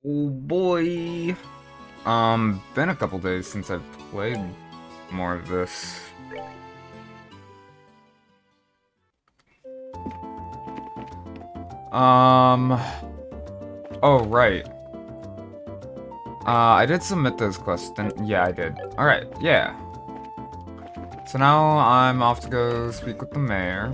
Oh boy. Been a couple days since I've played more of this. Um, oh right. I did submit those quests, yeah, I did. Alright, yeah. So now I'm off to go speak with the mayor.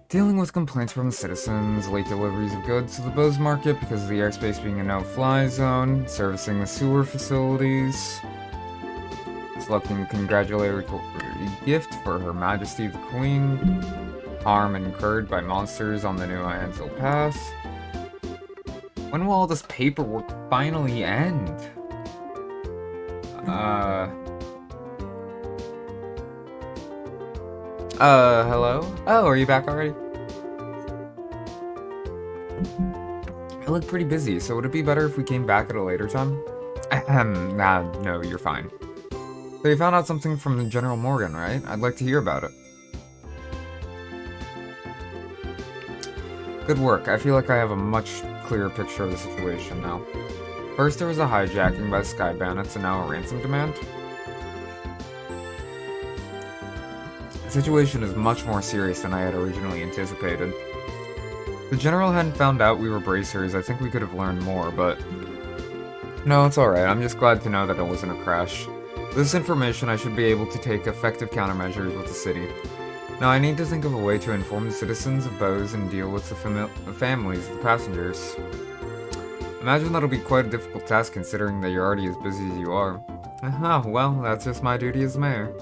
Dealing with complaints from the citizens, late deliveries of goods to the Bose Market because of the airspace being a no-fly zone, servicing the sewer facilities, selecting a congratulatory gift for Her Majesty the Queen, harm incurred by monsters on the new Ansel Pass. When will all this paperwork finally end? Hello? Oh, are you back already? I look pretty busy, so would it be better if we came back at a later time? Ahem, nah, no, you're fine. So you found out something from General Morgan, right? I'd like to hear about it. Good work. I feel like I have a much clearer picture of the situation now. First, there was a hijacking by the Sky Bandits, and now a ransom demand. The situation is much more serious than I had originally anticipated. If the General hadn't found out we were bracers, I think we could have learned more, but... No, it's alright. I'm just glad to know that it wasn't a crash. With this information, I should be able to take effective countermeasures with the city. Now, I need to think of a way to inform the citizens of Bose and deal with the families of the passengers. Imagine that'll be quite a difficult task considering that you're already as busy as you are. Aha, well, that's just my duty as mayor.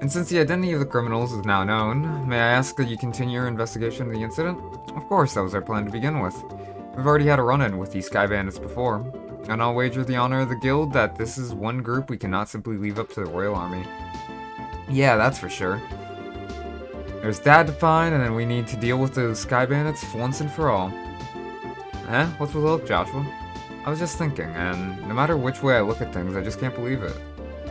And since the identity of the criminals is now known, may I ask that you continue your investigation of the incident? Of course, that was our plan to begin with. We've already had a run-in with these Sky Bandits before, and I'll wager the honor of the guild that this is one group we cannot simply leave up to the Royal Army. Yeah, that's for sure. There's Dad to find, and then we need to deal with those Sky Bandits once and for all. Eh? What's with the look, Joshua? I was just thinking, and no matter which way I look at things, I just can't believe it.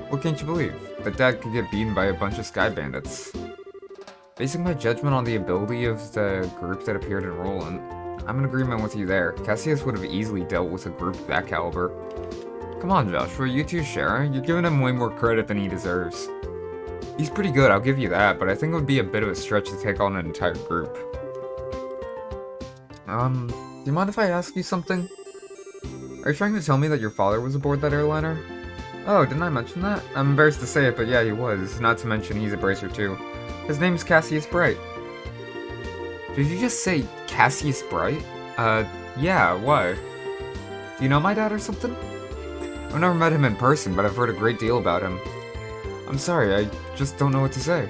What can't you believe? That Dad could get beaten by a bunch of Sky Bandits. Basing my judgment on the ability of the group that appeared in Roland, I'm in agreement with you there. Cassius would have easily dealt with a group of that caliber. Come on, Joshua, you too, Shara. You're giving him way more credit than he deserves. He's pretty good, I'll give you that, but I think it would be a bit of a stretch to take on an entire group. Do you mind if I ask you something? Are you trying to tell me that your father was aboard that airliner? Oh, didn't I mention that? I'm embarrassed to say it, but yeah, he was. Not to mention he's a bracer too. His name's Cassius Bright. Did you just say Cassius Bright? Yeah, why? Do you know my dad or something? I've never met him in person, but I've heard a great deal about him. I'm sorry, I just don't know what to say.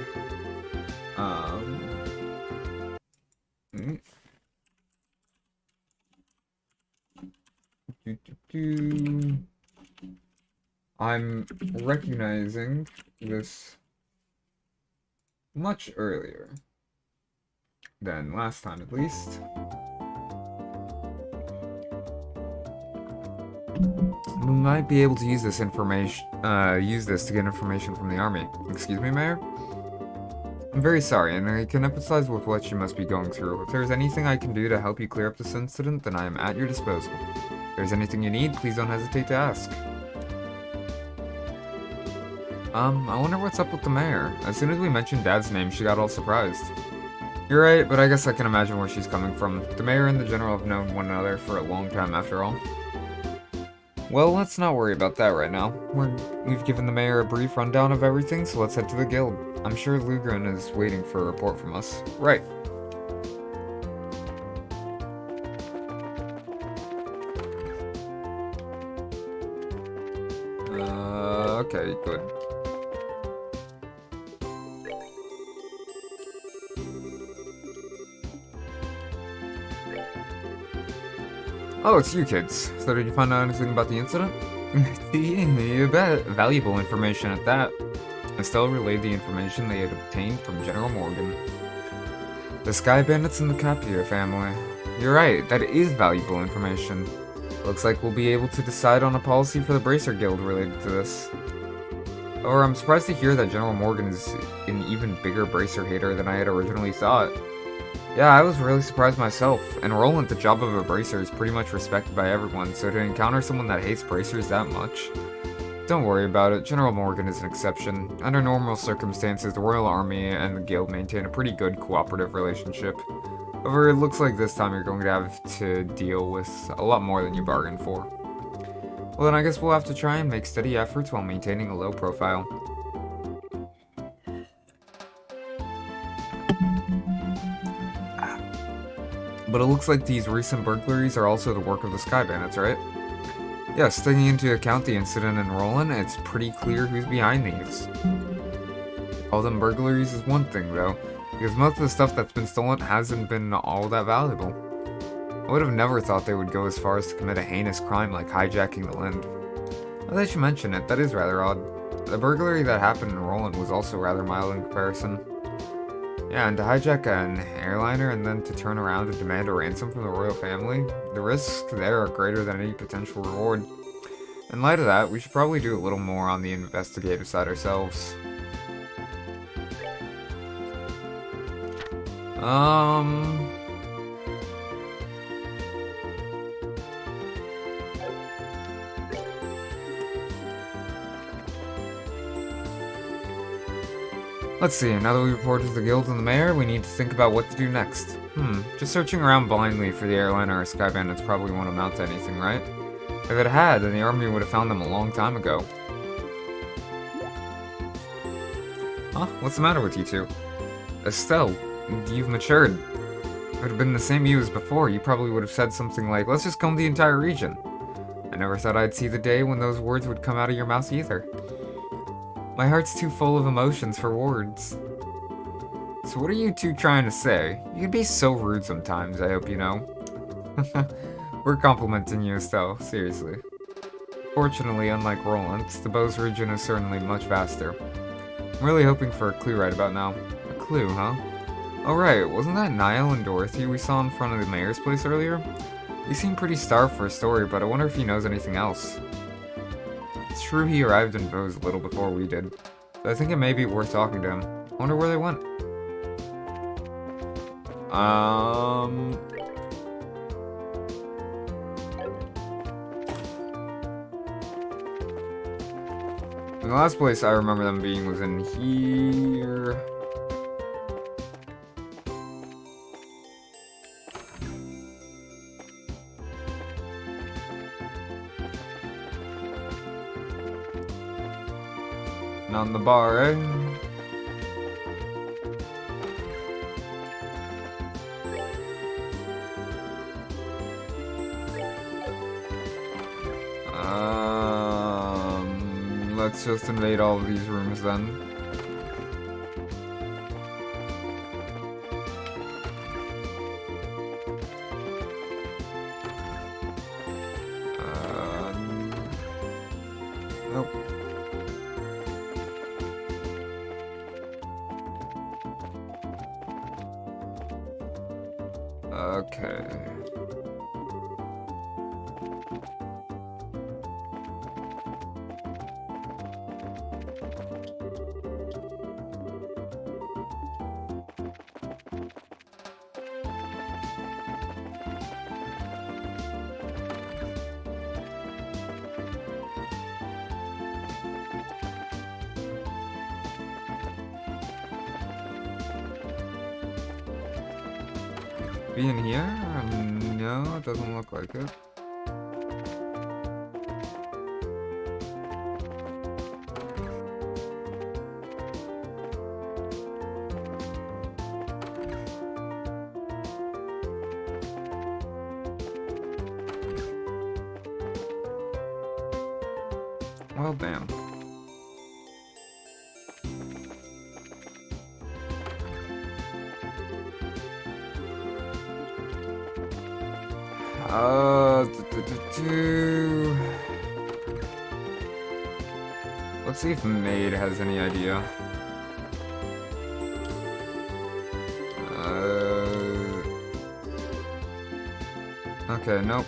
I'm recognizing this much earlier than last time, at least. We might be able to use this information, to get information from the army. Excuse me, Mayor? I'm very sorry, and I can empathize with what you must be going through. If there's anything I can do to help you clear up this incident, then I am at your disposal. If there's anything you need, please don't hesitate to ask. I wonder what's up with the mayor. As soon as we mentioned Dad's name, she got all surprised. You're right, but I guess I can imagine where she's coming from. The mayor and the general have known one another for a long time after all. Well, let's not worry about that right now. We've given the mayor a brief rundown of everything, so let's head to the guild. I'm sure Lugren is waiting for a report from us. Right. Okay, good. Oh, it's you kids. So did you find out anything about the incident? You bet. Valuable information at that. Estelle relayed the information they had obtained from General Morgan. The Sky Bandits and the Capier family. You're right, that is valuable information. Looks like we'll be able to decide on a policy for the Bracer Guild related to this. Or I'm surprised to hear that General Morgan is an even bigger Bracer hater than I had originally thought. Yeah, I was really surprised myself. And Roland, the job of a bracer is pretty much respected by everyone, so to encounter someone that hates bracers that much... Don't worry about it, General Morgan is an exception. Under normal circumstances, the Royal Army and the Guild maintain a pretty good cooperative relationship. However, it looks like this time you're going to have to deal with a lot more than you bargained for. Well then I guess we'll have to try and make steady efforts while maintaining a low profile. But it looks like these recent burglaries are also the work of the Sky Bandits, right? Yes, taking into account the incident in Roland, it's pretty clear who's behind these. All them burglaries is one thing, though, because most of the stuff that's been stolen hasn't been all that valuable. I would have never thought they would go as far as to commit a heinous crime like hijacking the Lind. Now that you mention it, that is rather odd. The burglary that happened in Roland was also rather mild in comparison. Yeah, and to hijack an airliner and then to turn around and demand a ransom from the royal family, the risks there are greater than any potential reward. In light of that, we should probably do a little more on the investigative side ourselves. Let's see, now that we reported to the guild and the mayor, we need to think about what to do next. Just searching around blindly for the airliner or Sky Bandits probably won't amount to anything, right? If it had, then the army would have found them a long time ago. Huh? What's the matter with you two? Estelle, you've matured. If it had been the same you as before, you probably would have said something like, let's just comb the entire region. I never thought I'd see the day when those words would come out of your mouth either. My heart's too full of emotions for words. So what are you two trying to say? You can be so rude sometimes, I hope you know. We're complimenting you, Estelle, seriously. Fortunately, unlike Roland, the Bose region is certainly much vaster. I'm really hoping for a clue right about now. A clue, huh? Oh right, wasn't that Niall and Dorothy we saw in front of the mayor's place earlier? He seemed pretty starved for a story, but I wonder if he knows anything else. It's true he arrived in Bose a little before we did, but I think it may be worth talking to him. I wonder where they went. The last place I remember them being was in here. Not in the bar, eh? Let's just invade all of these rooms then. Nope. Okay. Be in here? No, it doesn't look like it. Well, damn. Let's see if Maid has any idea. Okay, nope.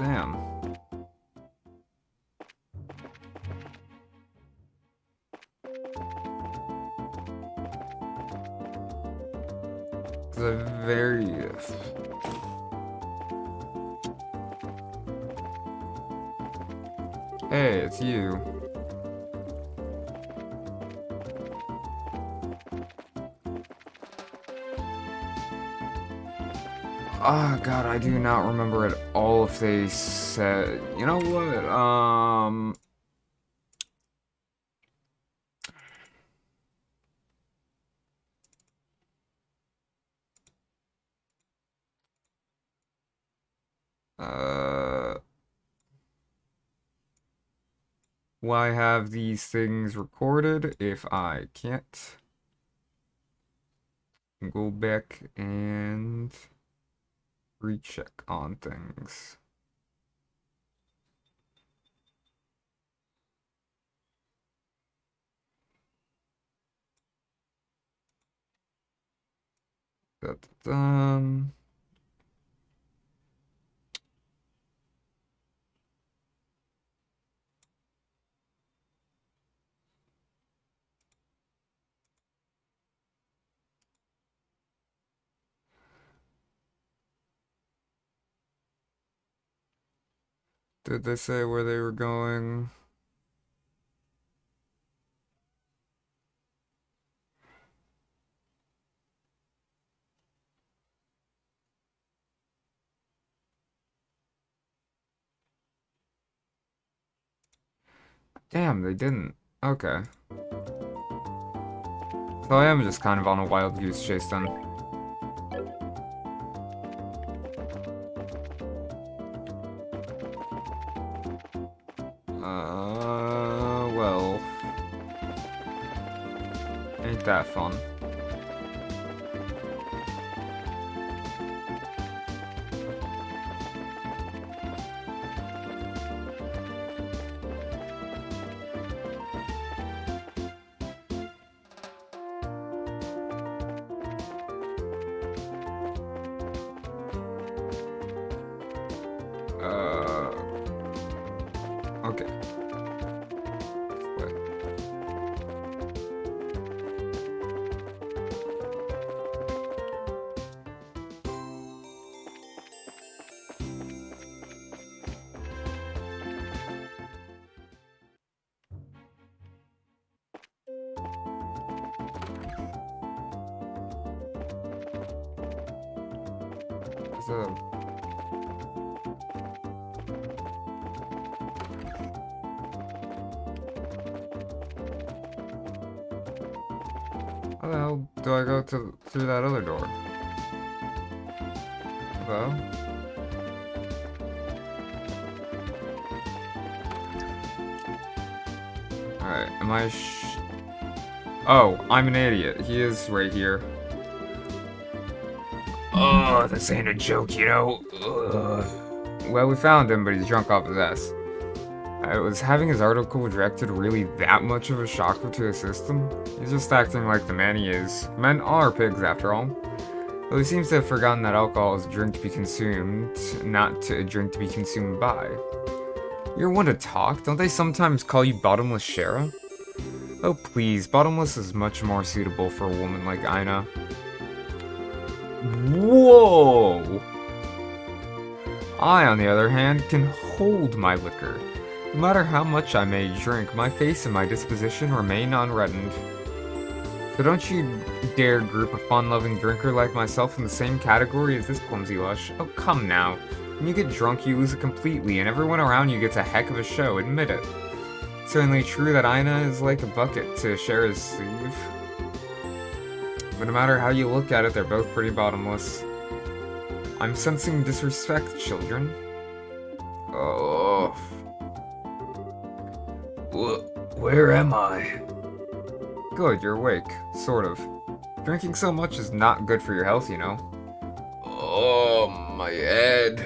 damn. It's a very... Hey, it's you. Oh god, I do not remember at all if they said... You know what, why have these things recorded if I can't go back and recheck on things? That's done. Did they say where they were going? Damn, they didn't. Okay. So I am just kind of on a wild goose chase then. Well. Ain't that fun. Okay. Wait. So... How the hell do I go through that other door? Hello? Alright, am I Oh, I'm an idiot. He is right here. Oh, this ain't a joke, you know? Ugh. Well, we found him, but he's drunk off his ass. Was having his article rejected really that much of a shocker to his system? He's just acting like the man he is. Men are pigs, after all. Though he seems to have forgotten that alcohol is a drink to be consumed, not a drink to be consumed by. You're one to talk. Don't they sometimes call you Bottomless Shara? Oh please, Bottomless is much more suitable for a woman like Aina. Whoa! I, on the other hand, can hold my liquor. No matter how much I may drink, my face and my disposition remain unreddened. So don't you dare group a fun-loving drinker like myself in the same category as this clumsy lush. Oh, come now. When you get drunk, you lose it completely, and everyone around you gets a heck of a show, admit it. It's certainly true that Aina is like a bucket to Shara's sleeve. But no matter how you look at it, they're both pretty bottomless. I'm sensing disrespect, children. Oh... Where am I? Good, you're awake. Sort of. Drinking so much is not good for your health, you know. Oh, my head.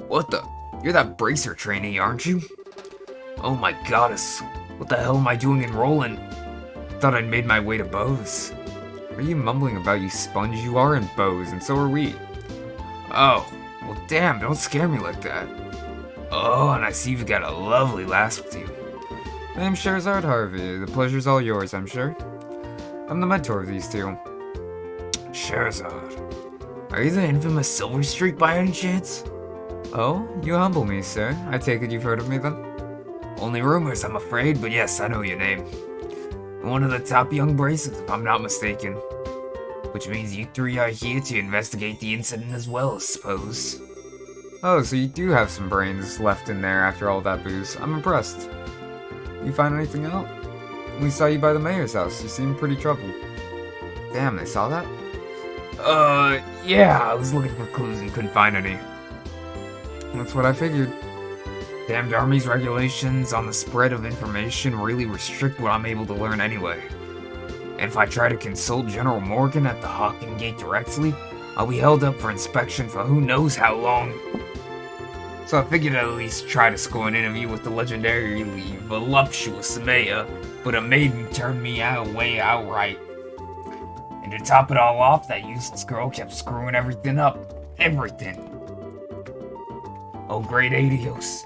What the? You're that bracer trainee, aren't you? Oh my goddess. What the hell am I doing in Roland? Thought I'd made my way to Bose. What are you mumbling about, you sponge? You are in Bose, and so are we. Oh, Well, damn, don't scare me like that. Oh, and I see you've got a lovely lass with you. Name's Sherazard Harvey. The pleasure's all yours, I'm sure. I'm the mentor of these two. Sherazard. Are you the infamous Silver Streak by any chance? Oh, you humble me, sir. I take it you've heard of me then? Only rumors, I'm afraid, but yes, I know your name. One of the top young bracers, if I'm not mistaken. Which means you three are here to investigate the incident as well, I suppose. Oh, so you do have some brains left in there after all that booze. I'm impressed. You find anything out? We saw you by the mayor's house. You seemed pretty troubled. Damn, they saw that? Yeah, I was looking for clues and couldn't find any. That's what I figured. Damned Army's regulations on the spread of information really restrict what I'm able to learn anyway. And if I try to consult General Morgan at the Hawking Gate directly, I'll be held up for inspection for who knows how long. So I figured I'd at least try to score an interview with the legendarily voluptuous Maya, but a maiden turned me away outright. And to top it all off, that useless girl kept screwing everything up. Everything. Oh, great Adios.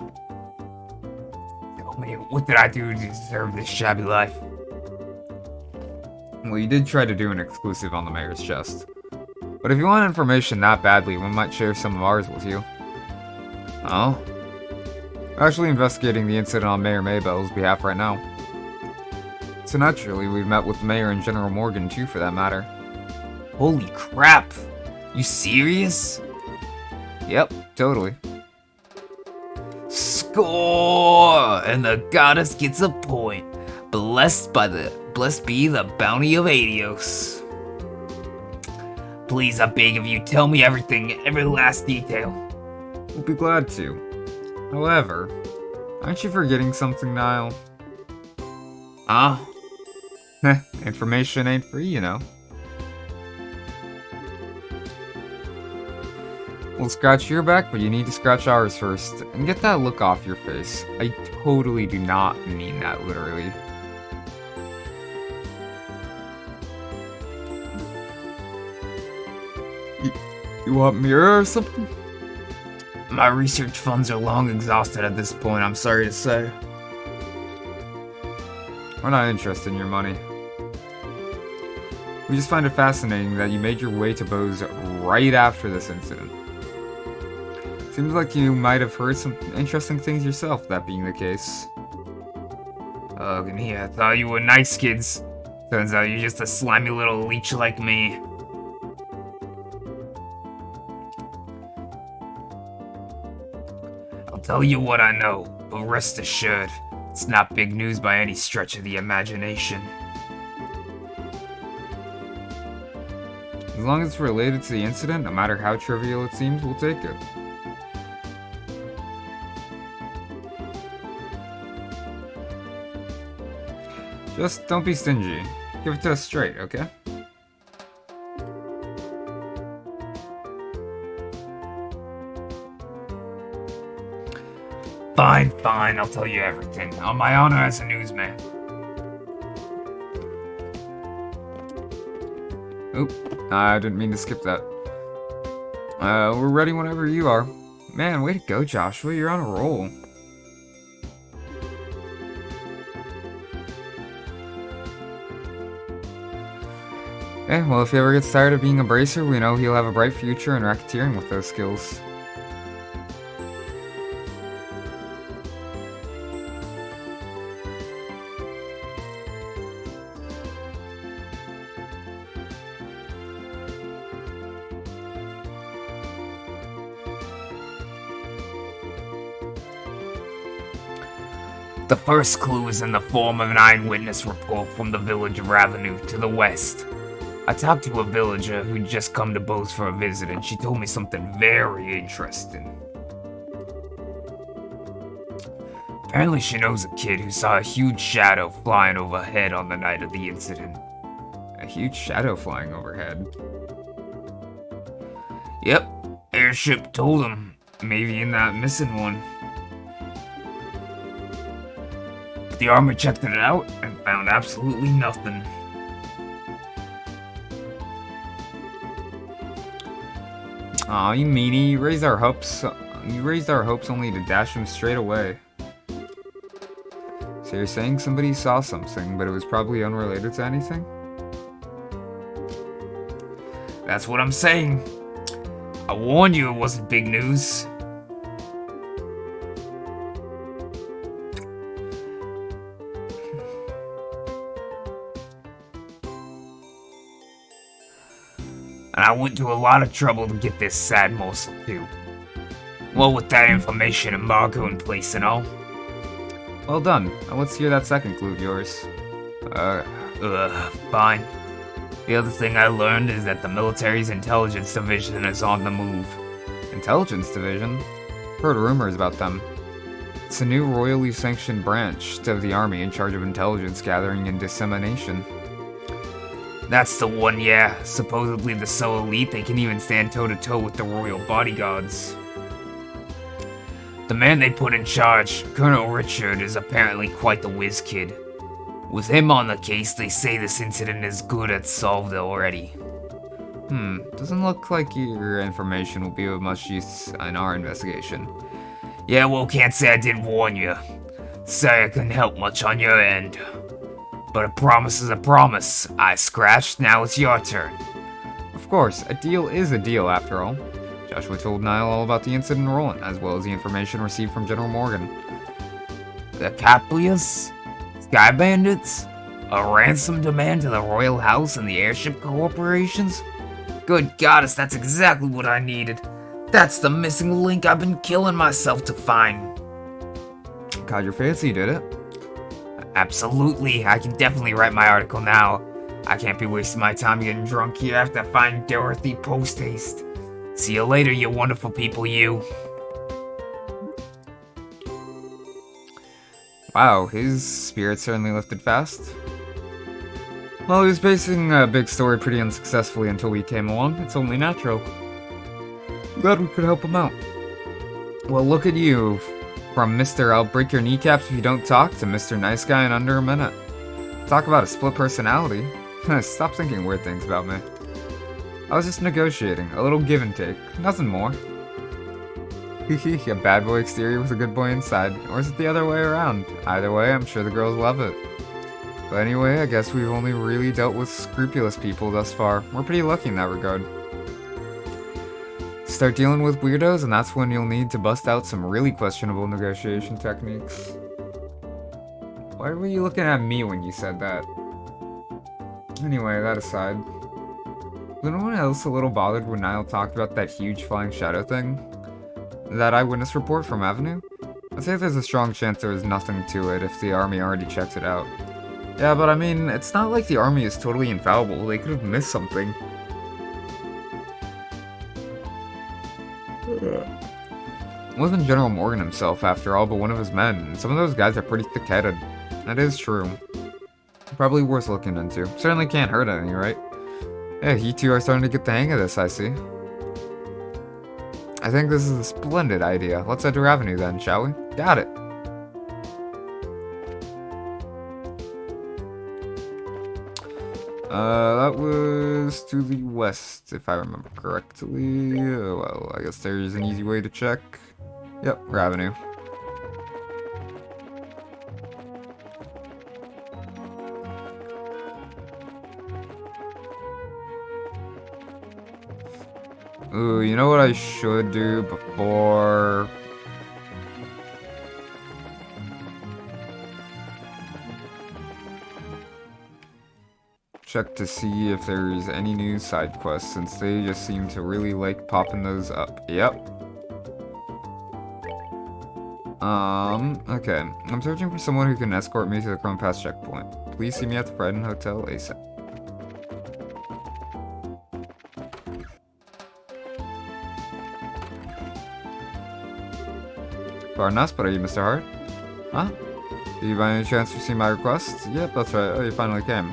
Tell me, what did I do to deserve this shabby life? Well, you did try to do an exclusive on the mayor's chest. But if you want information that badly, we might share some of ours with you. Oh? We're actually investigating the incident on Mayor Maybell's behalf right now. So naturally, we've met with the mayor and General Morgan too, for that matter. Holy crap! You serious? Yep, totally. Score! And the goddess gets a point. Blessed be the bounty of Adios. Please, I beg of you, tell me everything, every last detail. We'll be glad to. However, aren't you forgetting something, Niall? Huh? Information ain't free, you know. We'll scratch your back, but you need to scratch ours first. And get that look off your face. I totally do not mean that literally. You want mirror or something? My research funds are long exhausted at this point, I'm sorry to say. We're not interested in your money. We just find it fascinating that you made your way to Bose right after this incident. Seems like you might have heard some interesting things yourself, that being the case. Ugh, and yeah, I thought you were nice kids. Turns out you're just a slimy little leech like me. I'll tell you what I know, but rest assured, it's not big news by any stretch of the imagination. As long as it's related to the incident, no matter how trivial it seems, we'll take it. Just don't be stingy. Give it to us straight, okay? Fine, I'll tell you everything. On my honor as a newsman. Oop, I didn't mean to skip that. We're ready whenever you are. Man, way to go, Joshua, you're on a roll. Well, if he ever gets tired of being a bracer, we know he'll have a bright future in racketeering with those skills. The first clue is in the form of an eyewitness report from the village of Ravenue to the west. I talked to a villager who'd just come to Bose for a visit, and she told me something very interesting. Apparently she knows a kid who saw a huge shadow flying overhead on the night of the incident. A huge shadow flying overhead? Yep, airship told him. Maybe in that missing one. But the army checked it out and found absolutely Aw, you meanie, you raised our hopes. You raised our hopes only to dash them straight away. So you're saying somebody saw something, but it was probably unrelated to anything? That's what I'm saying. I warned you it wasn't big news. And I went to a lot of trouble to get this sad morsel too. Well, with that information embargo in place and all. Well done. Now let's hear that second clue of yours. Fine. The other thing I learned is that the military's intelligence division is on the move. Intelligence Division? Heard rumors about them. It's a new royally sanctioned branch of the army in charge of intelligence gathering and dissemination. That's the one, yeah. Supposedly they're so elite they can even stand toe-to-toe with the royal bodyguards. The man they put in charge, Colonel Richard, is apparently quite the whiz kid. With him on the case, they say this incident is good as solved already. Doesn't look like your information will be of much use in our investigation. Yeah, well, can't say I didn't warn you. Sorry I couldn't help much on your end. But a promise is a promise. I scratched, now it's your turn. Of course, a deal is a deal after all. Joshua told Niall all about the incident in Roland, as well as the information received from General Morgan. The Caplias? Sky Bandits? A ransom demand to the Royal House and the airship corporations? Good goddess, that's exactly what I needed. That's the missing link I've been killing myself to find. Caught your fancy, did it? Absolutely, I can definitely write my article now. I can't be wasting my time getting drunk here after finding Dorothy post-haste. See you later, you wonderful people, you. Wow, his spirit certainly lifted fast. Well, he was basing a big story pretty unsuccessfully until we came along. It's only natural. Glad we could help him out. Well, look at you. From Mr. I'll break your kneecaps if you don't talk to Mr. Nice Guy in under a minute. Talk about a split personality. Stop thinking weird things about me. I was just negotiating. A little give and take. Nothing more. A bad boy exterior with a good boy inside. Or is it the other way around? Either way, I'm sure the girls love it. But anyway, I guess we've only really dealt with scrupulous people thus far. We're pretty lucky in that regard. Start dealing with weirdos, and that's when you'll need to bust out some really questionable negotiation techniques. Why were you looking at me when you said that? Anyway, that aside. Was anyone else a little bothered when Niall talked about that huge flying shadow thing? That eyewitness report from Avenue? I'd say there's a strong chance there was nothing to it if the army already checked it out. Yeah, but I mean, it's not like the army is totally infallible. They could have missed something. It wasn't General Morgan himself, after all, but one of his men, and some of those guys are pretty thick-headed. That is true. Probably worth looking into. Certainly can't hurt any, right? Yeah, you two are starting to get the hang of this, I see. I think this is a splendid idea. Let's head to Avenue then, shall we? Got it. That was to the west, if I remember correctly. Well, I guess there's an easy way to check. Yep, Avenue. Ooh, you know what I should do before... Check to see if there's any new side quests, since they just seem to really like popping those up. Yep. Okay. I'm searching for someone who can escort me to the Chrome Pass checkpoint. Please see me at the Brighton Hotel ASAP. Pardon us, but are you Mr. Hart? Huh? Did you by any chance receive my request? Yep, that's right. Oh, you finally came.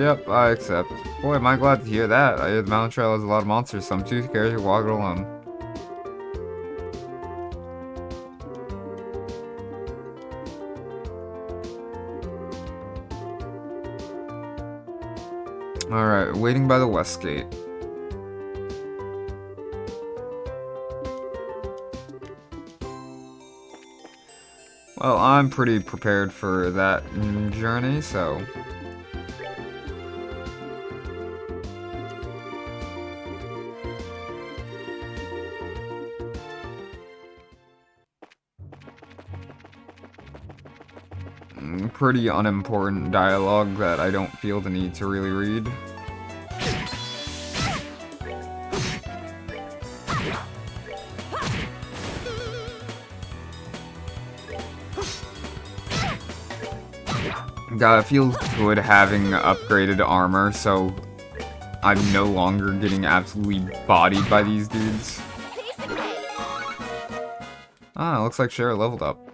Yep, I accept. Boy, am I glad to hear that. I hear the mountain trail has a lot of monsters, so I'm too scared to walk it alone. Alright, waiting by the west gate. Well, I'm pretty prepared for that journey, so... pretty unimportant dialogue that I don't feel the need to really read. God, it feels good having upgraded armor, so I'm no longer getting absolutely bodied by these dudes. Ah, looks like Cher leveled up.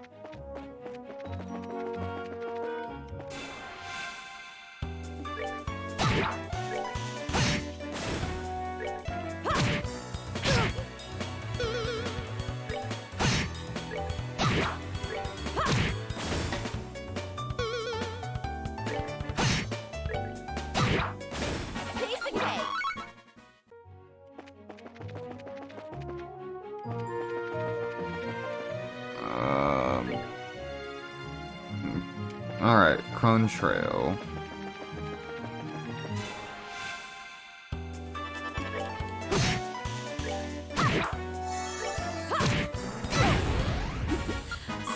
Alright, Crone Trail.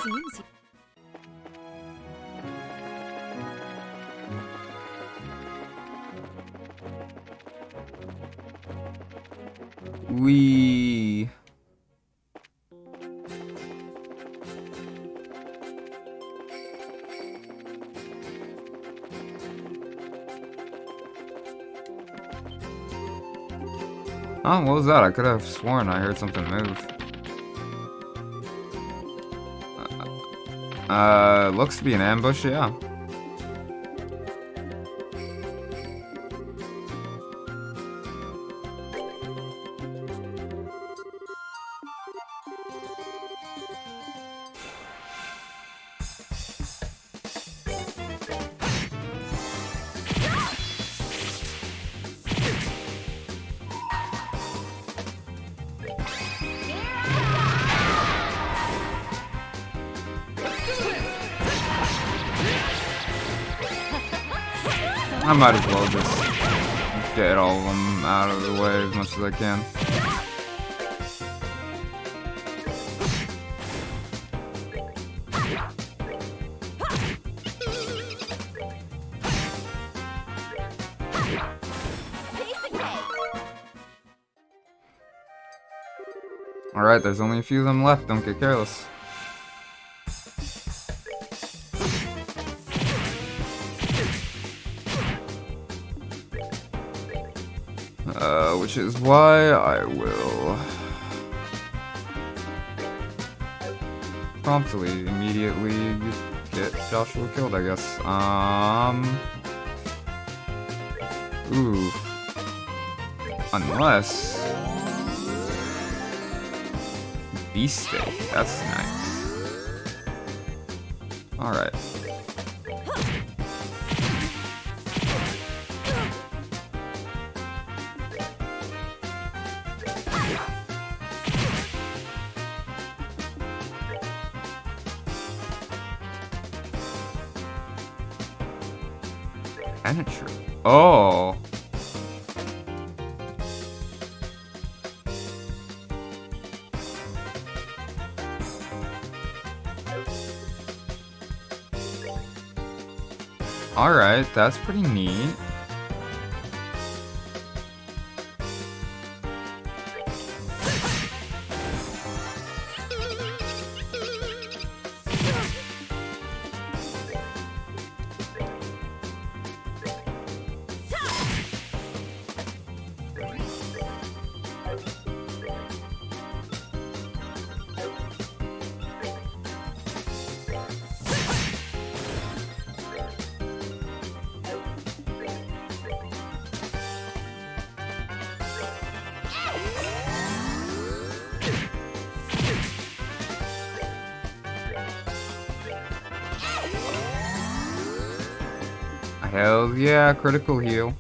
Seems We... Oh, what was that? I could have sworn I heard something move. Looks to be an ambush, yeah. I might as well just get all of them out of the way as much as I can. Alright, there's only a few of them left, don't get careless. Which is why I will promptly, immediately get Joshua killed, I guess. Ooh. Unless... Beast Steak, that's nice. Alright. Penetrate. Oh. Alright, that's pretty neat. Hell yeah, critical heal.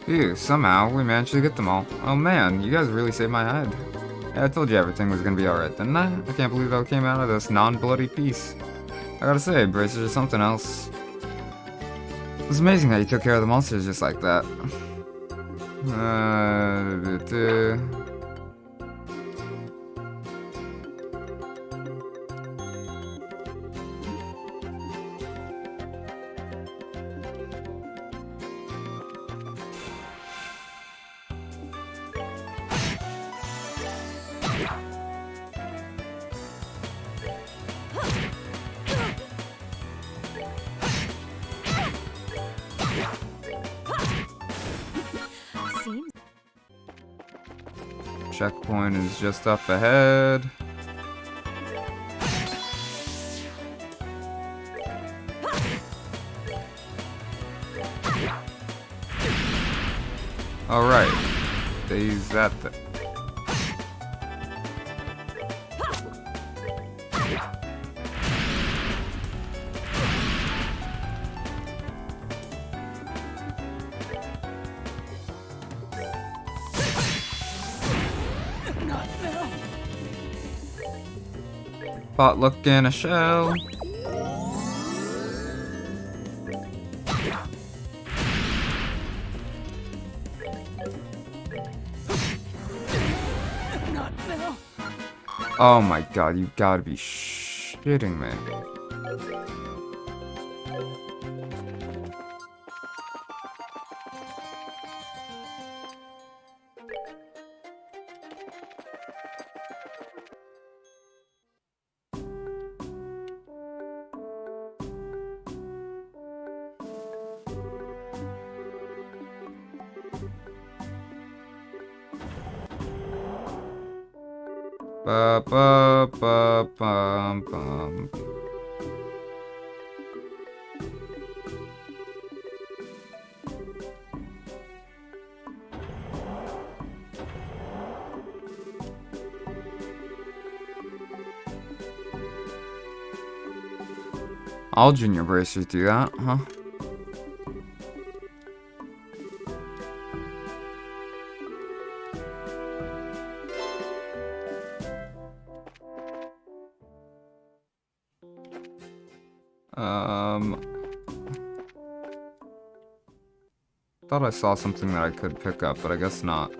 Phew, somehow we managed to get them all. Oh man, you guys really saved my head. Yeah, I told you everything was gonna be alright, didn't I? I can't believe I came out of this non-bloody piece. I gotta say, Bracers are something else. It's amazing how you took care of the monsters just like that. Seems Checkpoint is just up ahead. Alright. They use that thing. Potluck in a shell. Oh my god, you gotta be shitting me. Ba ba ba bum bum. All junior bracers do that, huh? Thought I saw something that I could pick up, but I guess not.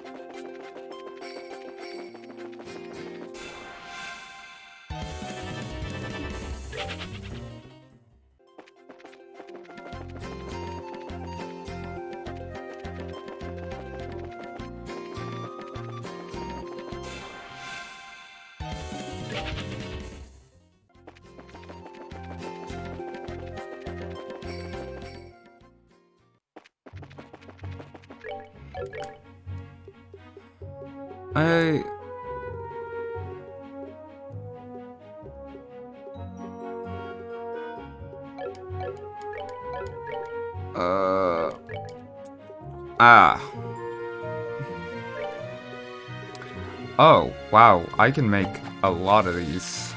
Oh, wow, I can make a lot of these.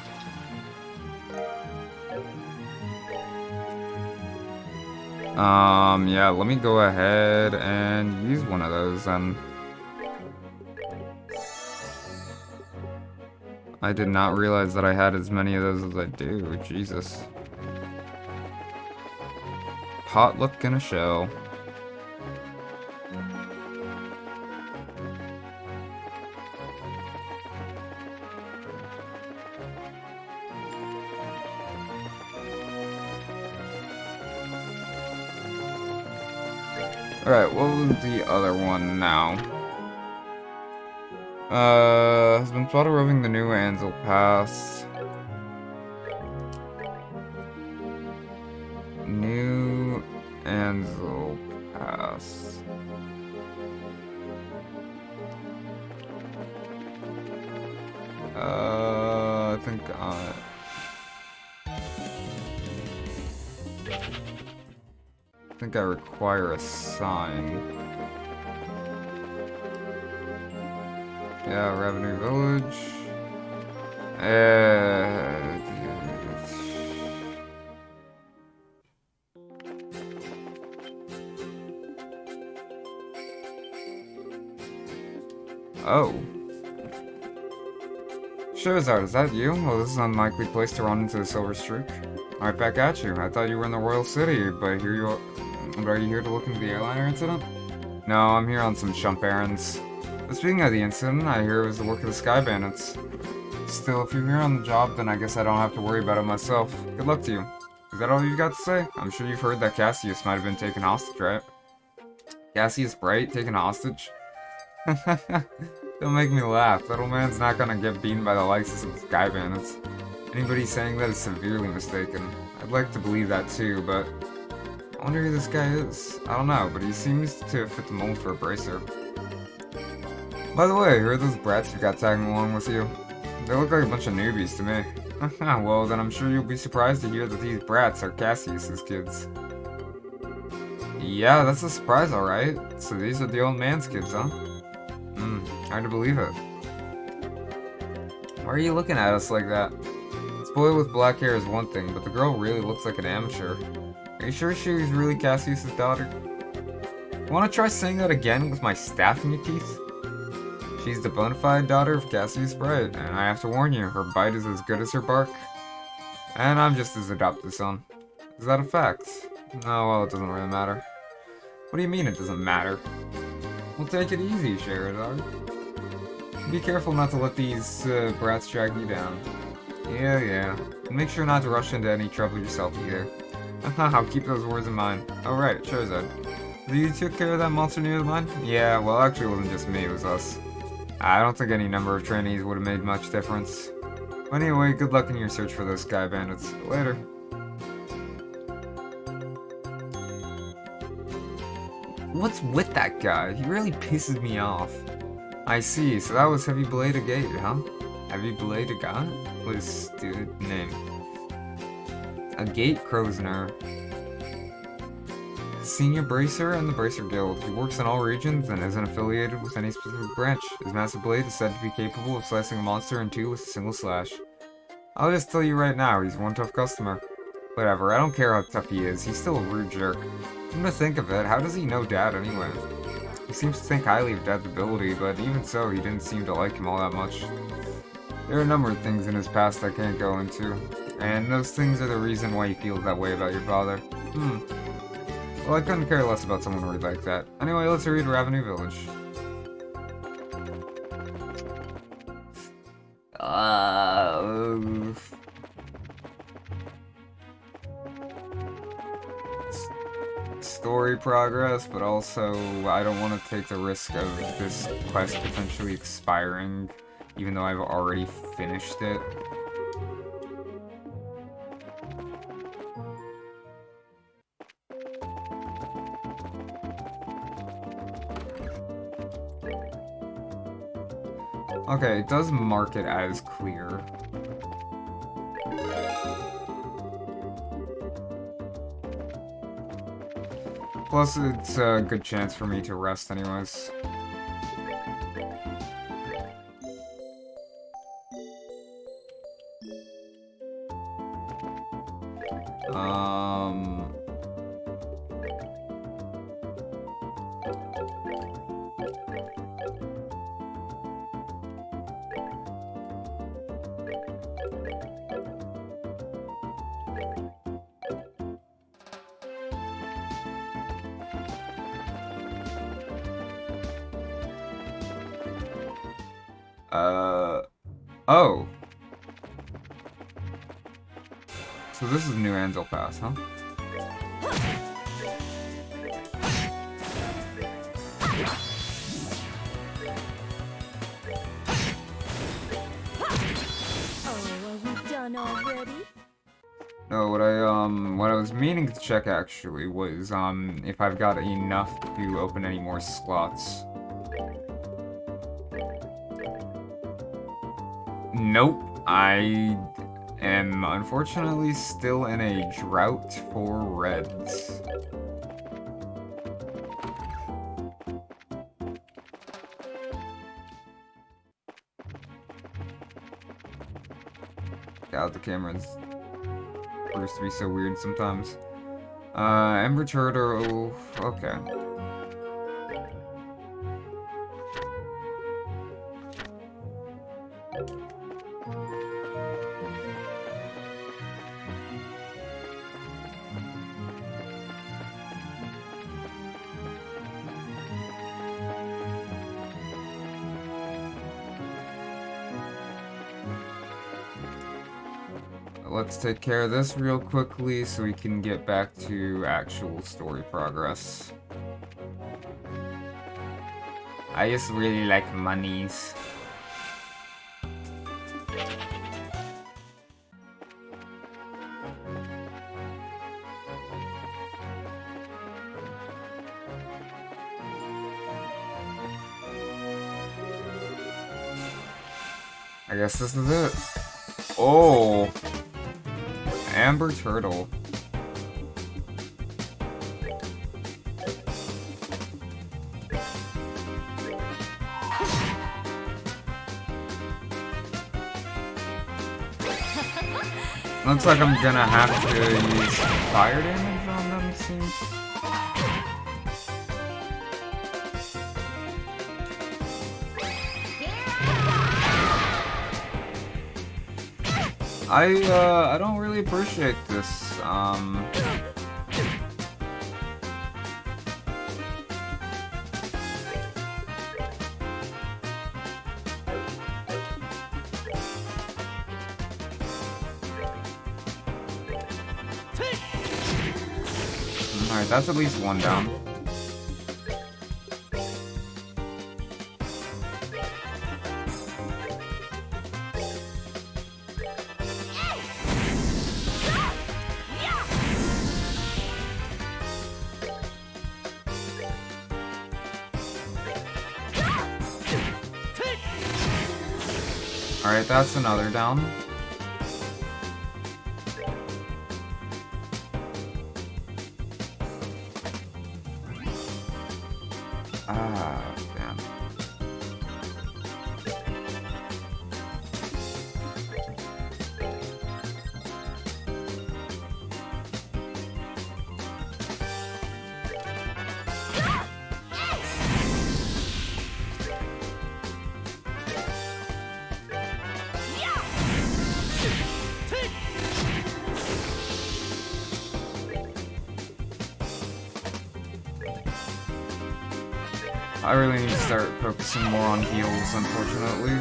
Yeah, let me go ahead and use one of those then. I did not realize that I had as many of those as I do, Jesus. Potluck in a shell. Alright, what was the other one now? Has been spotted roving the new Ansel Pass. New Ansel Pass. I think I require a sign. Yeah, Revenue Village. Oh. Charizard, is that you? Well, this is an unlikely place to run into the Silver Streak. Right back at you. I thought you were in the Royal City, but here you are. But are you here to look into the airliner incident? No, I'm here on some chump errands. But speaking of the incident, I hear it was the work of the Sky Bandits. Still, if you're here on the job, then I guess I don't have to worry about it myself. Good luck to you. Is that all you've got to say? I'm sure you've heard that Cassius might have been taken hostage, right? Cassius Bright taken hostage? Don't make me laugh. That old man's not gonna get beaten by the likes of some Sky Bandits. Anybody saying that is severely mistaken. I'd like to believe that too, but I wonder who this guy is. I don't know, but he seems to fit the mold for a bracer. By the way, who are those brats you got tagging along with you? They look like a bunch of newbies to me. Well, then I'm sure you'll be surprised to hear that these brats are Cassius's kids. Yeah, that's a surprise, alright. So these are the old man's kids, huh? Hard to believe it. Why are you looking at us like that? This boy with black hair is one thing, but the girl really looks like an amateur. Are you sure she was really Cassius's daughter? Wanna try saying that again with my staff in your teeth? She's the bona fide daughter of Cassius Bright, and I have to warn you, her bite is as good as her bark. And I'm just his adopted son. Is that a fact? Oh, well, it doesn't really matter. What do you mean it doesn't matter? Well, take it easy, Charizard. Be careful not to let these brats drag you down. Yeah. And make sure not to rush into any trouble yourself either. I'll keep those words in mind. Alright, Charizard. So you took care of that monster near the mine? Yeah, well, actually it wasn't just me, it was us. I don't think any number of trainees would have made much difference. Anyway, good luck in your search for those Sky Bandits. Later. What's with that guy? He really pisses me off. I see, so that was Heavy Blade Agate, huh? Heavy Blade Agate? What a stupid name. Agate Krosner. Senior Bracer in the Bracer Guild. He works in all regions and isn't affiliated with any specific branch. His massive blade is said to be capable of slicing a monster in two with a single slash. I'll just tell you right now, he's one tough customer. Whatever, I don't care how tough he is, he's still a rude jerk. Come to think of it, how does he know Dad anyway? He seems to think highly of Dad's ability, but even so, he didn't seem to like him all that much. There are a number of things in his past I can't go into, and those things are the reason why he feels that way about your father. Well, I couldn't care less about someone rude like that. Anyway, let's hurry to Ravenue Village. Story progress, but also I don't want to take the risk of this quest potentially expiring, even though I've already finished it. Okay, it does mark it as clear. Plus, it's a good chance for me to rest anyways. Oh. So this is New Anvil Pass, huh? No, what I was meaning to check actually was, if I've got enough to open any more slots. Nope, I am unfortunately still in a drought for reds. God, the camera's proves to be so weird sometimes. Ember Turtle, okay. let's take care of this real quickly so we can get back to actual story progress. I just really like monies. I guess this is it. Oh! Amber Turtle. Looks like I'm gonna have to use fire damage on them, it seems. I don't really appreciate this. Alright, that's at least one down. Alright, that's another down. Ah, damn. I really need to start focusing more on heals, unfortunately.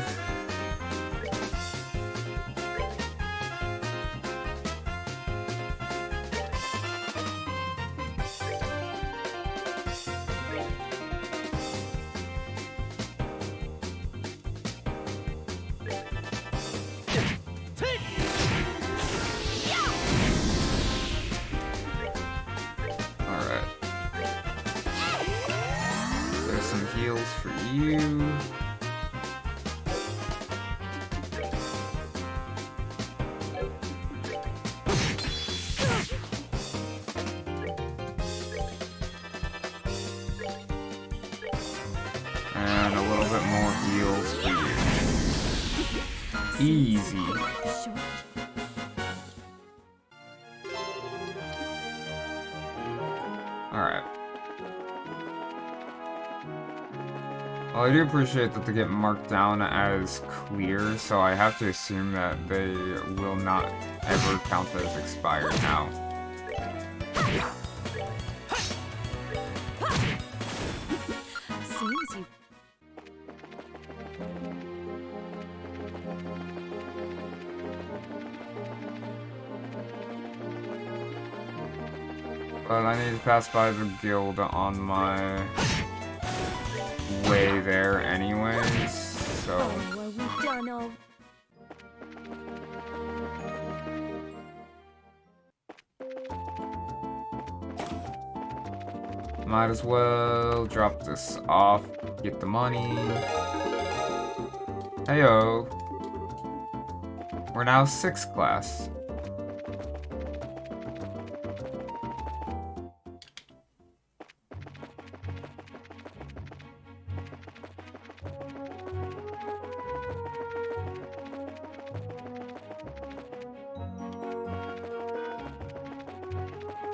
Alright. There's some heals for you. And a little bit more heals for you. Easy. Short. Alright. Well, I do appreciate that they get marked down as clear, so I have to assume that they will not ever count as expired now. Seems you. But I need to pass by the guild on my way there anyways, so... Oh, are we done all? Might as well drop this off, get the money. Heyo! We're now 6th class.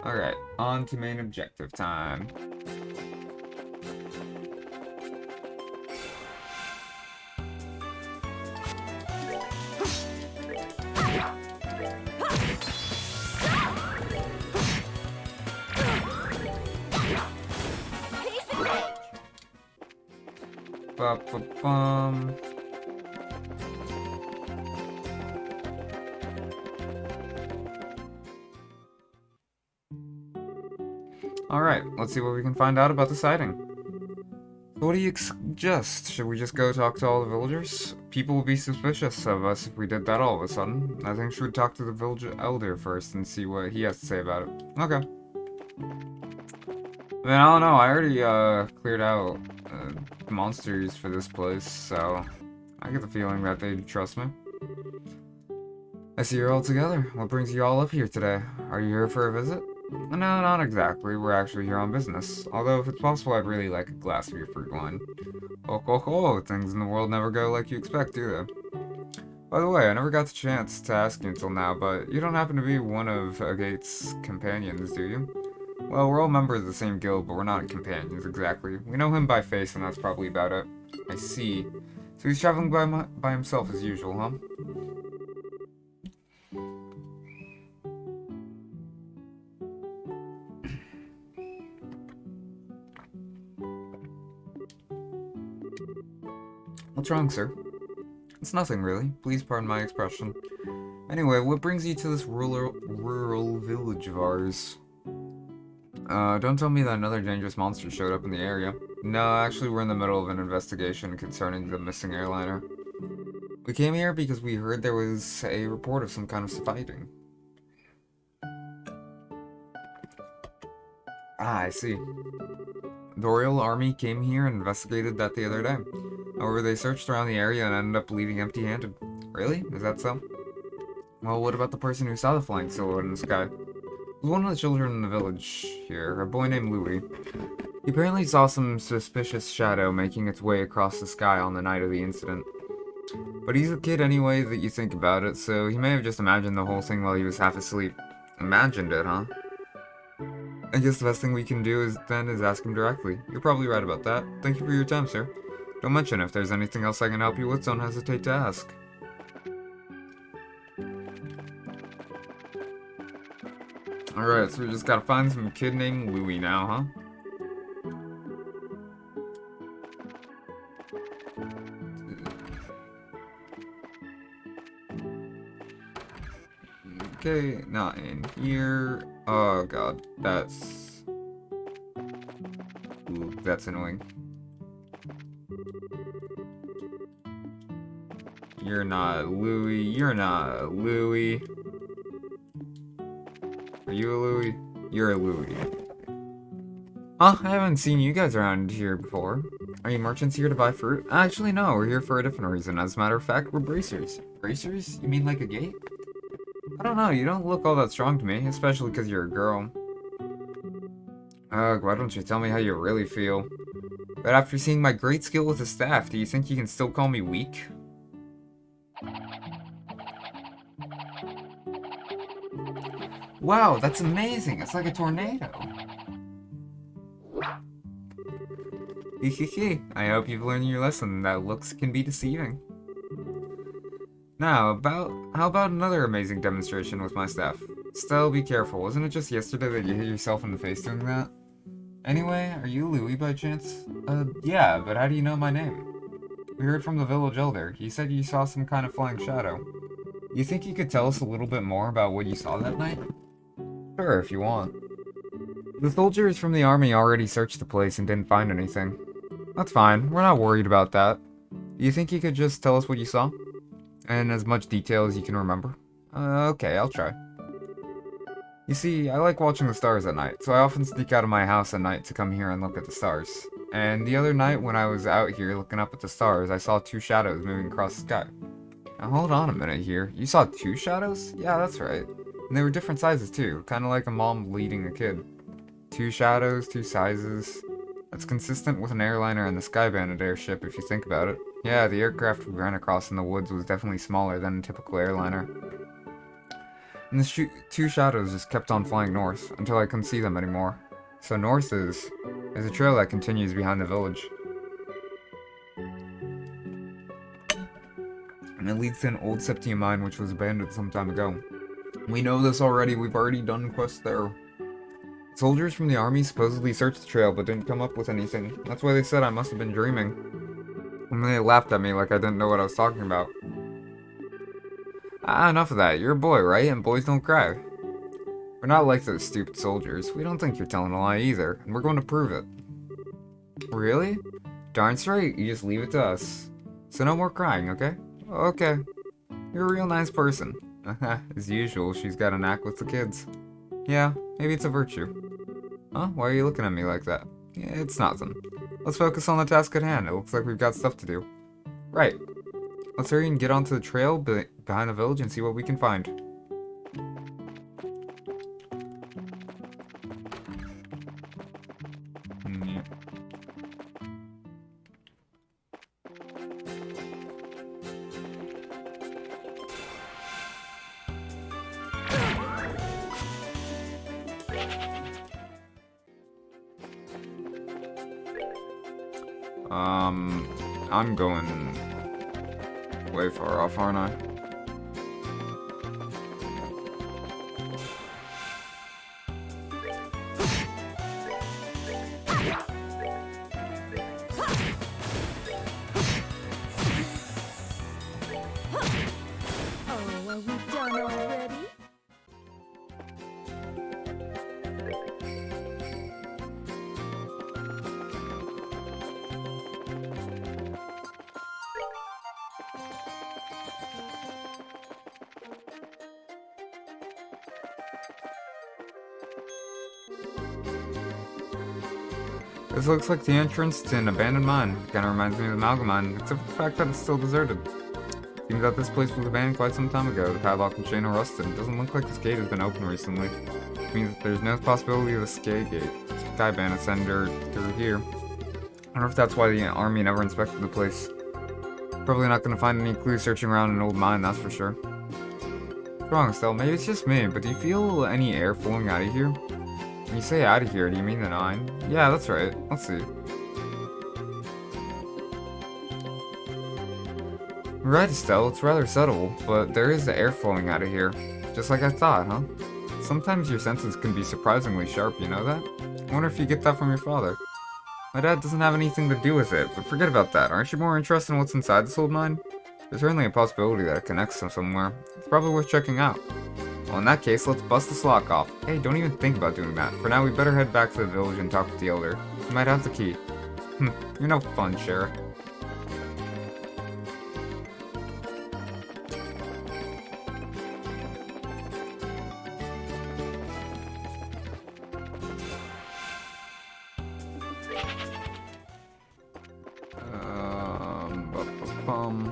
Alright, on to main objective time. Ba-ba-bum. Alright, let's see what we can find out about the sighting. What do you suggest? Should we just go talk to all the villagers? People would be suspicious of us if we did that all of a sudden. I think we should talk to the village elder first and see what he has to say about it. Okay. I mean, I don't know, I already cleared out monsters for this place, so I get the feeling that they'd trust me. I see you're all together. What brings you all up here today? Are you here for a visit? No, not exactly. We're actually here on business. Although, if it's possible, I'd really like a glass of your fruit wine. Oh, things in the world never go like you expect, do they? By the way, I never got the chance to ask you until now, but you don't happen to be one of Agate's companions, do you? Well, we're all members of the same guild, but we're not companions, exactly. We know him by face, and that's probably about it. I see. So he's traveling by himself as usual, huh? What's wrong, sir? It's nothing, really. Please pardon my expression. Anyway, what brings you to this rural village of ours? Don't tell me that another dangerous monster showed up in the area. No, actually we're in the middle of an investigation concerning the missing airliner. We came here because we heard there was a report of some kind of fighting. Ah, I see. The Royal Army came here and investigated that the other day. However, they searched around the area and ended up leaving empty-handed. Really? Is that so? Well, what about the person who saw the flying silhouette in the sky? It was one of the children in the village here, a boy named Louis. He apparently saw some suspicious shadow making its way across the sky on the night of the incident. But he's a kid anyway that you think about it, so he may have just imagined the whole thing while he was half asleep. Imagined it, huh? I guess the best thing we can do is ask him directly. You're probably right about that. Thank you for your time, sir. Don't mention if there's anything else I can help you with, don't hesitate to ask. Alright, so we just gotta find some kid named Louis now, huh? Okay, not in here. Oh god, that's... Ooh, that's annoying. You're not Louis, you're not Louis. Are you a Louis? You're a Louis. Huh? I haven't seen you guys around here before. Are you merchants here to buy fruit? Actually, no, we're here for a different reason. As a matter of fact, we're bracers. Bracers? You mean like a gate? I don't know, you don't look all that strong to me, especially because you're a girl. Ugh, why don't you tell me how you really feel? But after seeing my great skill with the staff, do you think you can still call me weak? Wow, that's amazing! It's like a tornado! Hehehe, I hope you've learned your lesson that looks can be deceiving. Now, how about another amazing demonstration with my staff? Still, be careful, wasn't it just yesterday that you hit yourself in the face doing that? Anyway, are you Louis by chance? Yeah, but how do you know my name? We heard from the village elder. He said you saw some kind of flying shadow. You think you could tell us a little bit more about what you saw that night? Sure, if you want. The soldiers from the army already searched the place and didn't find anything. That's fine, we're not worried about that. Do you think you could just tell us what you saw? In as much detail as you can remember? Okay, I'll try. You see, I like watching the stars at night, so I often sneak out of my house at night to come here and look at the stars. And the other night when I was out here looking up at the stars, I saw two shadows moving across the sky. Now hold on a minute here, you saw two shadows? Yeah, that's right. And they were different sizes too, kinda like a mom leading a kid. Two shadows, two sizes. That's consistent with an airliner and the Sky Bandit airship if you think about it. Yeah, the aircraft we ran across in the woods was definitely smaller than a typical airliner. And the two shadows just kept on flying north, until I couldn't see them anymore. So north is a trail that continues behind the village. And it leads to an old Septium mine which was abandoned some time ago. We know this already, we've already done quests there. Soldiers from the army supposedly searched the trail but didn't come up with anything. That's why they said I must have been dreaming. And they laughed at me like I didn't know what I was talking about. Ah, enough of that. You're a boy, right? And boys don't cry. We're not like those stupid soldiers. We don't think you're telling a lie either, and we're going to prove it. Really? Darn straight, you just leave it to us. So no more crying, okay? Okay. You're a real nice person. As usual, she's got a knack with the kids. Yeah, maybe it's a virtue. Huh? Why are you looking at me like that? Yeah, it's nothing. Let's focus on the task at hand. It looks like we've got stuff to do. Right. Let's hurry and get onto the trail behind the village and see what we can find. Yeah. I'm going way far off, aren't I? Oh, are we done already? This looks like the entrance to an abandoned mine. Kinda reminds me of the Amalgam Mine, except for the fact that it's still deserted. Seems that this place was abandoned quite some time ago. The padlock and chain are rusted. It doesn't look like this gate has been opened recently. Which means that there's no possibility of a Sky Gate. Sky Bandit sender through here. I wonder if that's why the army never inspected the place. Probably not gonna find any clues searching around an old mine, that's for sure. What's wrong, Estelle? Maybe it's just me, but do you feel any air flowing out of here? When you say out of here, do you mean the mine? Yeah, that's right. Let's see. Right, Estelle, it's rather subtle, but there is the air flowing out of here. Just like I thought, huh? Sometimes your senses can be surprisingly sharp, you know that? I wonder if you get that from your father. My dad doesn't have anything to do with it, but forget about that. Aren't you more interested in what's inside this old mine? There's certainly a possibility that it connects to somewhere. It's probably worth checking out. Well, in that case, let's bust this lock off. Hey, don't even think about doing that. For now, we better head back to the village and talk with the elder. He might have the key. You're no fun, Shara. Bum.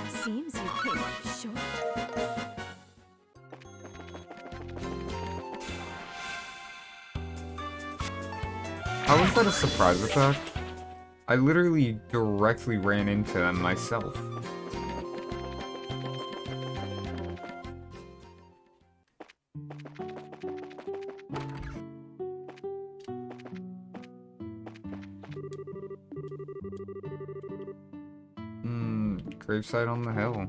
Seems you came up short. How was that a surprise attack? I literally directly ran into them myself. Gravesite on the hill.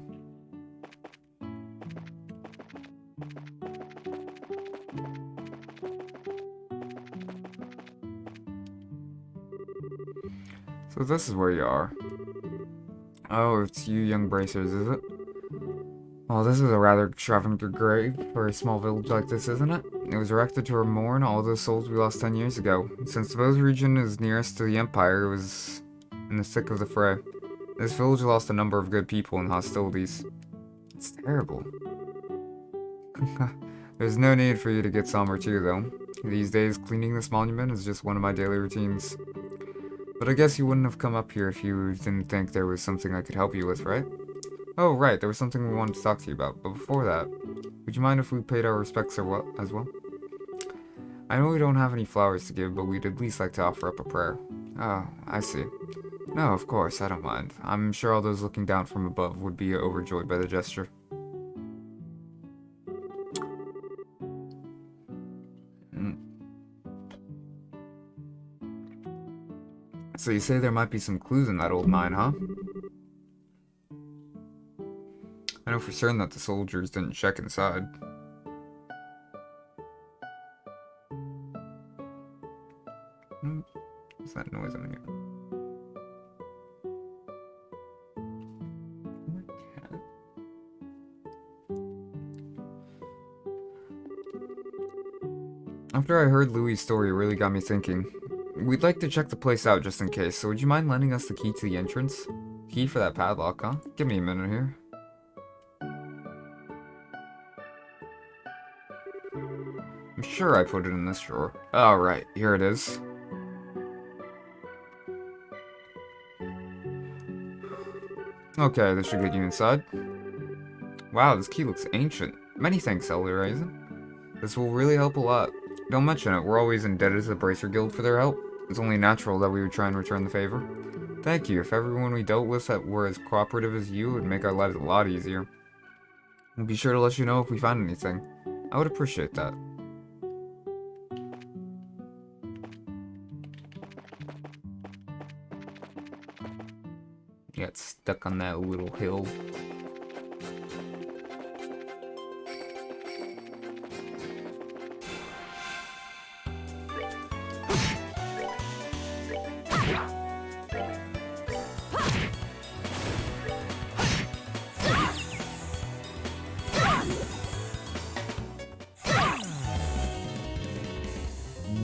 So this is where you are. Oh, it's you young bracers, is it? Well, this is a rather extravagant grave for a small village like this, isn't it? It was erected to mourn all those souls we lost 10 years ago. Since the Bose region is nearest to the Empire, it was in the thick of the fray. This village lost a number of good people in hostilities. It's terrible. There's no need for you to get somber too, though. These days, cleaning this monument is just one of my daily routines. But I guess you wouldn't have come up here if you didn't think there was something I could help you with, right? Oh, right, there was something we wanted to talk to you about. But before that, would you mind if we paid our respects as well? I know we don't have any flowers to give, but we'd at least like to offer up a prayer. Oh, I see. No, of course, I don't mind. I'm sure all those looking down from above would be overjoyed by the gesture. So you say there might be some clues in that old mine, huh? I know for certain that the soldiers didn't check inside. What's that noise I'm hearing? After I heard Louis' story, it really got me thinking. We'd like to check the place out just in case, so would you mind lending us the key to the entrance? Key for that padlock, huh? Give me a minute here. I'm sure I put it in this drawer. Oh, right. Here it is. Okay, this should get you inside. Wow, this key looks ancient. Many thanks, Elder Raisin. This will really help a lot. Don't mention it, we're always indebted to the Bracer Guild for their help. It's only natural that we would try and return the favor. Thank you. If everyone we dealt with were as cooperative as you, it would make our lives a lot easier. We'll be sure to let you know if we find anything. I would appreciate that. Got stuck on that little hill.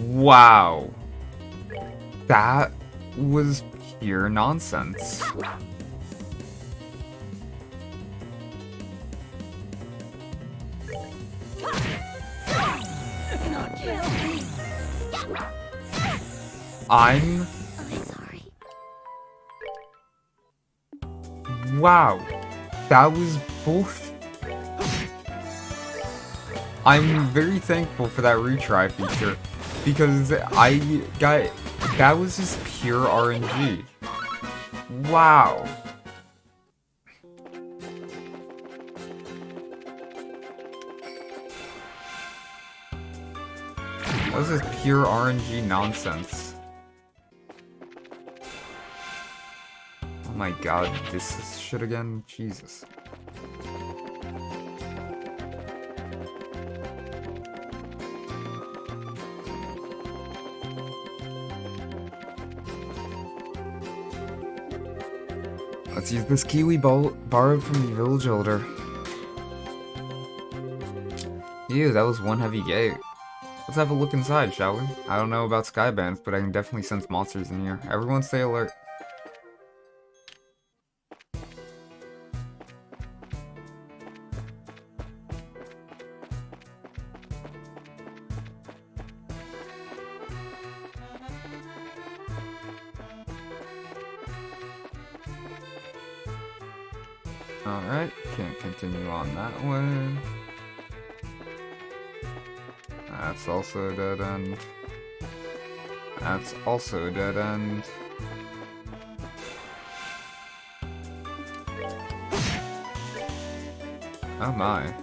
Wow. That was pure nonsense. I'm sorry. Wow. That was both. I'm very thankful for that retry feature because that was just pure RNG. Wow. That was just pure RNG nonsense. Oh my god, this is shit again? Jesus. Let's use this key we borrowed from the village elder. Ew, that was one heavy gate. Let's have a look inside, shall we? I don't know about skybands, but I can definitely sense monsters in here. Everyone stay alert. Alright, can't continue on that way. That's also a dead end. That's also a dead end. Oh my.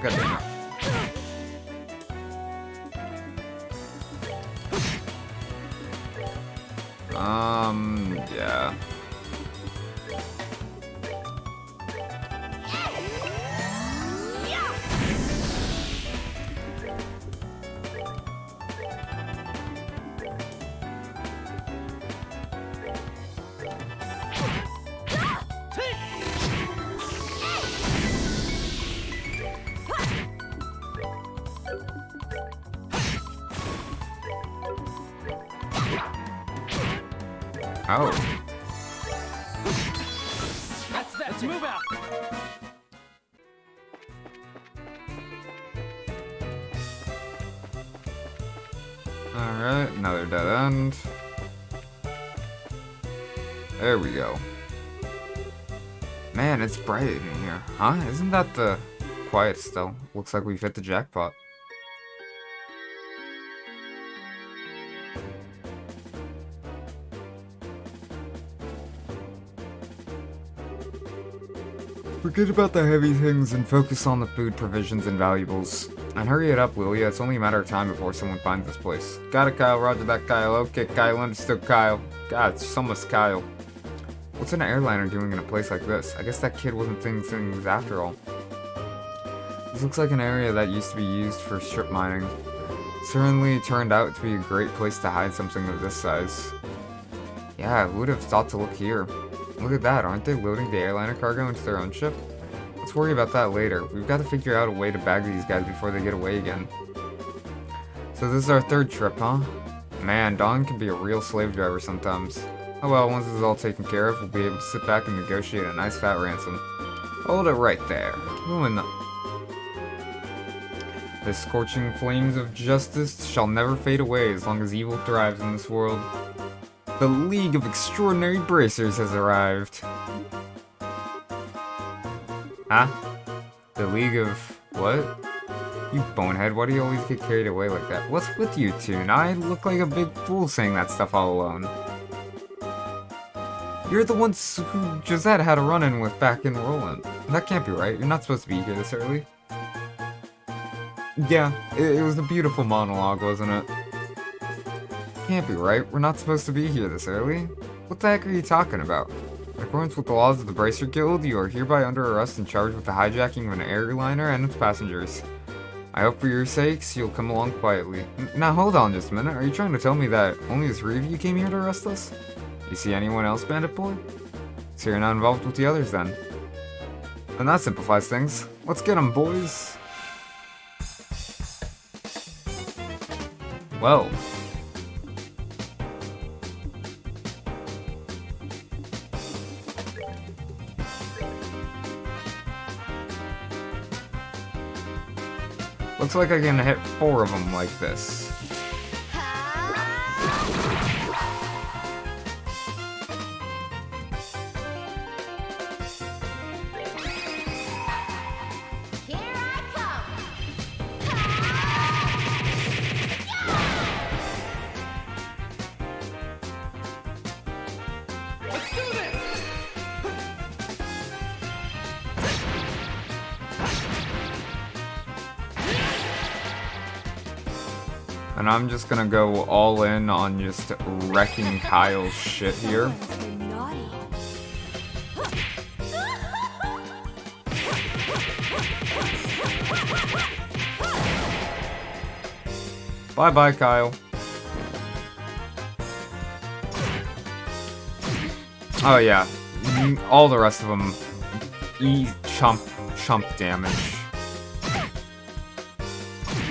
God damn it. Yeah. Oh. That's that. Let's move out. Alright, another dead end. There we go. Man, it's bright in here. Huh? Isn't that the quiet still? Looks like we've hit the jackpot. Forget about the heavy things and focus on the food, provisions, and valuables. And hurry it up, will ya? It's only a matter of time before someone finds this place. Got it, Kyle. Roger that, Kyle. Okay, Kyle. Understood, Kyle. God, it's almost Kyle. What's an airliner doing in a place like this? I guess that kid wasn't thinking things after all. This looks like an area that used to be used for strip mining. Certainly turned out to be a great place to hide something of this size. Yeah, who would have thought to look here? Look at that, aren't they loading the airliner cargo into their own ship? Let's worry about that later. We've got to figure out a way to bag these guys before they get away again. So this is our third trip, huh? Man, Don can be a real slave driver sometimes. Oh well, once this is all taken care of, we'll be able to sit back and negotiate a nice fat ransom. Hold it right there. Who in the... The scorching flames of justice shall never fade away as long as evil thrives in this world. The League of Extraordinary Bracers has arrived. Huh? The League of... what? You bonehead, why do you always get carried away like that? What's with you two? Now I look like a big fool saying that stuff all alone. You're the ones who Josette had a run-in with back in Roland. That can't be right. You're not supposed to be here this early. Yeah, it was a beautiful monologue, wasn't it? Can't be right. We're not supposed to be here this early. What the heck are you talking about? In accordance with the laws of the Bracer Guild, you are hereby under arrest and charged with the hijacking of an airliner and its passengers. I hope for your sakes, you'll come along quietly. Now hold on just a minute. Are you trying to tell me that only the three of you came here to arrest us? You see anyone else, Bandit Boy? So you're not involved with the others then. And that simplifies things. Let's get them, boys. Well. Looks like I can hit 4 of them like this. And I'm just gonna go all in on just wrecking Kyle's shit here. Bye-bye, Kyle. Oh yeah, all the rest of them, chump damage.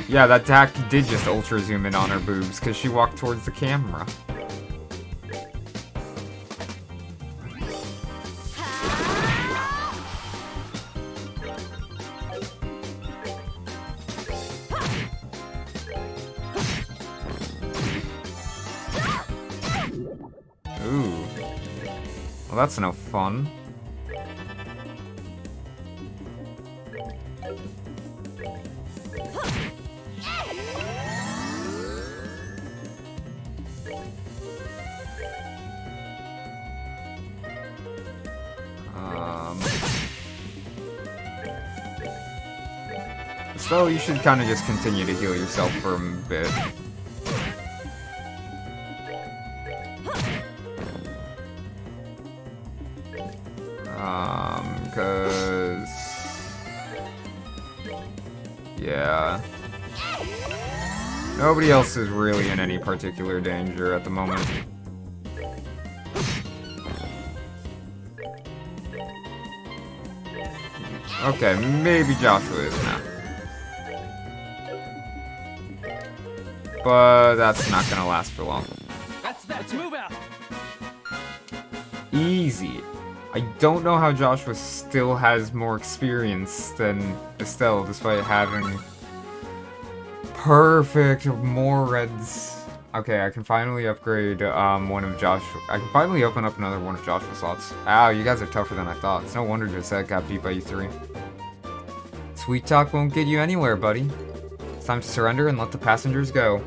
Yeah, that Dak did just ultra zoom in on her boobs because she walked towards the camera. Ooh. Well, that's no fun. So you should kind of just continue to heal yourself for a bit. Cause... yeah. Nobody else is really in any particular danger at the moment. Okay, maybe Joshua is now. But that's not gonna last for long. Let's move out. Easy. I don't know how Joshua still has more experience than Estelle, despite having perfect more reds. Okay, I can finally upgrade one of Joshua. I can finally open up another one of Joshua's slots. Ow, you guys are tougher than I thought. It's no wonder Josette got beat by you three. Sweet talk won't get you anywhere, buddy. It's time to surrender and let the passengers go.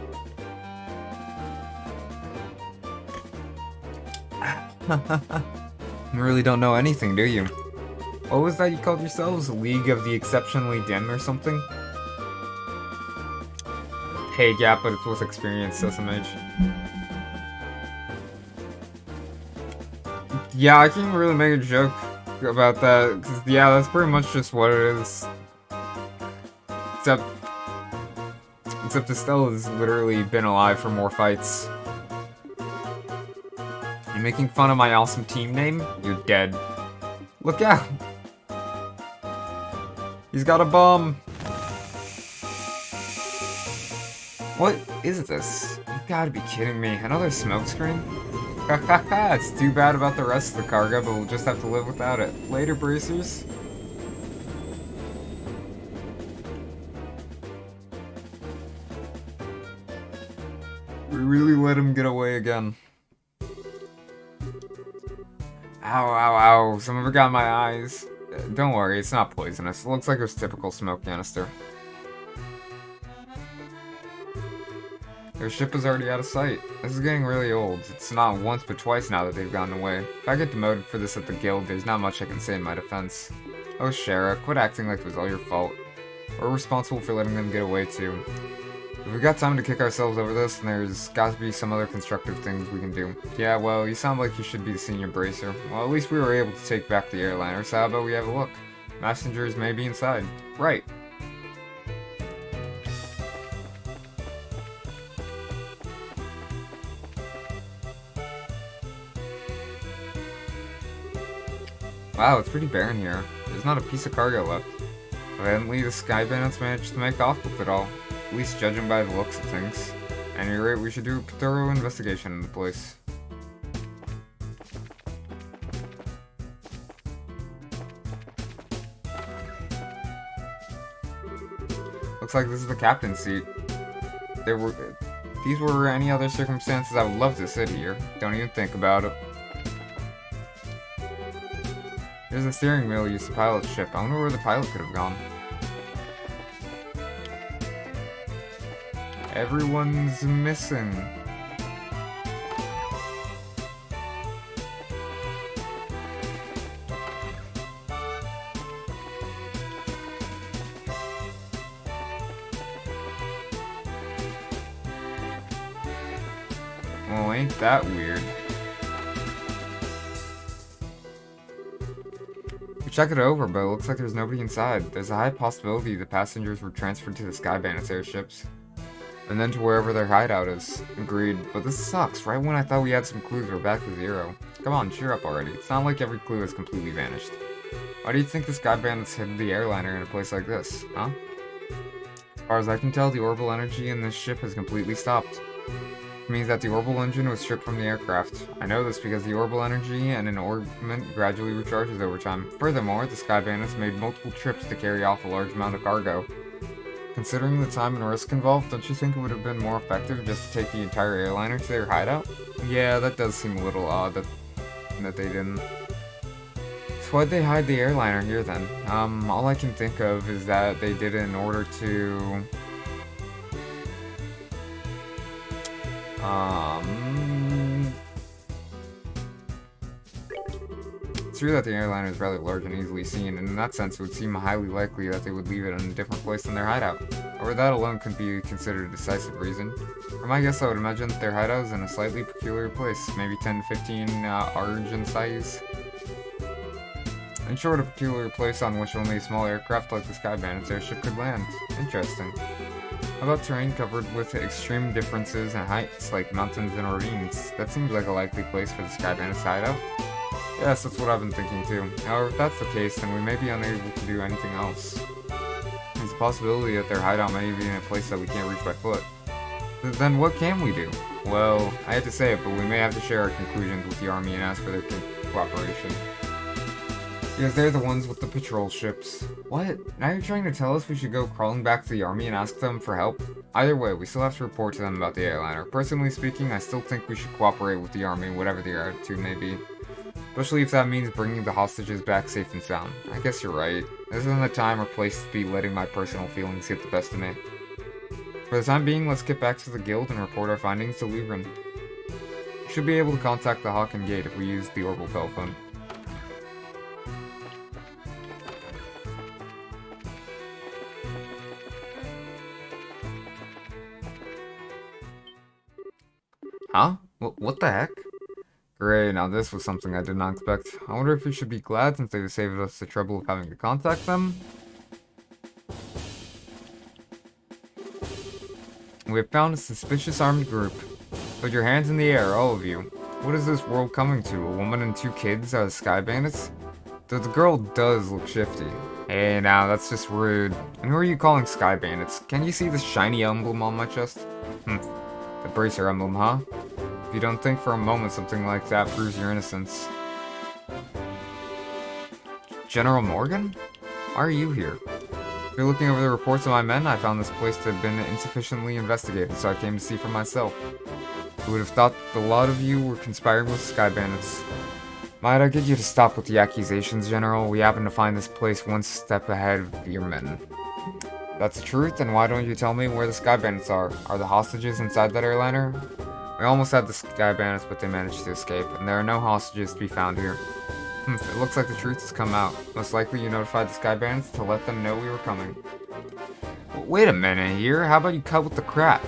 You really don't know anything, do you? What was that you called yourselves? League of the Exceptionally Dim or something? pay gap, but it's with experience, SMH. Yeah, I can't really make a joke about that, 'cause, yeah, that's pretty much just what it is. Except Estella's literally been alive for more fights. You making fun of my awesome team name? You're dead. Look out! He's got a bomb! What is this? You've gotta be kidding me. Another smoke screen? Hahaha, it's too bad about the rest of the cargo, but we'll just have to live without it. Later, bracers. We really let him get away again. Ow, ow, ow. Some of it got in my eyes. Don't worry, it's not poisonous. It looks like it was typical smoke canister. Their ship is already out of sight. This is getting really old. It's not once but twice now that they've gotten away. If I get demoted for this at the guild, there's not much I can say in my defense. Oh, Shara, quit acting like it was all your fault. We're responsible for letting them get away too. If we got time to kick ourselves over this, then there's got to be some other constructive things we can do. Yeah, well, you sound like you should be the senior bracer. Well, at least we were able to take back the airliner, so how about we have a look? Passengers may be inside. Right. Wow, it's pretty barren here. There's not a piece of cargo left. Evidently, the Sky Bandits managed to make off with it all. At least judging by the looks of things. At any rate, we should do a thorough investigation in the place. Looks like this is the captain's seat. These were any other circumstances, I would love to sit here. Don't even think about it. There's a steering wheel used to pilot the ship. I wonder where the pilot could have gone. Everyone's missing. Well, ain't that weird? We checked it over, but it looks like there's nobody inside. There's a high possibility the passengers were transferred to the Sky Bandits airships. And then to wherever their hideout is. Agreed, but this sucks. Right when I thought we had some clues, we're back to zero. Come on, cheer up already. It's not like every clue has completely vanished. Why do you think the Sky Bandits hid the airliner in a place like this, huh? As far as I can tell, the orbital energy in this ship has completely stopped. It means that the orbital engine was stripped from the aircraft. I know this because the orbital energy and an orbment gradually recharges over time. Furthermore, the Sky Bandits made multiple trips to carry off a large amount of cargo. Considering the time and risk involved, don't you think it would have been more effective just to take the entire airliner to their hideout? Yeah, that does seem a little odd that they didn't. So why'd they hide the airliner here then? All I can think of is that they did it in order to... It's true that the airliner is rather large and easily seen, and in that sense it would seem highly likely that they would leave it in a different place than their hideout. Or that alone could be considered a decisive reason. From my guess, I would imagine that their hideout is in a slightly peculiar place, maybe 10 to 15 ARG in size. In short, a peculiar place on which only a small aircraft like the Sky Bandits airship could land. Interesting. How about terrain covered with extreme differences in heights, like mountains and ravines? That seems like a likely place for the Sky Bandits hideout. Yes, that's what I've been thinking too. However, if that's the case, then we may be unable to do anything else. There's a possibility that their hideout may be in a place that we can't reach by foot. Then what can we do? Well, I hate to say it, but we may have to share our conclusions with the army and ask for their cooperation. Because they're the ones with the patrol ships. What? Now you're trying to tell us we should go crawling back to the army and ask them for help? Either way, we still have to report to them about the airliner. Personally speaking, I still think we should cooperate with the army, whatever their attitude may be. Especially if that means bringing the hostages back safe and sound. I guess you're right. This isn't the time or place to be letting my personal feelings get the best of me. For the time being, let's get back to the guild and report our findings to Libran. We should be able to contact the Hawken Gate if we use the orbital telephone. What the heck? Great, now this was something I did not expect. I wonder if we should be glad since they've saved us the trouble of having to contact them? We have found a suspicious armed group. Put your hands in the air, all of you. What is this world coming to? A woman and 2 kids are the Sky Bandits? Though the girl does look shifty. Hey now, that's just rude. And who are you calling Sky Bandits? Can you see this shiny emblem on my chest? The bracer emblem, huh? If you don't think for a moment something like that proves your innocence. General Morgan? Why are you here? After looking over the reports of my men, I found this place to have been insufficiently investigated, so I came to see for myself. Who would have thought that a lot of you were conspiring with Sky Bandits? Might I get you to stop with the accusations, General? We happen to find this place one step ahead of your men. That's the truth, then why don't you tell me where the Sky Bandits are? Are the hostages inside that airliner? We almost had the Sky Bandits, but they managed to escape, and there are no hostages to be found here. It looks like the truth has come out. Most likely you notified the Sky Bandits to let them know we were coming. Wait a minute here, how about you cut with the crap?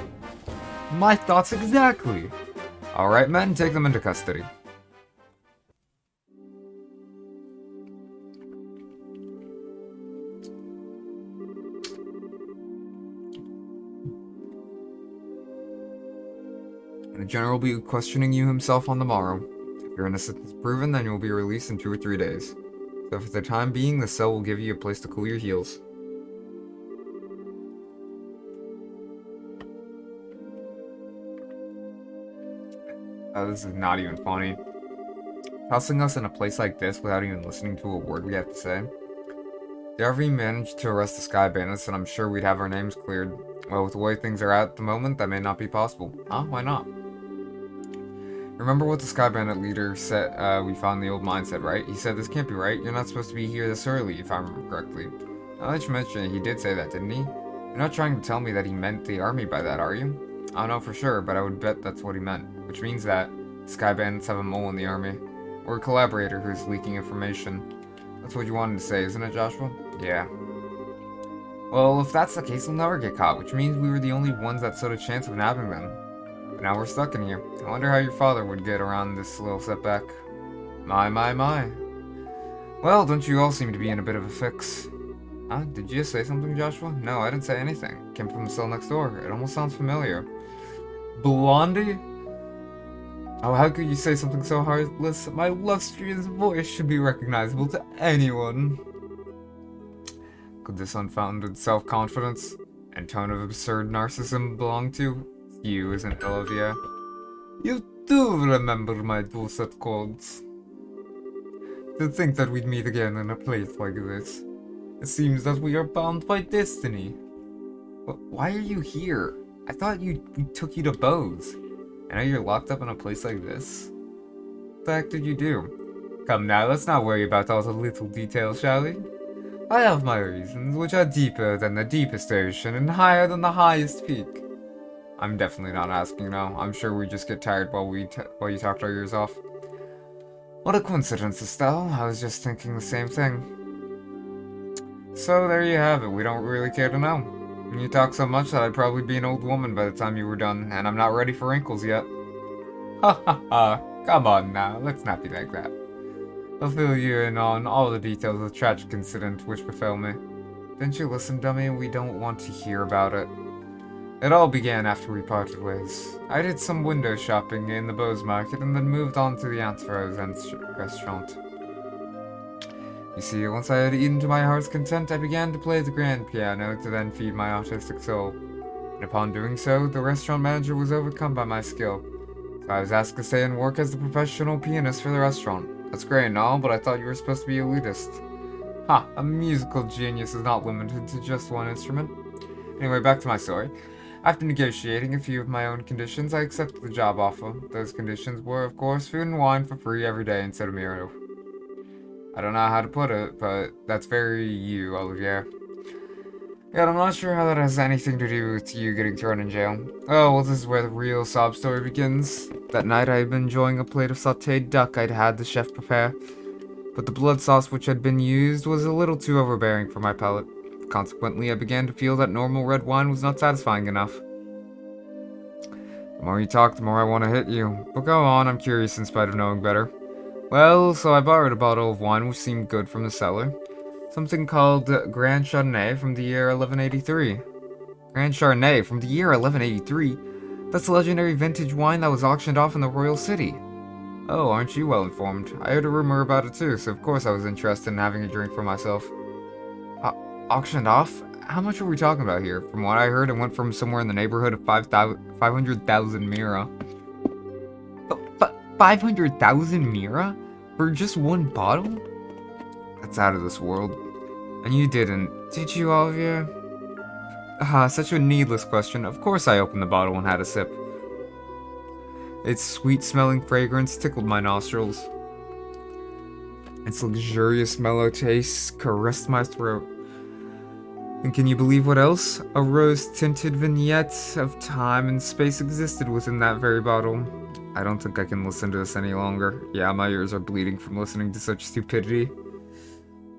My thoughts exactly! Alright men, take them into custody. The general will be questioning you himself on the morrow. If your innocence is proven, then you will be released in 2 or 3 days. So for the time being, the cell will give you a place to cool your heels. This is not even funny. Tossing us in a place like this without even listening to a word we have to say. The RV managed to arrest the Sky Bandits, and I'm sure we'd have our names cleared. Well, with the way things are at the moment, that may not be possible. Huh? Why not? Remember what the Sky Bandit leader said we found in the old mine said, right? He said, this can't be right. You're not supposed to be here this early, if I remember correctly. Now that you mention it, he did say that, didn't he? You're not trying to tell me that he meant the army by that, are you? I don't know for sure, but I would bet that's what he meant. Which means that Sky Bandits have a mole in the army. Or a collaborator who's leaking information. That's what you wanted to say, isn't it, Joshua? Yeah. Well, if that's the case, we'll never get caught, which means we were the only ones that stood a chance of nabbing them. But now we're stuck in here. I wonder how your father would get around this little setback. My. Well, don't you all seem to be in a bit of a fix. Huh? Did you just say something, Joshua? No, I didn't say anything. Came from the cell next door. It almost sounds familiar. Blondie? Oh, how could you say something so heartless? My illustrious voice should be recognizable to anyone. Could this unfounded self-confidence and tone of absurd narcissism belong to you, isn't it, Olivia? You do remember my dulcet codes. To think that we'd meet again in a place like this. It seems that we are bound by destiny. But why are you here? I thought we took you to Bose. And now you're locked up in a place like this? What the heck did you do? Come now, let's not worry about all the little details, shall we? I have my reasons, which are deeper than the deepest ocean and higher than the highest peak. I'm definitely not asking now. I'm sure we just get tired while you talked our ears off. What a coincidence, Estelle. I was just thinking the same thing. So there you have it. We don't really care to know. You talk so much that I'd probably be an old woman by the time you were done, and I'm not ready for wrinkles yet. Ha ha ha. Come on now, let's not be like that. I'll fill you in on all the details of the tragic incident which befell me. Didn't you listen, dummy? We don't want to hear about it. It all began after we parted ways. I did some window shopping in the Bose Market and then moved on to the Aunt Rose restaurant. You see, once I had eaten to my heart's content, I began to play the grand piano to then feed my artistic soul. And upon doing so, the restaurant manager was overcome by my skill. So I was asked to stay and work as the professional pianist for the restaurant. That's great and all, but I thought you were supposed to be a elitist. Ha! A musical genius is not limited to just one instrument. Anyway, back to my story. After negotiating a few of my own conditions, I accepted the job offer. Those conditions were, of course, food and wine for free every day instead of meal. I don't know how to put it, but that's very you, Olivier. Yet I'm not sure how that has anything to do with you getting thrown in jail. Oh, well, this is where the real sob story begins. That night I had been enjoying a plate of sautéed duck I'd had the chef prepare, but the blood sauce which had been used was a little too overbearing for my palate. Consequently, I began to feel that normal red wine was not satisfying enough. The more you talk, the more I want to hit you. But go on, I'm curious in spite of knowing better. Well, so I borrowed a bottle of wine which seemed good from the cellar. Something called Grand Chardonnay from the year 1183. Grand Chardonnay from the year 1183? That's a legendary vintage wine that was auctioned off in the royal city. Oh, aren't you well informed? I heard a rumor about it too, so of course I was interested in having a drink for myself. Auctioned off? How much are we talking about here? From what I heard, it went from somewhere in the neighborhood of 500,000 mira. 500,000 mira? For just one bottle? That's out of this world. And you didn't, did you, Olivier? Such a needless question. Of course I opened the bottle and had a sip. Its sweet-smelling fragrance tickled my nostrils. Its luxurious, mellow taste caressed my throat. And can you believe what else? A rose-tinted vignette of time and space existed within that very bottle. I don't think I can listen to this any longer. Yeah, my ears are bleeding from listening to such stupidity.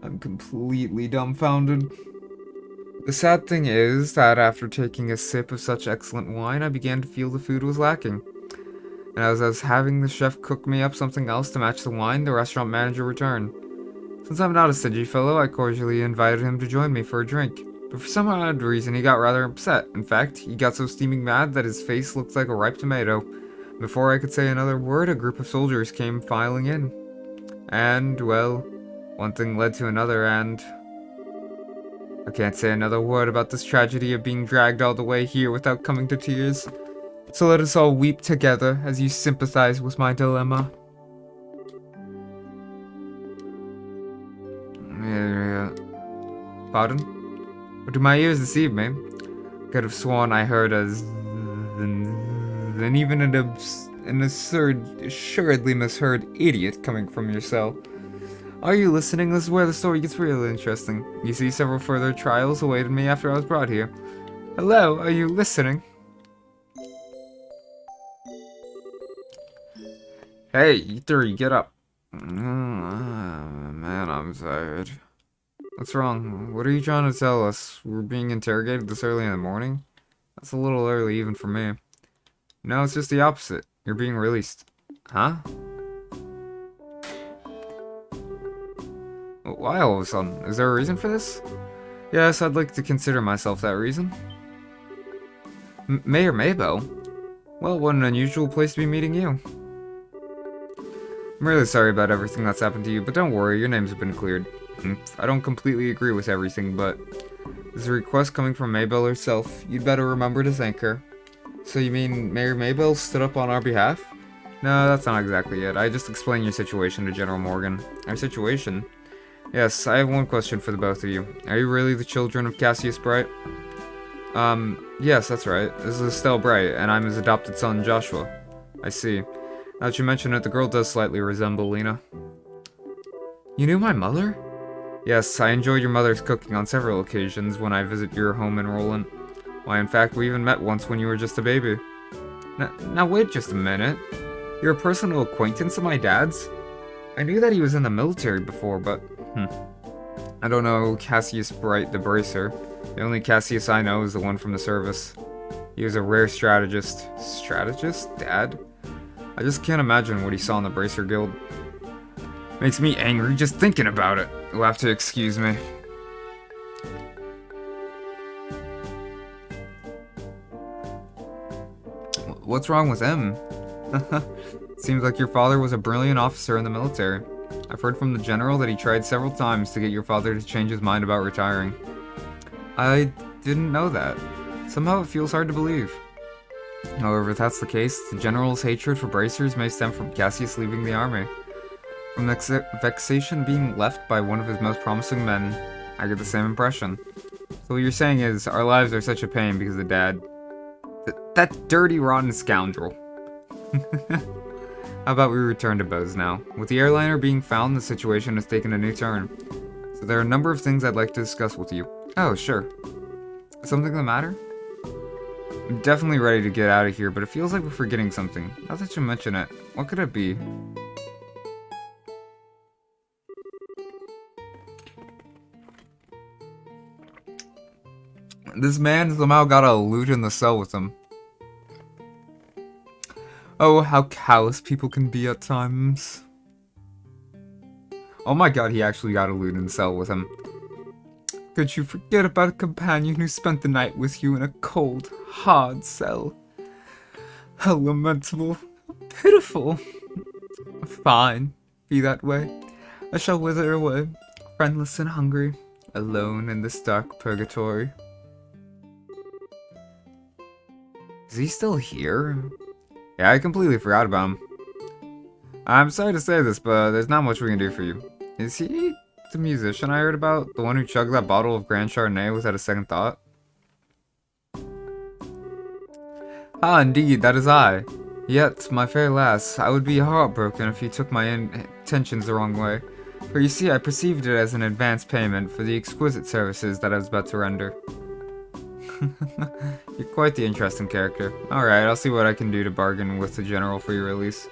I'm completely dumbfounded. The sad thing is that after taking a sip of such excellent wine, I began to feel the food was lacking. And as I was having the chef cook me up something else to match the wine, the restaurant manager returned. Since I'm not a stingy fellow, I cordially invited him to join me for a drink. But for some odd reason, he got rather upset. In fact, he got so steaming mad that his face looked like a ripe tomato. Before I could say another word, a group of soldiers came filing in. And, well, one thing led to another, and I can't say another word about this tragedy of being dragged all the way here without coming to tears. So let us all weep together as you sympathize with my dilemma. Pardon? What do my ears deceive me? Could have sworn I heard a then even an assuredly misheard idiot coming from your cell. Are you listening? This is where the story gets really interesting. You see, several further trials awaited me after I was brought here. Hello, are you listening? Hey, you three, get up. Man, I'm tired. What's wrong? What are you trying to tell us? We're being interrogated this early in the morning? That's a little early even for me. No, it's just the opposite. You're being released. Huh? Why all of a sudden? Is there a reason for this? Yes, I'd like to consider myself that reason. Mayor Maybell? Well, what an unusual place to be meeting you. I'm really sorry about everything that's happened to you, but don't worry, your name's been cleared. I don't completely agree with everything, but there's a request coming from Maybell herself. You'd better remember to thank her. So you mean Mayor Maybell stood up on our behalf? No, that's not exactly it. I just explained your situation to General Morgan. Our situation? Yes, I have one question for the both of you. Are you really the children of Cassius Bright? Yes, that's right. This is Estelle Bright, and I'm his adopted son, Joshua. I see. Now that you mention it, the girl does slightly resemble Lena. You knew my mother? Yes, I enjoyed your mother's cooking on several occasions when I visit your home in Roland. Why, in fact, we even met once when you were just a baby. Now wait just a minute. You're a personal acquaintance of my dad's? I knew that he was in the military before, but... I don't know Cassius Bright the Bracer. The only Cassius I know is the one from the service. He was a rare strategist. Strategist? Dad? I just can't imagine what he saw in the Bracer Guild. Makes me angry just thinking about it. You'll have to excuse me. What's wrong with him? Seems like your father was a brilliant officer in the military. I've heard from the general that he tried several times to get your father to change his mind about retiring. I didn't know that. Somehow it feels hard to believe. However, if that's the case, the general's hatred for bracers may stem from Cassius leaving the army. From the vexation being left by one of his most promising men, I get the same impression. So what you're saying is, our lives are such a pain because of Dad. That dirty, rotten scoundrel. How about we return to Bose now? With the airliner being found, the situation has taken a new turn. So there are a number of things I'd like to discuss with you. Oh, sure. Something the matter? I'm definitely ready to get out of here, but it feels like we're forgetting something. Now that you mention it, what could it be? This man somehow got a loot in the cell with him. Oh, how callous people can be at times. Oh my god, he actually got a Luden cell with him. Could you forget about a companion who spent the night with you in a cold, hard cell? How lamentable. Pitiful. Fine. Be that way. I shall wither away, friendless and hungry, alone in this dark purgatory. Is he still here? Yeah, I completely forgot about him. I'm sorry to say this, but there's not much we can do for you. Is he the musician I heard about? The one who chugged that bottle of Grand Chardonnay without a second thought? Ah, indeed, that is I. Yet, my fair lass, I would be heartbroken if you took my intentions the wrong way. For you see, I perceived it as an advance payment for the exquisite services that I was about to render. You're quite the interesting character. Alright, I'll see what I can do to bargain with the general for your release.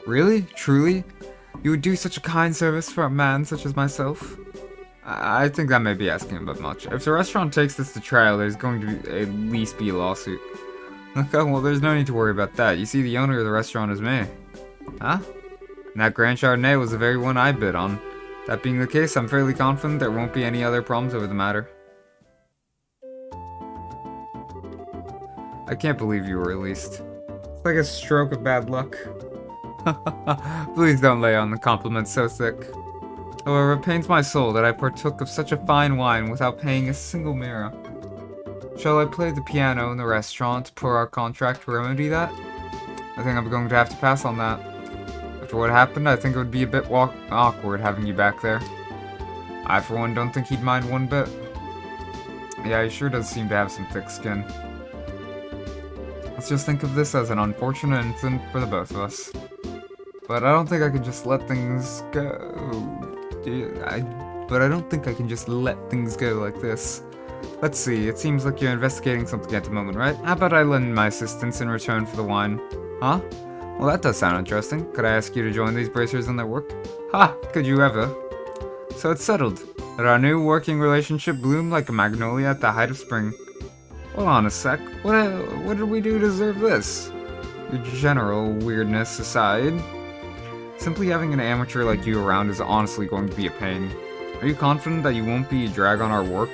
Really? Truly? You would do such a kind service for a man such as myself? I think that may be asking a bit much. If the restaurant takes this to trial, there's going to at least be a lawsuit. Okay, well, there's no need to worry about that. You see, the owner of the restaurant is me. Huh? And that Grand Chardonnay was the very one I bid on. That being the case, I'm fairly confident there won't be any other problems over the matter. I can't believe you were released. It's like a stroke of bad luck. Please don't lay on the compliments so thick. However, it pains my soul that I partook of such a fine wine without paying a single mira. Shall I play the piano in the restaurant per our contract to remedy that? I think I'm going to have to pass on that. After what happened, I think it would be a bit awkward having you back there. I, for one, don't think he'd mind one bit. Yeah, he sure does seem to have some thick skin. Let's just think of this as an unfortunate incident for the both of us. But I don't think I can just let things go. But I don't think I can just let things go like this. Let's see, it seems like you're investigating something at the moment, right? How about I lend my assistance in return for the wine? Huh? Well, that does sound interesting. Could I ask you to join these bracers in their work? Ha! Could you ever? So it's settled. That our new working relationship bloomed like a magnolia at the height of spring. Hold on a sec. What did we do to deserve this? Your general weirdness aside, simply having an amateur like you around is honestly going to be a pain. Are you confident that you won't be a drag on our work?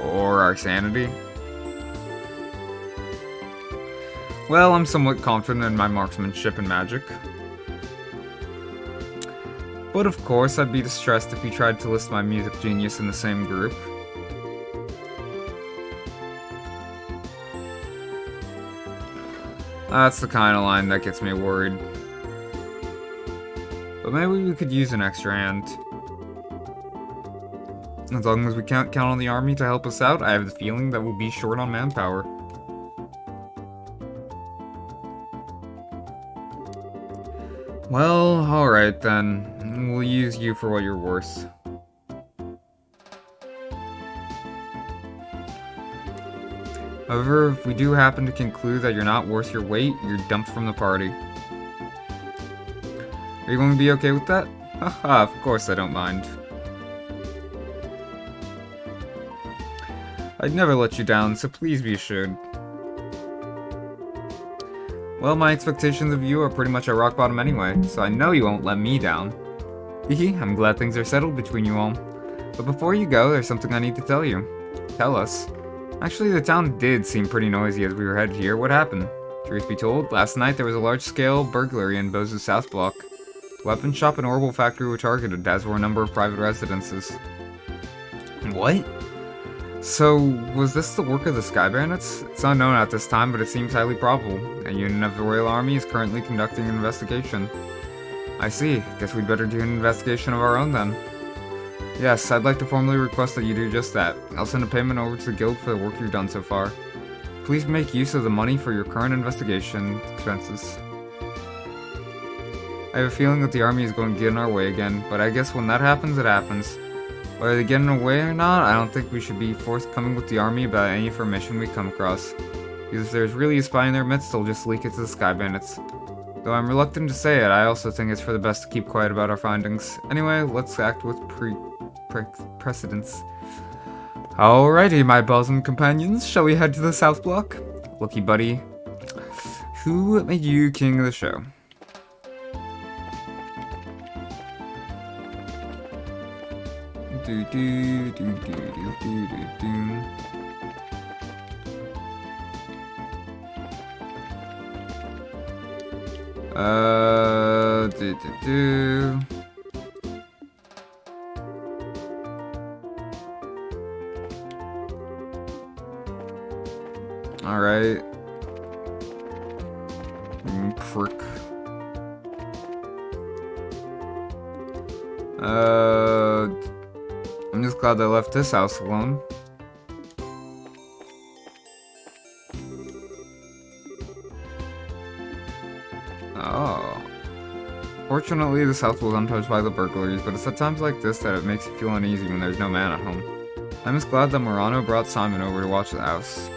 Or our sanity? Well, I'm somewhat confident in my marksmanship and magic. But of course, I'd be distressed if you tried to list my music genius in the same group. That's the kind of line that gets me worried. But maybe we could use an extra hand. As long as we can't count on the army to help us out, I have the feeling that we'll be short on manpower. Well, alright then. We'll use you for what you're worth. However, if we do happen to conclude that you're not worth your weight, you're dumped from the party. Are you going to be okay with that? Haha, of course I don't mind. I'd never let you down, so please be assured. Well, my expectations of you are pretty much at rock bottom anyway, so I know you won't let me down. Hehe, I'm glad things are settled between you all. But before you go, there's something I need to tell you. Tell us. Actually, the town did seem pretty noisy as we were headed here. What happened? Truth be told, last night there was a large-scale burglary in Bozo's South Block. The weapon shop and orbital factory were targeted, as were a number of private residences. What? So, was this the work of the Sky Bandits? It's unknown at this time, but it seems highly probable. A unit of the Royal Army is currently conducting an investigation. I see. Guess we'd better do an investigation of our own then. Yes, I'd like to formally request that you do just that. I'll send a payment over to the guild for the work you've done so far. Please make use of the money for your current investigation expenses. I have a feeling that the army is going to get in our way again, but I guess when that happens, it happens. Whether they get in our way or not, I don't think we should be forthcoming with the army about any information we come across. Because if there's really a spy in their midst, they'll just leak it to the Sky Bandits. Though I'm reluctant to say it, I also think it's for the best to keep quiet about our findings. Anyway, let's act with precedence. Alrighty, my bosom companions, shall we head to the South Block? Looky, buddy. Who made you king of the show? Do do do do do do do do. Do do do. All right. Prick. I'm just glad they left this house alone. Oh. Fortunately, this house was untouched by the burglaries, but it's at times like this that it makes you feel uneasy when there's no man at home. I'm just glad that Murano brought Simon over to watch the house.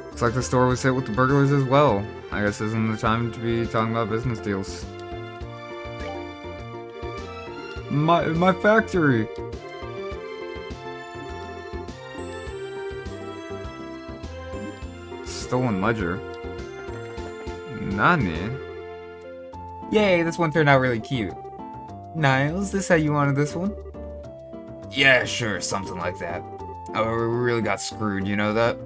Looks like the store was hit with the burglars as well. I guess isn't the time to be talking about business deals. My factory! Stolen ledger. Nani? Yay, this one turned out really cute. Niles, this how you wanted this one? Yeah, sure, something like that. Oh, we really got screwed, you know that?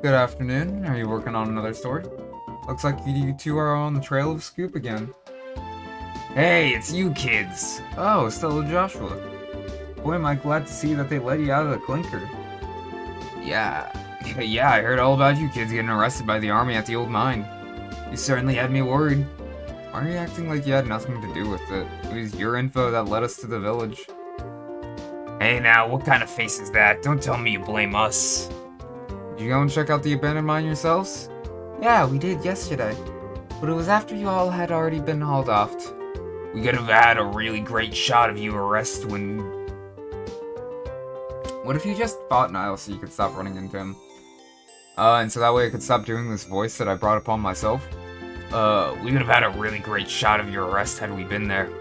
Good afternoon. Are you working on another story? Looks like you two are on the trail of Scoop again. Hey, it's you kids! Oh, Stella Joshua. Boy, am I glad to see that they let you out of the clinker. Yeah, I heard all about you kids getting arrested by the army at the old mine. You certainly had me worried. Why are you acting like you had nothing to do with it? It was your info that led us to the village. Hey now, what kind of face is that? Don't tell me you blame us. Did you go and check out the abandoned mine yourselves? Yeah, we did yesterday. But it was after you all had already been hauled off. We could have had a really great shot of you arrested when... What if you just fought Niles so you could stop running into him? And so that way I could stop doing this voice that I brought upon myself? We could have had a really great shot of your arrest had we been there.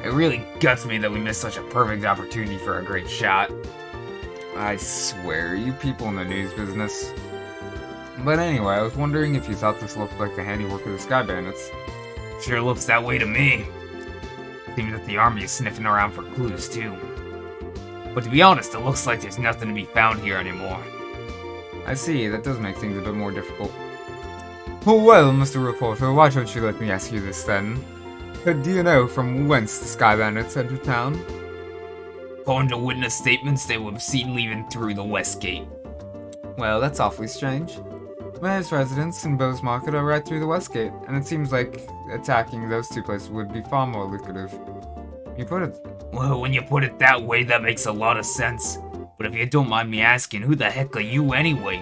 It really guts me that we missed such a perfect opportunity for a great shot. I swear, you people in the news business. But anyway, I was wondering if you thought this looked like the handiwork of the Sky Bandits. Sure looks that way to me. Seems that the army is sniffing around for clues, too. But to be honest, it looks like there's nothing to be found here anymore. I see, that does make things a bit more difficult. Well, Mr. Reporter, why don't you let me ask you this then? Do you know from whence the Sky Bandits entered town? According to witness statements, they were seen leaving through the west gate. Well, that's awfully strange. Mayor's residence and Bowes Market are right through the west gate, and it seems like attacking those two places would be far more lucrative. You put it. Well, when you put it that way, that makes a lot of sense. But if you don't mind me asking, who the heck are you anyway?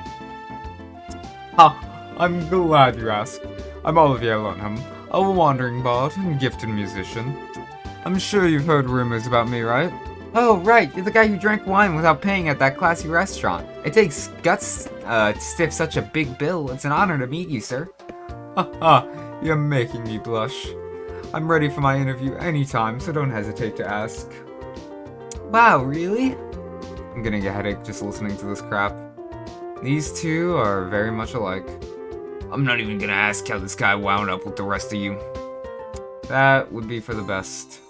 Ha! I'm glad you asked. I'm Olivier Lonham, a wandering bard and gifted musician. I'm sure you've heard rumors about me, right? Oh, right, you're the guy who drank wine without paying at that classy restaurant. It takes guts to stiff such a big bill. It's an honor to meet you, sir. Haha, you're making me blush. I'm ready for my interview anytime, so don't hesitate to ask. Wow, really? I'm gonna get a headache just listening to this crap. These two are very much alike. I'm not even gonna ask how this guy wound up with the rest of you. That would be for the best.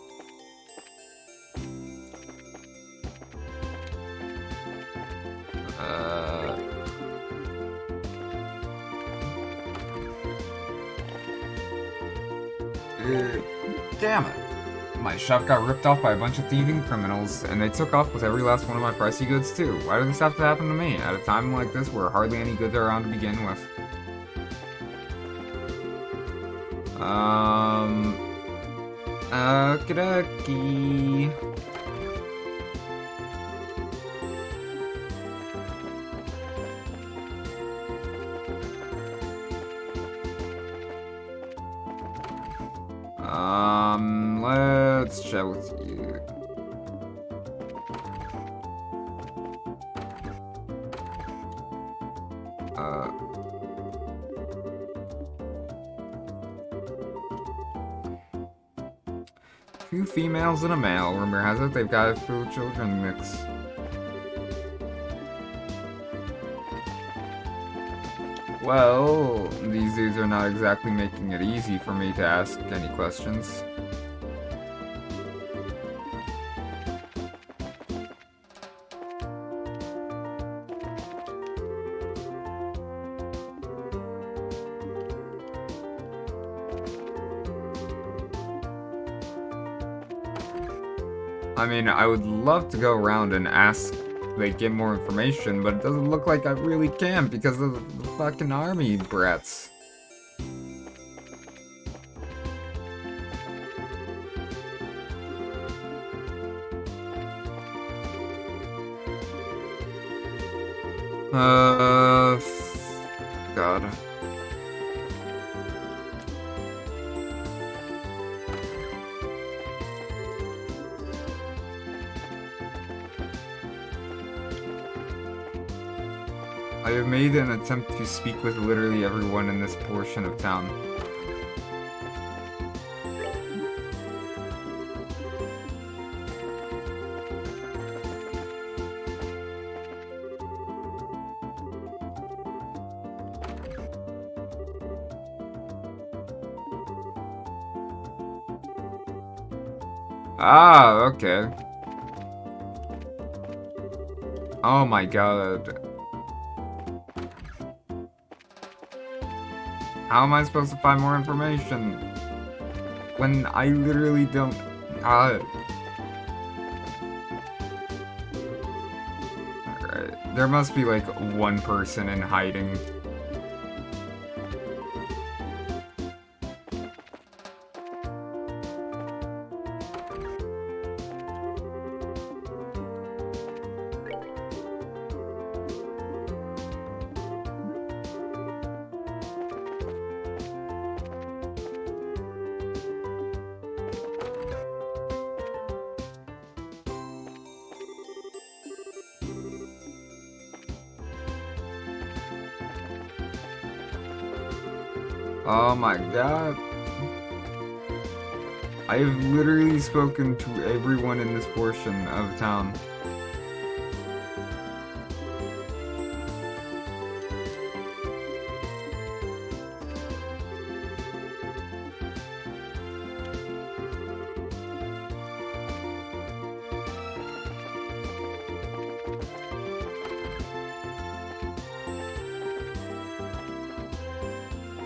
Damn it. My shop got ripped off by a bunch of thieving criminals, and they took off with every last one of my pricey goods too. Why did this have to happen to me, at a time like this where hardly any goods are around to begin with? Okey-dokey. Let's chat with you. Two females and a male. Rumor has it they've got a few children mix. Well, these dudes are not exactly making it easy for me to ask any questions. I mean, I would love to go around and ask, like, get more information, but it doesn't look like I really can because of the fucking army brats. God. I have made an attempt to speak with literally everyone in this portion of town. Ah, okay. Oh my god. How am I supposed to find more information when I literally don't... Alright. There must be like one person in hiding. Oh my god. I have literally spoken to everyone in this portion of town.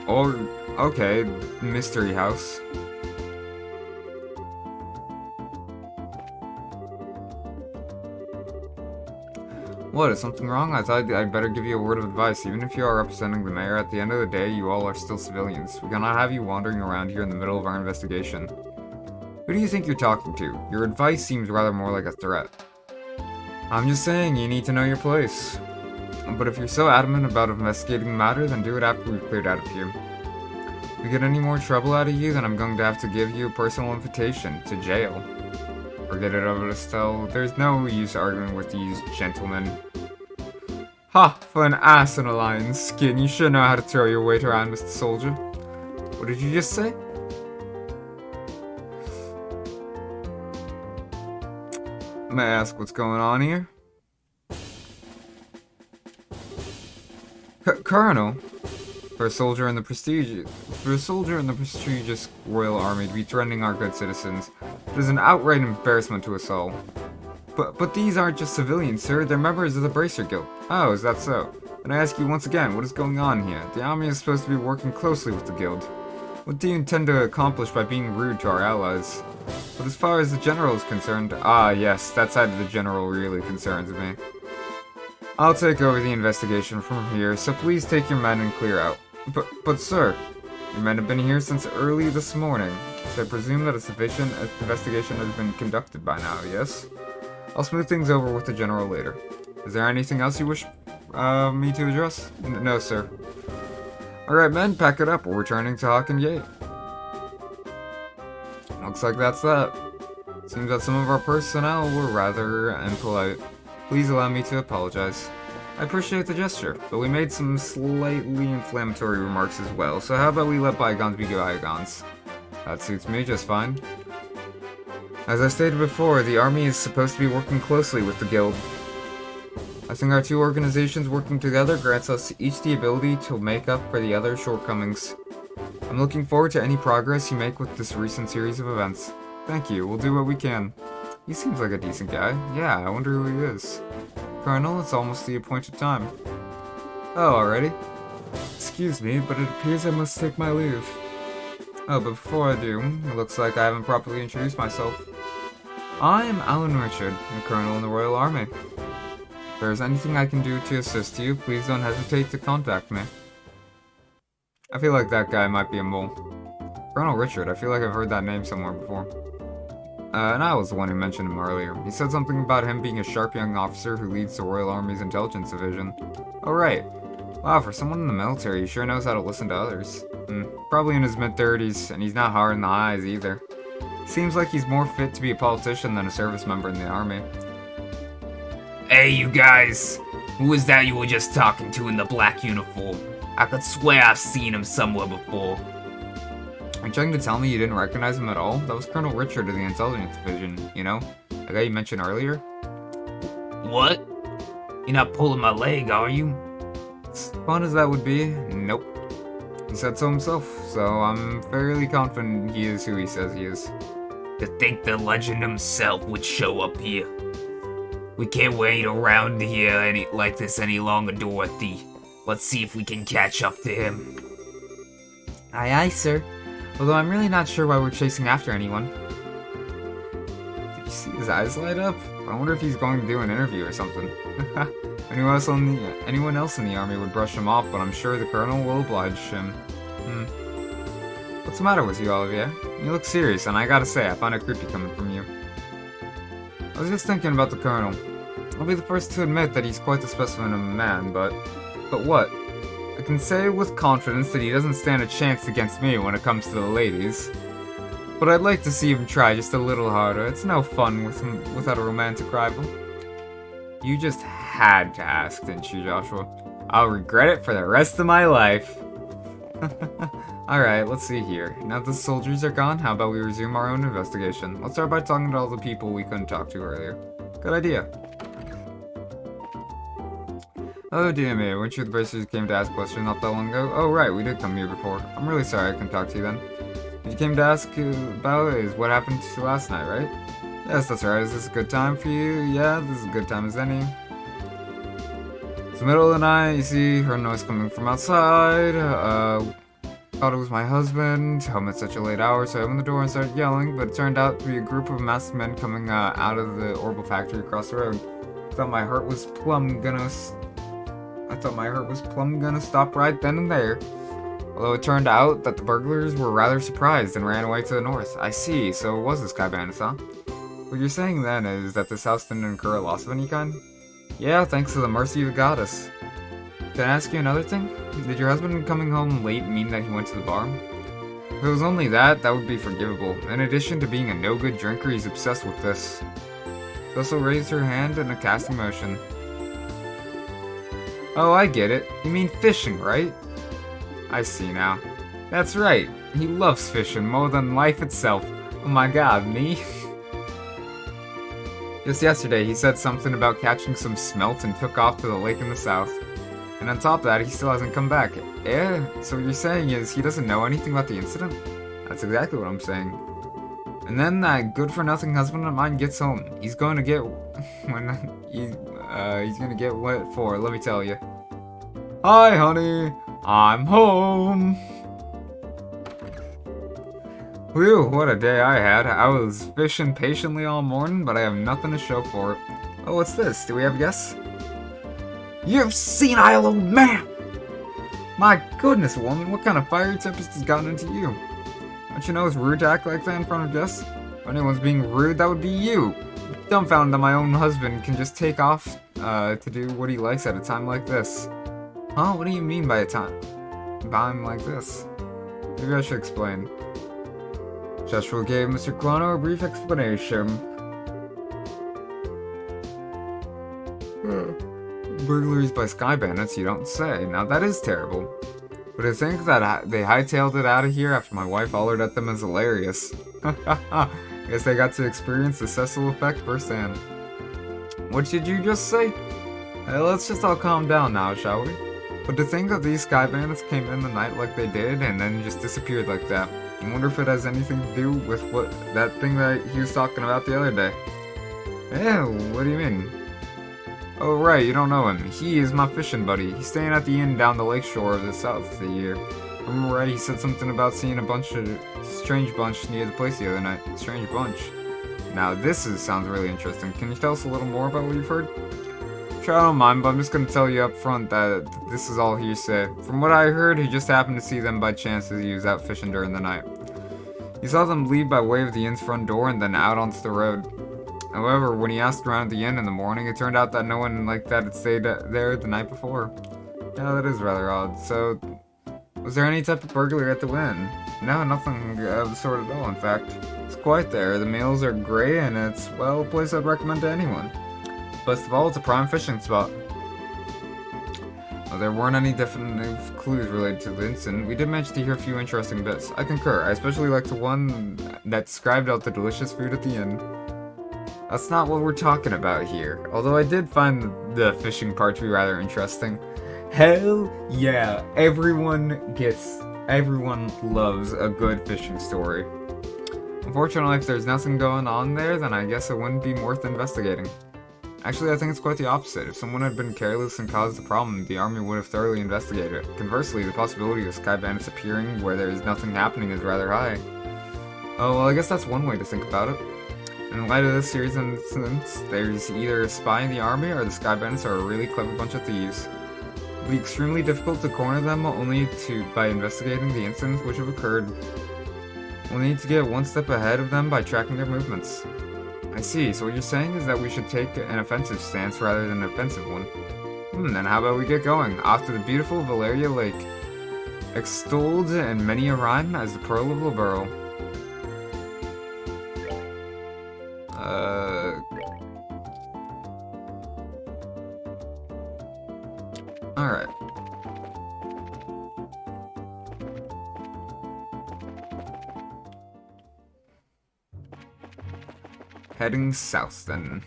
Or, okay, mystery house. What, is something wrong? I thought I'd better give you a word of advice. Even if you are representing the mayor, at the end of the day, you all are still civilians. We cannot have you wandering around here in the middle of our investigation. Who do you think you're talking to? Your advice seems rather more like a threat. I'm just saying, you need to know your place. But if you're so adamant about investigating the matter, then do it after we've cleared out of here. If we get any more trouble out of you, then I'm going to have to give you a personal invitation to jail. Forget it, Estelle. There's no use arguing with these gentlemen. Ha! For an ass in a lion's skin, you should know how to throw your weight around, Mr. Soldier. What did you just say? May I ask what's going on here? Colonel, for a soldier in the prestigious royal army to be threatening our good citizens, it is an outright embarrassment to us all. But these aren't just civilians, sir. They're members of the Bracer Guild. Oh, is that so? And I ask you once again, what is going on here? The army is supposed to be working closely with the guild. What do you intend to accomplish by being rude to our allies? But as far as the general is concerned, ah yes, that side of the general really concerns me. I'll take over the investigation from here, so please take your men and clear out. But sir, your men have been here since early this morning, so I presume that a sufficient investigation has been conducted by now, yes? I'll smooth things over with the general later. Is there anything else you wish me to address? No, sir. Alright men, pack it up, we're returning to Hawken Gate. Looks like that's that. Seems that some of our personnel were rather impolite. Please allow me to apologize. I appreciate the gesture, but we made some slightly inflammatory remarks as well, so how about we let bygones be bygones? That suits me just fine. As I stated before, the army is supposed to be working closely with the guild. I think our two organizations working together grants us each the ability to make up for the other's shortcomings. I'm looking forward to any progress you make with this recent series of events. Thank you, we'll do what we can. He seems like a decent guy. Yeah, I wonder who he is. Colonel, it's almost the appointed time. Oh, already? Excuse me, but it appears I must take my leave. Oh, but before I do, it looks like I haven't properly introduced myself. I am Alan Richard, a colonel in the Royal Army. If there is anything I can do to assist you, please don't hesitate to contact me. I feel like that guy might be a mole. Colonel Richard, I feel like I've heard that name somewhere before. And I was the one who mentioned him earlier. He said something about him being a sharp young officer who leads the Royal Army's intelligence division. Oh right. Wow, for someone in the military, he sure knows how to listen to others. Probably in his mid-30s, and he's not hard in the eyes either. Seems like he's more fit to be a politician than a service member in the army. Hey, you guys! Who was that you were just talking to in the black uniform? I could swear I've seen him somewhere before. Are you trying to tell me you didn't recognize him at all? That was Colonel Richard of the Intelligence Division, you know? The guy you mentioned earlier? What? You're not pulling my leg, are you? As fun as that would be, nope. He said so himself, so I'm fairly confident he is who he says he is. To think the legend himself would show up here. We can't wait around here like this any longer, Dorothy. Let's see if we can catch up to him. Aye aye, sir. Although I'm really not sure why we're chasing after anyone. Did you see his eyes light up? I wonder if he's going to do an interview or something. Anyone else in the army would brush him off, but I'm sure the colonel will oblige him. What's the matter with you, Olivier? You look serious, and I gotta say, I find it creepy coming from you. I was just thinking about the colonel. I'll be the first to admit that he's quite the specimen of a man, but what? I can say with confidence that he doesn't stand a chance against me when it comes to the ladies. But I'd like to see him try just a little harder. It's no fun with him without a romantic rival. You just had to ask, didn't you, Joshua? I'll regret it for the rest of my life. Alright, let's see here. Now that the soldiers are gone, how about we resume our own investigation? Let's start by talking to all the people we couldn't talk to earlier. Good idea. Oh dear me, weren't you the person who came to ask questions not that long ago? Oh right, we did come here before. I'm really sorry I couldn't talk to you then. What you came to ask about is what happened to you last night, right? Yes, that's right. Is this a good time for you? Yeah, this is a good time as any. It's the middle of the night, you see, heard noise coming from outside. Thought it was my husband, home at such a late hour, so I opened the door and started yelling, but it turned out to be a group of masked men coming out of the Orbital factory across the road. Thought my heart was plumb gonna stop right then and there. Although it turned out that the burglars were rather surprised and ran away to the north. I see, so it was the Sky Bandits, huh? What you're saying then is that this house didn't incur a loss of any kind? Yeah, thanks to the mercy of the goddess. Can I ask you another thing? Did your husband coming home late mean that he went to the bar? If it was only that, that would be forgivable. In addition to being a no-good drinker, he's obsessed with this. She also raised her hand in a casting motion. Oh, I get it. You mean fishing, right? I see now. That's right. He loves fishing more than life itself. Oh my god, me? Just yesterday, he said something about catching some smelt and took off to the lake in the south. And on top of that, he still hasn't come back. Eh? So what you're saying is he doesn't know anything about the incident? That's exactly what I'm saying. And then that good-for-nothing husband of mine gets home. He's going to get... he's gonna get wet for, let me tell you. Hi, honey! I'm home! Whew, what a day I had. I was fishing patiently all morning, but I have nothing to show for it. Oh, what's this? Do we have a guess? You senile old man! My goodness, woman, what kind of fiery tempest has gotten into you? Don't you know it's rude to act like that in front of guests? If anyone's being rude, that would be you! Dumbfounded that my own husband can just take off to do what he likes at a time like this. Huh? What do you mean by a time like this? Maybe I should explain. Joshua gave Mr. Clono a brief explanation. Burglaries by Sky Bandits, you don't say. Now that is terrible. But to think that they hightailed it out of here after my wife hollered at them is hilarious. Guess they got to experience the Cecil effect firsthand. What did you just say? Hey, let's just all calm down now, shall we? But to think that these sky bandits came in the night like they did and then just disappeared like that. I wonder if it has anything to do with that thing that he was talking about the other day. Yeah, what do you mean? Oh right, you don't know him. He is my fishing buddy. He's staying at the inn down the lake shore of the south here. Remember right, he said something about seeing a strange bunch near the place the other night. Strange bunch. Now sounds really interesting. Can you tell us a little more about what you've heard? Sure, I don't mind, but I'm just gonna tell you up front that this is all hearsay. From what I heard, he just happened to see them by chance as he was out fishing during the night. He saw them leave by way of the inn's front door and then out onto the road. However, when he asked around at the inn in the morning, it turned out that no one like that had stayed there the night before. Yeah, that is rather odd. So, was there any type of burglary at the inn? No, nothing of the sort at all, in fact. It's quiet there, the meals are great, and it's, well, a place I'd recommend to anyone. Best of all, it's a prime fishing spot. Well, there weren't any definitive clues related to the incident. We did manage to hear a few interesting bits. I concur. I especially liked the one that described out the delicious food at the inn. That's not what we're talking about here. Although I did find the fishing part to be rather interesting. Hell yeah, everyone loves a good fishing story. Unfortunately, if there's nothing going on there, then I guess it wouldn't be worth investigating. Actually, I think it's quite the opposite. If someone had been careless and caused the problem, the army would have thoroughly investigated it. Conversely, the possibility of sky bandits appearing where there is nothing happening is rather high. Oh, well, I guess that's one way to think about it. In light of this series of incidents, there's either a spy in the army or the sky bandits are a really clever bunch of thieves. It would be extremely difficult to corner them by investigating the incidents which have occurred. We'll need to get one step ahead of them by tracking their movements. I see, so what you're saying is that we should take an offensive stance rather than an offensive one. Then how about we get going? Off to the beautiful Valeria Lake. Extolled in many a rhyme as the Pearl of Liberl. Alright. Heading south, then.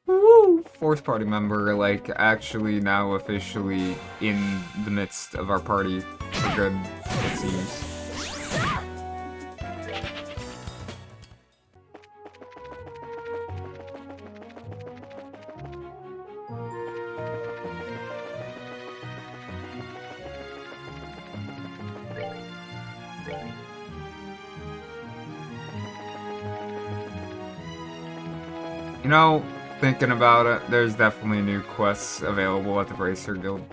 Woo! Fourth party member, like, actually now officially in the midst of our party for good, it seems. You know, thinking about it, there's definitely new quests available at the Bracer Guild.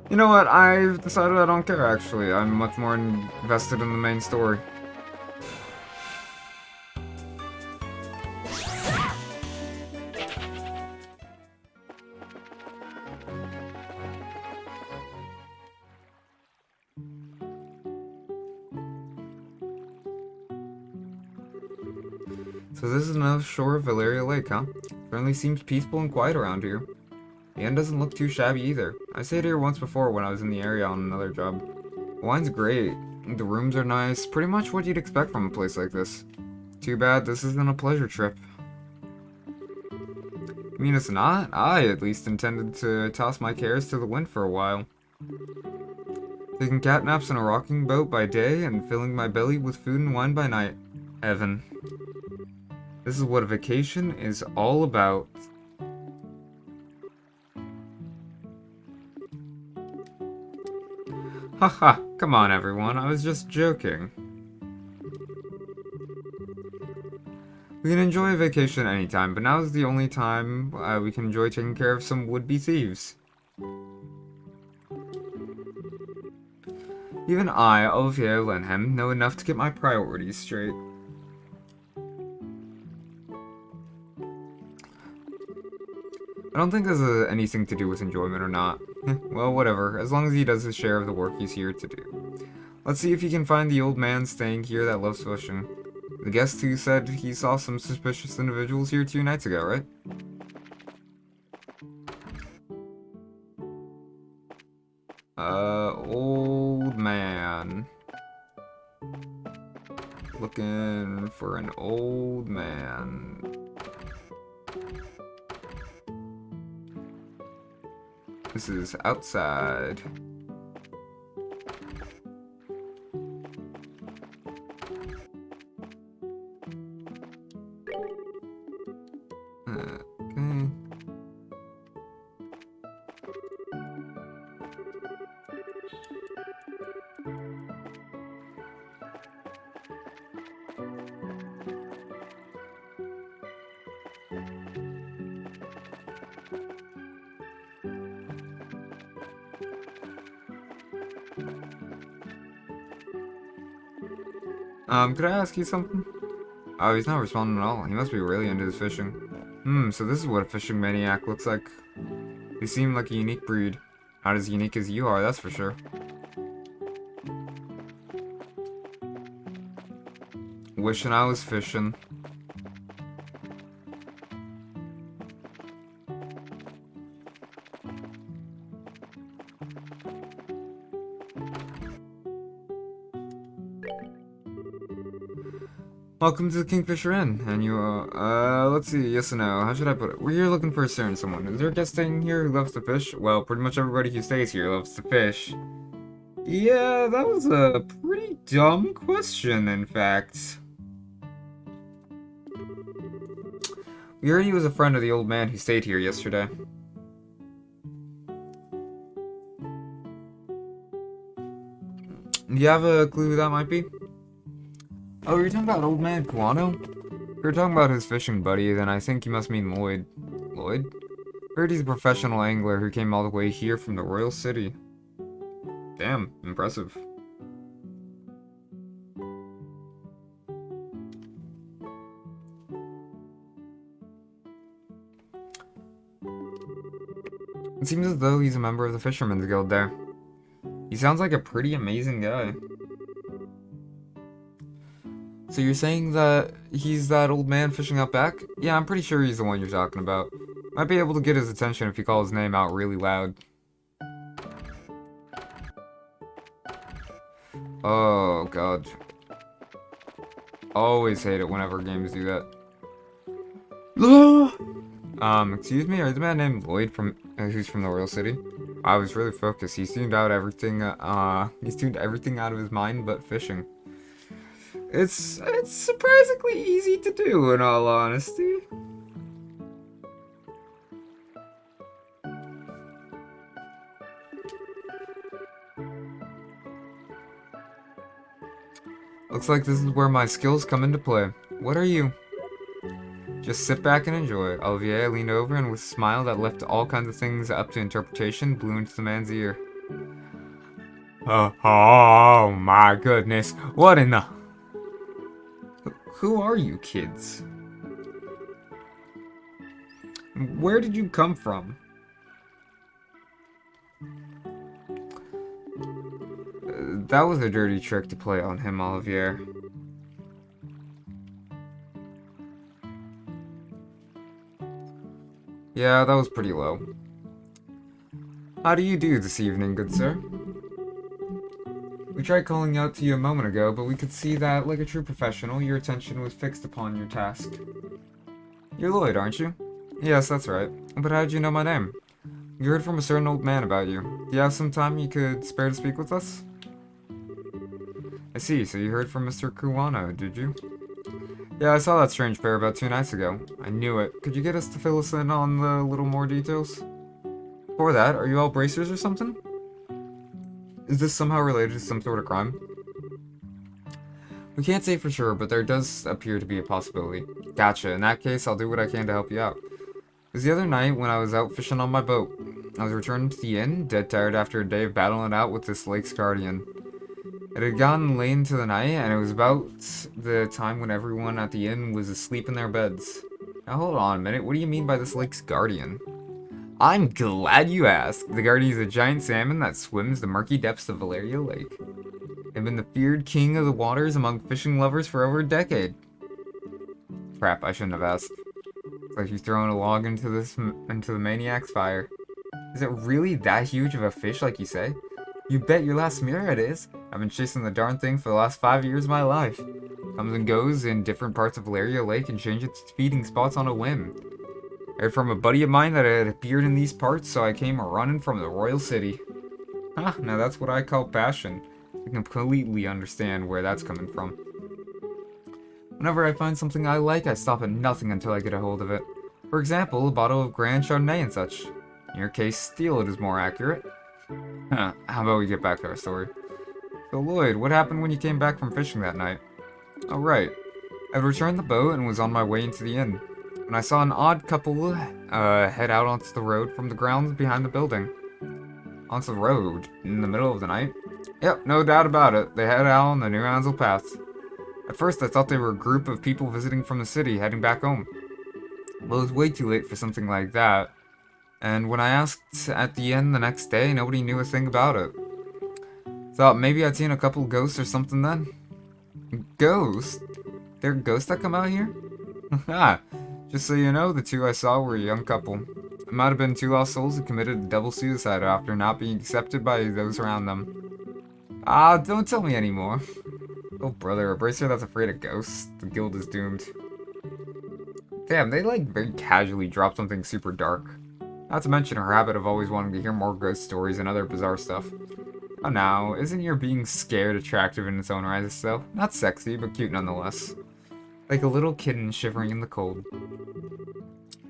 You know what, I've decided I don't care actually. I'm much more invested in the main story. So this is another shore of Valeria Lake, huh? Certainly seems peaceful and quiet around here. The inn doesn't look too shabby either. I stayed here once before when I was in the area on another job. The wine's great. The rooms are nice. Pretty much what you'd expect from a place like this. Too bad this isn't a pleasure trip. You mean it's not? I at least intended to toss my cares to the wind for a while. Taking cat naps in a rocking boat by day and filling my belly with food and wine by night. Heaven. This is what a vacation is all about. Haha, come on everyone, I was just joking. We can enjoy a vacation anytime, but now is the only time we can enjoy taking care of some would-be thieves. Even I, Olivier Lenhem, know enough to get my priorities straight. I don't think this has anything to do with enjoyment or not. Well, whatever, as long as he does his share of the work he's here to do. Let's see if he can find the old man staying here that loves fishing. The guest who said he saw some suspicious individuals here 2 nights ago, right? Old man. Looking for an old man. This is outside. Okay. Could I ask you something? Oh, he's not responding at all. He must be really into his fishing. So this is what a fishing maniac looks like. They seem like a unique breed. Not as unique as you are, that's for sure. Wishing I was fishing. Welcome to the Kingfisher Inn, and you, let's see, yes or no, how should I put it? We're here looking for a certain someone. Is there a guest staying here who loves to fish? Well, pretty much everybody who stays here loves to fish. Yeah, that was a pretty dumb question, in fact. We heard he was a friend of the old man who stayed here yesterday. Do you have a clue who that might be? Oh, you're talking about old man Kuwano? If you're talking about his fishing buddy, then I think you must mean Lloyd. Lloyd? Heard he's a professional angler who came all the way here from the Royal City. Damn, impressive. It seems as though he's a member of the Fisherman's Guild there. He sounds like a pretty amazing guy. So you're saying that he's that old man fishing out back? Yeah, I'm pretty sure he's the one you're talking about. Might be able to get his attention if you call his name out really loud. Oh, God. Always hate it whenever games do that. Excuse me? Are you the man named Lloyd from who's from the Royal City? I was really focused. He tuned out everything, he's tuned everything out of his mind but fishing. It's surprisingly easy to do, in all honesty. Looks like this is where my skills come into play. What are you? Just sit back and enjoy. Olivier leaned over and with a smile that left all kinds of things up to interpretation blew into the man's ear. Oh my goodness. What in the... Who are you kids? Where did you come from? That was a dirty trick to play on him, Olivier. Yeah, that was pretty low. How do you do this evening, good sir? We tried calling out to you a moment ago, but we could see that, like a true professional, your attention was fixed upon your task. You're Lloyd, aren't you? Yes, that's right. But how did you know my name? We heard from a certain old man about you. Do you have some time you could spare to speak with us? I see, so you heard from Mr. Kuwano, did you? Yeah, I saw that strange pair about 2 nights ago. I knew it. Could you get us to fill us in on the little more details? Before that, are you all bracers or something? Is this somehow related to some sort of crime? We can't say for sure, but there does appear to be a possibility. Gotcha. In that case, I'll do what I can to help you out. It was the other night when I was out fishing on my boat. I was returning to the inn, dead tired after a day of battling it out with this lake's guardian. It had gotten late into the night, and it was about the time when everyone at the inn was asleep in their beds. Now hold on a minute, what do you mean by this lake's guardian? I'm glad you asked. The guardian is a giant salmon that swims the murky depths of Valeria Lake. They've been the feared king of the waters among fishing lovers for over a decade. Crap, I shouldn't have asked. It's like you're throwing a log into into the maniac's fire. Is it really that huge of a fish like you say? You bet your last mirror it is. I've been chasing the darn thing for the last 5 years of my life. Comes and goes in different parts of Valeria Lake and changes its feeding spots on a whim. I heard from a buddy of mine that it had appeared in these parts, so I came running from the Royal City. Huh, now that's what I call passion. I completely understand where that's coming from. Whenever I find something I like, I stop at nothing until I get a hold of it. For example, a bottle of Grand Chardonnay and such. In your case, steal it is more accurate. Huh, how about we get back to our story? So Lloyd, what happened when you came back from fishing that night? Oh right, I'd returned the boat and was on my way into the inn, when I saw an odd couple head out onto the road from the grounds behind the building. Onto the road? In the middle of the night? Yep, no doubt about it, they head out on the New Ansel Path. At first I thought they were a group of people visiting from the city heading back home. Well, it was way too late for something like that. And when I asked at the inn the next day, nobody knew a thing about it. Thought maybe I'd seen a couple ghosts or something then. Ghosts? There are ghosts that come out here? Haha, just so you know, the two I saw were a young couple. It might have been two lost souls who committed a double suicide after not being accepted by those around them. Ah, don't tell me anymore. Oh brother, a bracer that's afraid of ghosts. The guild is doomed. Damn, they like very casually drop something super dark. Not to mention her habit of always wanting to hear more ghost stories and other bizarre stuff. Oh now, isn't your being scared attractive in its own right though? Not sexy, but cute nonetheless. Like a little kitten shivering in the cold.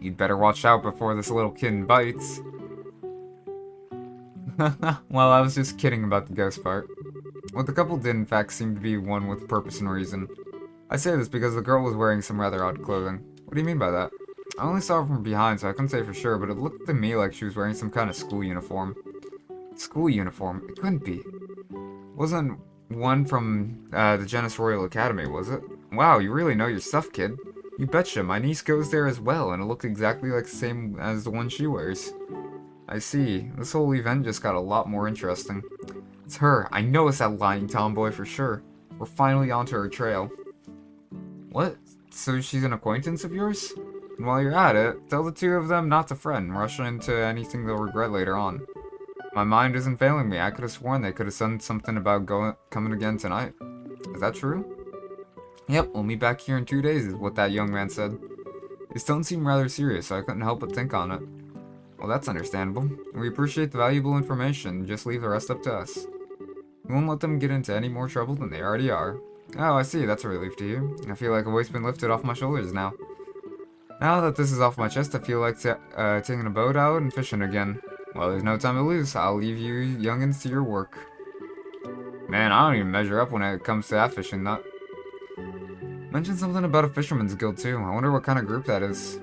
You'd better watch out before this little kitten bites. Well, I was just kidding about the ghost part. What the couple did in fact seem to be one with purpose and reason. I say this because the girl was wearing some rather odd clothing. What do you mean by that? I only saw her from behind, so I couldn't say for sure, but it looked to me like she was wearing some kind of school uniform. School uniform? It couldn't be. Wasn't one from the Genis Royal Academy, was it? Wow, you really know your stuff, kid. You betcha, my niece goes there as well, and it looked exactly like the same as the one she wears. I see. This whole event just got a lot more interesting. It's her. I know it's that lying tomboy for sure. We're finally onto her trail. What? So she's an acquaintance of yours? And while you're at it, tell the two of them not to fret and rush into anything they'll regret later on. My mind isn't failing me. I could have sworn they could have said something about coming again tonight. Is that true? Yep, we'll meet back here in 2 days is what that young man said. His tone seemed rather serious, so I couldn't help but think on it. Well, that's understandable. We appreciate the valuable information, just leave the rest up to us. We won't let them get into any more trouble than they already are. Oh, I see, that's a relief to you. I feel like a weight's been lifted off my shoulders now. Now that this is off my chest, I feel like taking a boat out and fishing again. Well, there's no time to lose. I'll leave you youngins to your work. Man, I don't even measure up when it comes to that fishing nut. Mentioned something about a fisherman's guild too. I wonder what kind of group that is.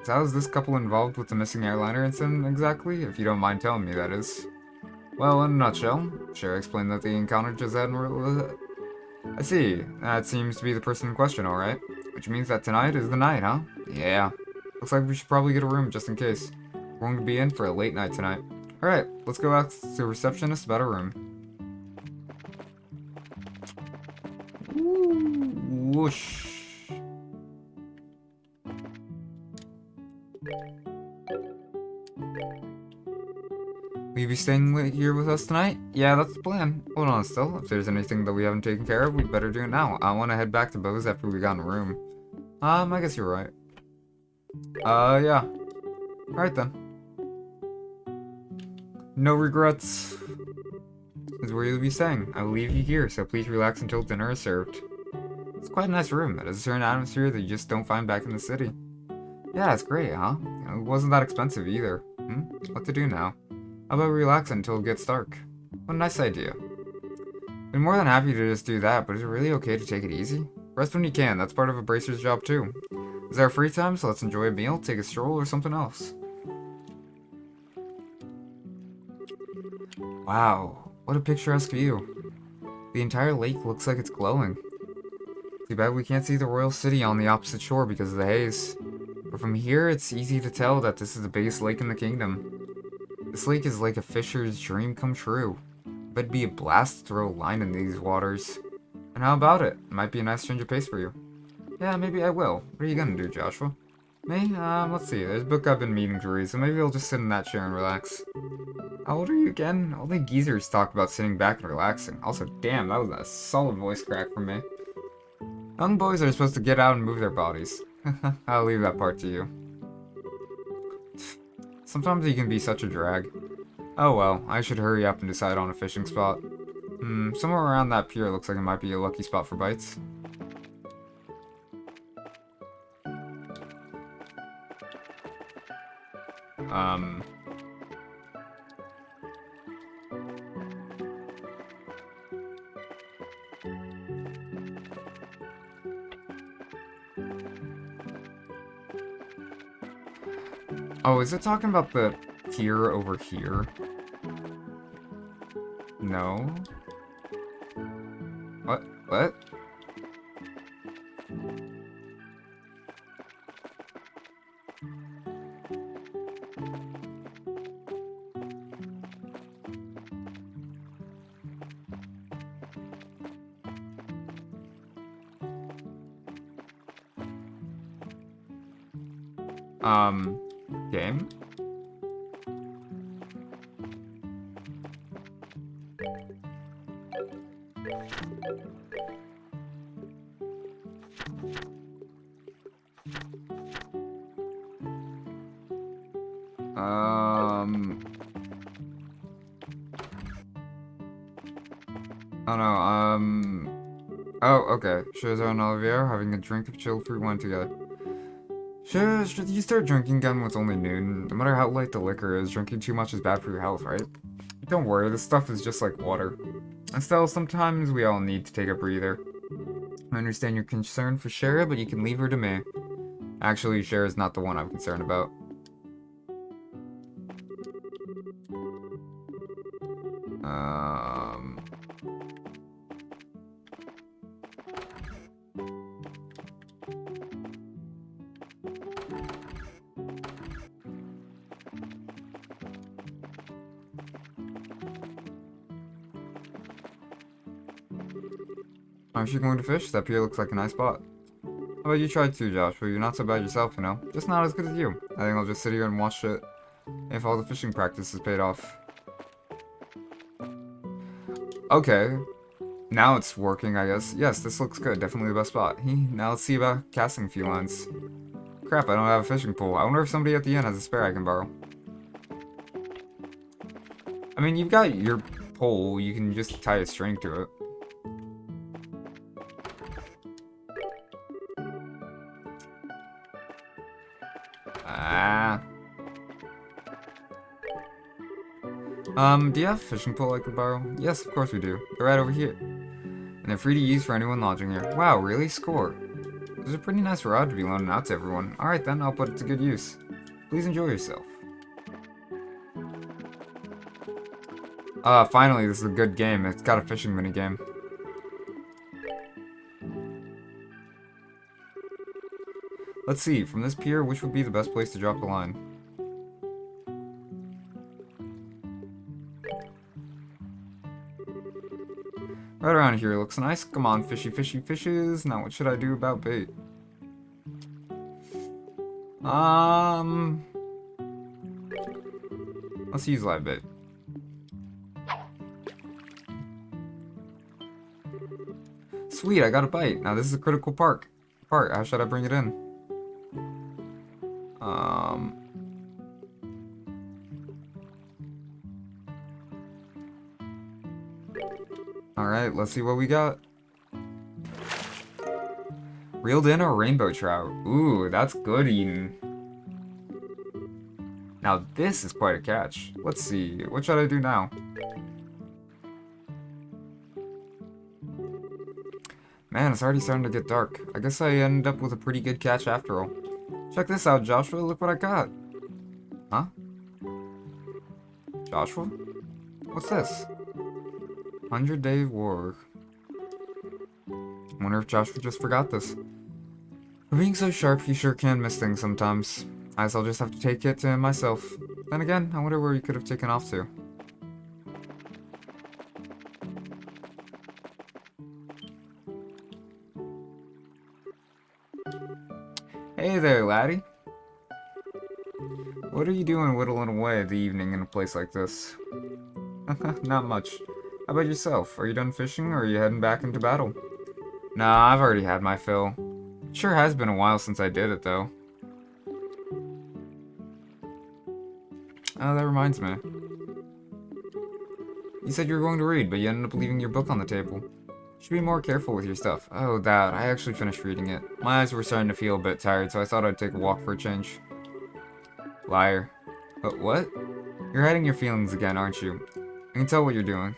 So how is this couple involved with the missing airliner incident exactly? If you don't mind telling me, that is. Well, in a nutshell, Cher explained that they encountered Jazad. I see. That seems to be the person in question, alright. Which means that tonight is the night, huh? Yeah. Looks like we should probably get a room just in case. We're going to be in for a late night tonight. Alright, let's go ask the receptionist about a room. Ooh, whoosh. Will you be staying here with us tonight? Yeah, that's the plan. Hold on still. If there's anything that we haven't taken care of, we'd better do it now. I want to head back to Bo's after we got in a room. I guess you're right. Yeah. Alright then. No regrets. This is where you'll be staying. I will leave you here, so please relax until dinner is served. It's quite a nice room. It has a certain atmosphere that you just don't find back in the city. Yeah, it's great, huh? It wasn't that expensive either. What to do now? How about relax until it gets dark? What a nice idea. Been more than happy to just do that, but is it really okay to take it easy? Rest when you can, that's part of a bracer's job too. It's our free time, so let's enjoy a meal, take a stroll, or something else. Wow, what a picturesque view. The entire lake looks like it's glowing. Too bad we can't see the royal city on the opposite shore because of the haze. But from here, it's easy to tell that this is the biggest lake in the kingdom. This lake is like a fisher's dream come true. But it'd be a blast to throw a line in these waters. And how about it? It might be a nice change of pace for you. Yeah, maybe I will. What are you gonna do, Joshua? Me? Let's see. There's a book I've been meaning to read, so maybe I'll just sit in that chair and relax. How old are you again? Only geezers talk about sitting back and relaxing. Also, damn, that was a solid voice crack from me. Young boys are supposed to get out and move their bodies. I'll leave that part to you. Sometimes you can be such a drag. Oh well, I should hurry up and decide on a fishing spot. Somewhere around that pier looks like it might be a lucky spot for bites. Oh, is it talking about the pier over here? No? What? What? Game? Oh no, oh, okay. Shiza and Olivier having a drink of chilled fruit wine together. Should you start drinking again when it's only noon? No matter how light the liquor is, drinking too much is bad for your health, right? Don't worry, this stuff is just like water. And still, sometimes we all need to take a breather. I understand your concern for Shara, but you can leave her to me. Actually, Shara's not the one I'm concerned about. Aren't you going to fish? That pier looks like a nice spot. How about you try too, Joshua? You're not so bad yourself, you know? Just not as good as you. I think I'll just sit here and watch it if all the fishing practice is paid off. Okay. Now it's working, I guess. Yes, this looks good. Definitely the best spot. Now let's see about casting a few lines. Crap, I don't have a fishing pole. I wonder if somebody at the inn has a spare I can borrow. I mean, you've got your pole. You can just tie a string to it. Do you have a fishing pole I could borrow? Yes, of course we do. They're right over here. And they're free to use for anyone lodging here. Wow, really? Score. There's a pretty nice rod to be loaning out to everyone. Alright then, I'll put it to good use. Please enjoy yourself. Finally, this is a good game. It's got a fishing minigame. Let's see, from this pier, which would be the best place to drop the line? Right around here looks nice. Come on, fishy, fishy, fishes. Now what should I do about bait? Let's use live bait. Sweet, I got a bite. Now this is a critical part. How should I bring it in? Alright, let's see what we got. Reeled in or rainbow trout? Ooh, that's good eating. Now this is quite a catch. Let's see, what should I do now? Man, it's already starting to get dark. I guess I end up with a pretty good catch after all. Check this out, Joshua. Look what I got. Huh? Joshua? What's this? 100-day war. Wonder if Joshua just forgot this. For being so sharp, he sure can miss things sometimes. I guess I'll just have to take it to him myself. Then again, I wonder where he could have taken off to. Hey there, laddie. What are you doing whittling away the evening in a place like this? Not much. How about yourself? Are you done fishing, or are you heading back into battle? Nah, I've already had my fill. Sure has been a while since I did it, though. Oh, that reminds me. You said you were going to read, but you ended up leaving your book on the table. Should be more careful with your stuff. Oh, that. I actually finished reading it. My eyes were starting to feel a bit tired, so I thought I'd take a walk for a change. Liar. But what? You're hiding your feelings again, aren't you? I can tell what you're doing.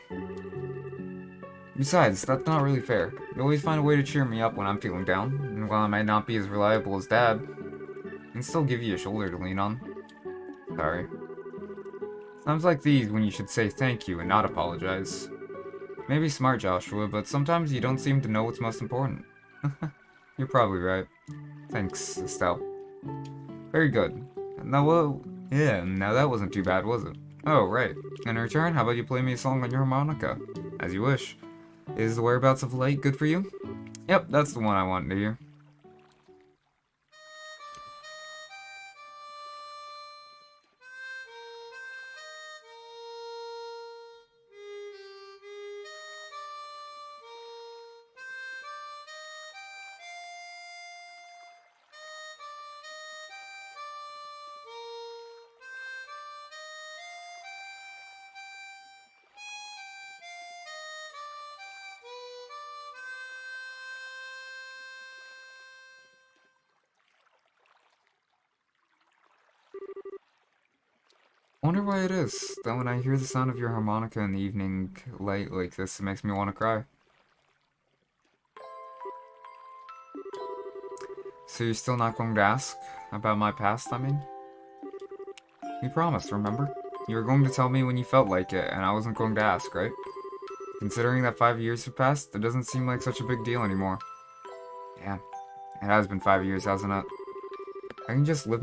Besides, that's not really fair. You always find a way to cheer me up when I'm feeling down, and while I might not be as reliable as Dad, I can still give you a shoulder to lean on. Sorry. Times like these when you should say thank you and not apologize. Maybe smart, Joshua, but sometimes you don't seem to know what's most important. You're probably right. Thanks, Estelle. Very good. Now, well, yeah, now that wasn't too bad, was it? Oh, right. In return, how about you play me a song on your harmonica? As you wish. Is the Whereabouts of Light good for you? Yep, that's the one I wanted to hear. Wonder why it is that when I hear the sound of your harmonica in the evening light like this, it makes me want to cry. So you're still not going to ask about my past, I mean? We promised, remember? You were going to tell me when you felt like it, and I wasn't going to ask, right? Considering that 5 years have passed, it doesn't seem like such a big deal anymore. Yeah, it has been 5 years, hasn't it? I can just live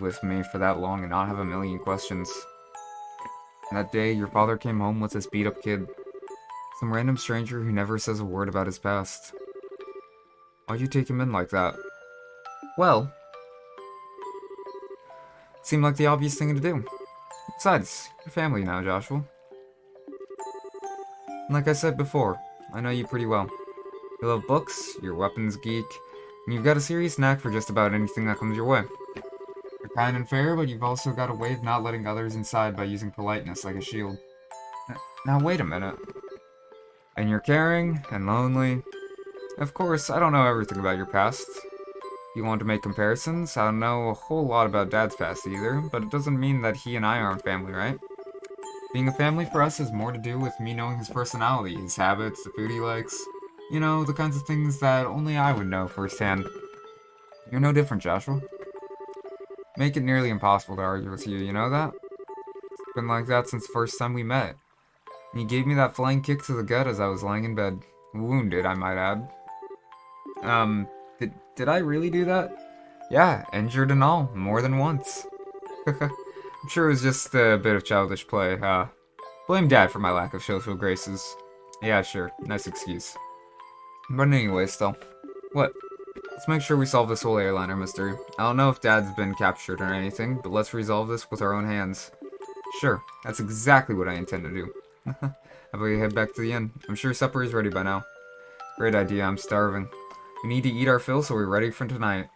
with me for that long and not have a million questions. And that day, your father came home with this beat-up kid. Some random stranger who never says a word about his past. Why'd you take him in like that? Well, it seemed like the obvious thing to do. Besides, you're family now, Joshua. And like I said before, I know you pretty well. You love books, you're a weapons geek, and you've got a serious knack for just about anything that comes your way. You're kind and fair, but you've also got a way of not letting others inside by using politeness like a shield. Now wait a minute. And you're caring and lonely. Of course, I don't know everything about your past. You want to make comparisons? I don't know a whole lot about Dad's past either, but it doesn't mean that he and I aren't family, right? Being a family for us has more to do with me knowing his personality, his habits, the food he likes. You know, the kinds of things that only I would know firsthand. You're no different, Joshua. Make it nearly impossible to argue with you, you know that? It's been like that since the first time we met. And you gave me that flying kick to the gut as I was lying in bed. Wounded, I might add. Did I really do that? Yeah, injured and all, more than once. I'm sure it was just a bit of childish play, blame Dad for my lack of social graces. Yeah, sure, nice excuse. But anyway, still. What? Let's make sure we solve this whole airliner mystery. I don't know if Dad's been captured or anything, but let's resolve this with our own hands. Sure, that's exactly what I intend to do. How about you head back to the inn? I'm sure supper is ready by now. Great idea, I'm starving. We need to eat our fill so we're ready for tonight.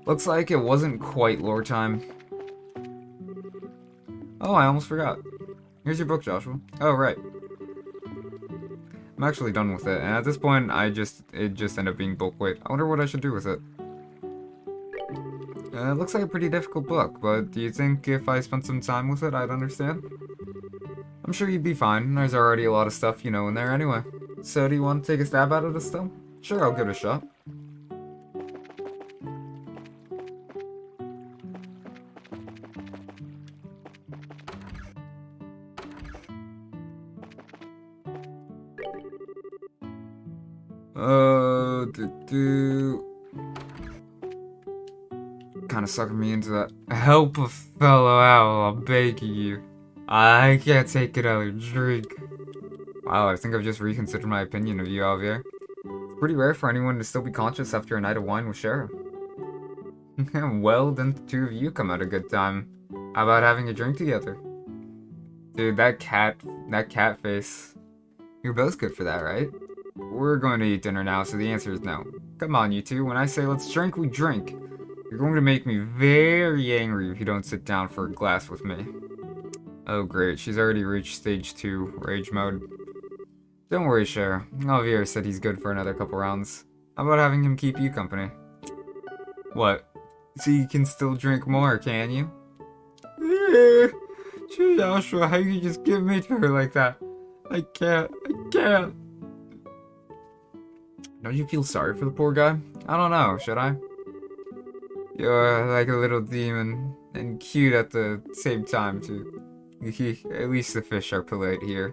Looks like it wasn't quite lore time. Oh, I almost forgot. Here's your book, Joshua. Oh, right. I'm actually done with it, and at this point, it just ended up being bulk weight. I wonder what I should do with it. It looks like a pretty difficult book, but do you think if I spent some time with it, I'd understand? I'm sure you'd be fine. There's already a lot of stuff you know in there anyway. So do you want to take a stab at it still? Sure, I'll give it a shot. Kinda sucking me into that. Help a fellow out, I'm begging you. I can't take another drink. Wow, I think I've just reconsidered my opinion of you, Javier. It's Pretty rare for anyone to still be conscious after a night of wine with Shara. Well, then the two of you come at a good time. How about having a drink together? Dude, that cat face. You're both good for that, right? We're going to eat dinner now, so the answer is no. Come on, you two. When I say let's drink, we drink. You're going to make me very angry if you don't sit down for a glass with me. Oh great, she's already reached stage 2, rage mode. Don't worry, Cher. Javier said he's good for another couple rounds. How about having him keep you company? What? So you can still drink more, can you? Joshua, how you just give me to her like that? I can't. Don't you feel sorry for the poor guy? I don't know, should I? You're like a little demon, and cute at the same time, too. At least the fish are polite here.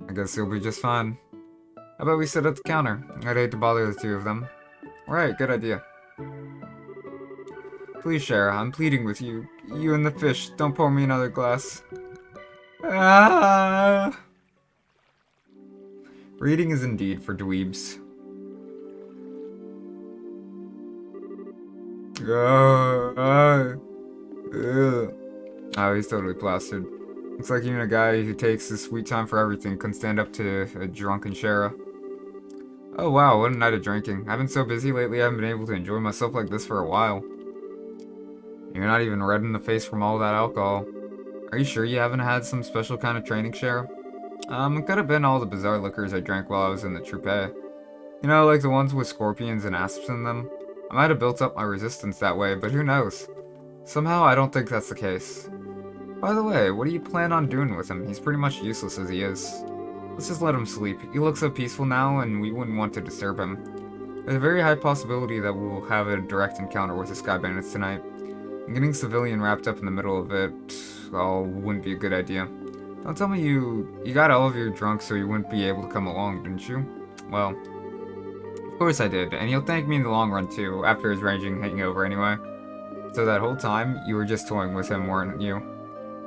I guess he'll be just fine. How about we sit at the counter? I'd hate to bother the two of them. Right, good idea. Please, Shara, I'm pleading with you. You and the fish, don't pour me another glass. Ah! Reading is indeed for dweebs. Oh, he's totally plastered. Looks like even a guy who takes his sweet time for everything can stand up to a drunken Shara. Oh wow, what a night of drinking. I've been so busy lately I haven't been able to enjoy myself like this for a while. You're not even red in the face from all that alcohol. Are you sure you haven't had some special kind of training, Shara? It could have been all the bizarre liquors I drank while I was in the troupe. You know, like the ones with scorpions and asps in them? I might have built up my resistance that way, but who knows? Somehow I don't think that's the case. By the way, what do you plan on doing with him? He's pretty much useless as he is. Let's just let him sleep. He looks so peaceful now, and we wouldn't want to disturb him. There's a very high possibility that we'll have a direct encounter with the Sky Bandits tonight. And getting civilian wrapped up in the middle of it, well, wouldn't be a good idea. Don't tell me you got all of your drunk so you wouldn't be able to come along, didn't you? Well, of course I did, and you'll thank me in the long run too, after his raging hangover anyway. So that whole time, you were just toying with him, weren't you?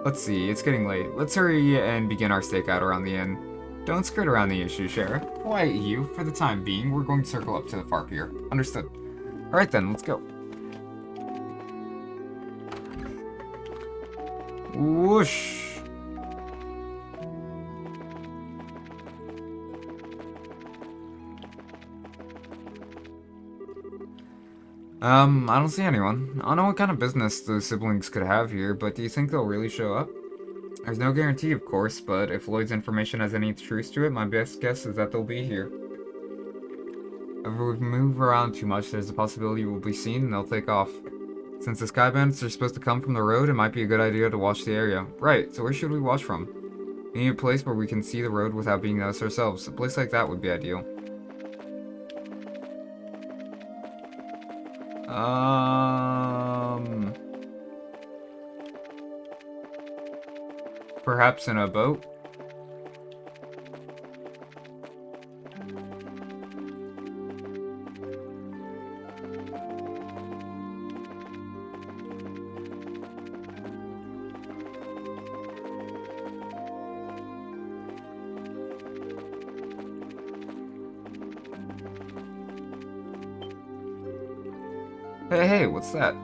Let's see, it's getting late. Let's hurry and begin our stakeout around the inn. Don't skirt around the issue, Shara. Quiet you. For the time being, we're going to circle up to the far pier. Understood. Alright then, let's go. Whoosh! I don't see anyone. I don't know what kind of business those siblings could have here, but do you think they'll really show up? There's no guarantee, of course, but if Lloyd's information has any truth to it, my best guess is that they'll be here. If we move around too much, there's a possibility we'll be seen and they'll take off. Since the Sky Bandits are supposed to come from the road, it might be a good idea to watch the area. Right, so where should we watch from? We need a place where we can see the road without being noticed ourselves. A place like that would be ideal. Perhaps in a boat? Hey, what's that?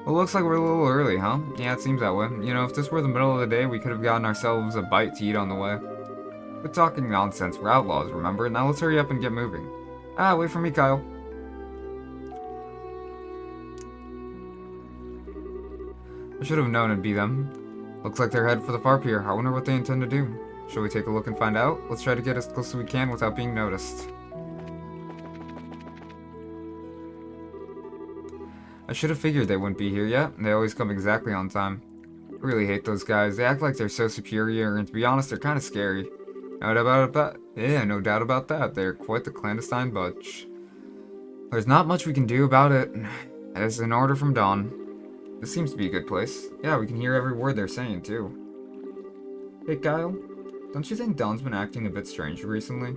Well, looks like we're a little early, huh? Yeah, it seems that way. You know, if this were the middle of the day, we could have gotten ourselves a bite to eat on the way. Quit talking nonsense. We're outlaws, remember? Now let's hurry up and get moving. Ah, wait for me, Kyle. I should have known it'd be them. Looks like they're headed for the far pier. I wonder what they intend to do. Shall we take a look and find out? Let's try to get as close as we can without being noticed. I should have figured they wouldn't be here yet. They always come exactly on time. I really hate those guys. They act like they're so superior, and to be honest, they're kind of scary. No doubt about that. They're quite the clandestine bunch. There's not much we can do about it. As an order from Dawn. This seems to be a good place. Yeah, we can hear every word they're saying, too. Hey, Kyle. Don't you think Dawn's been acting a bit strange recently?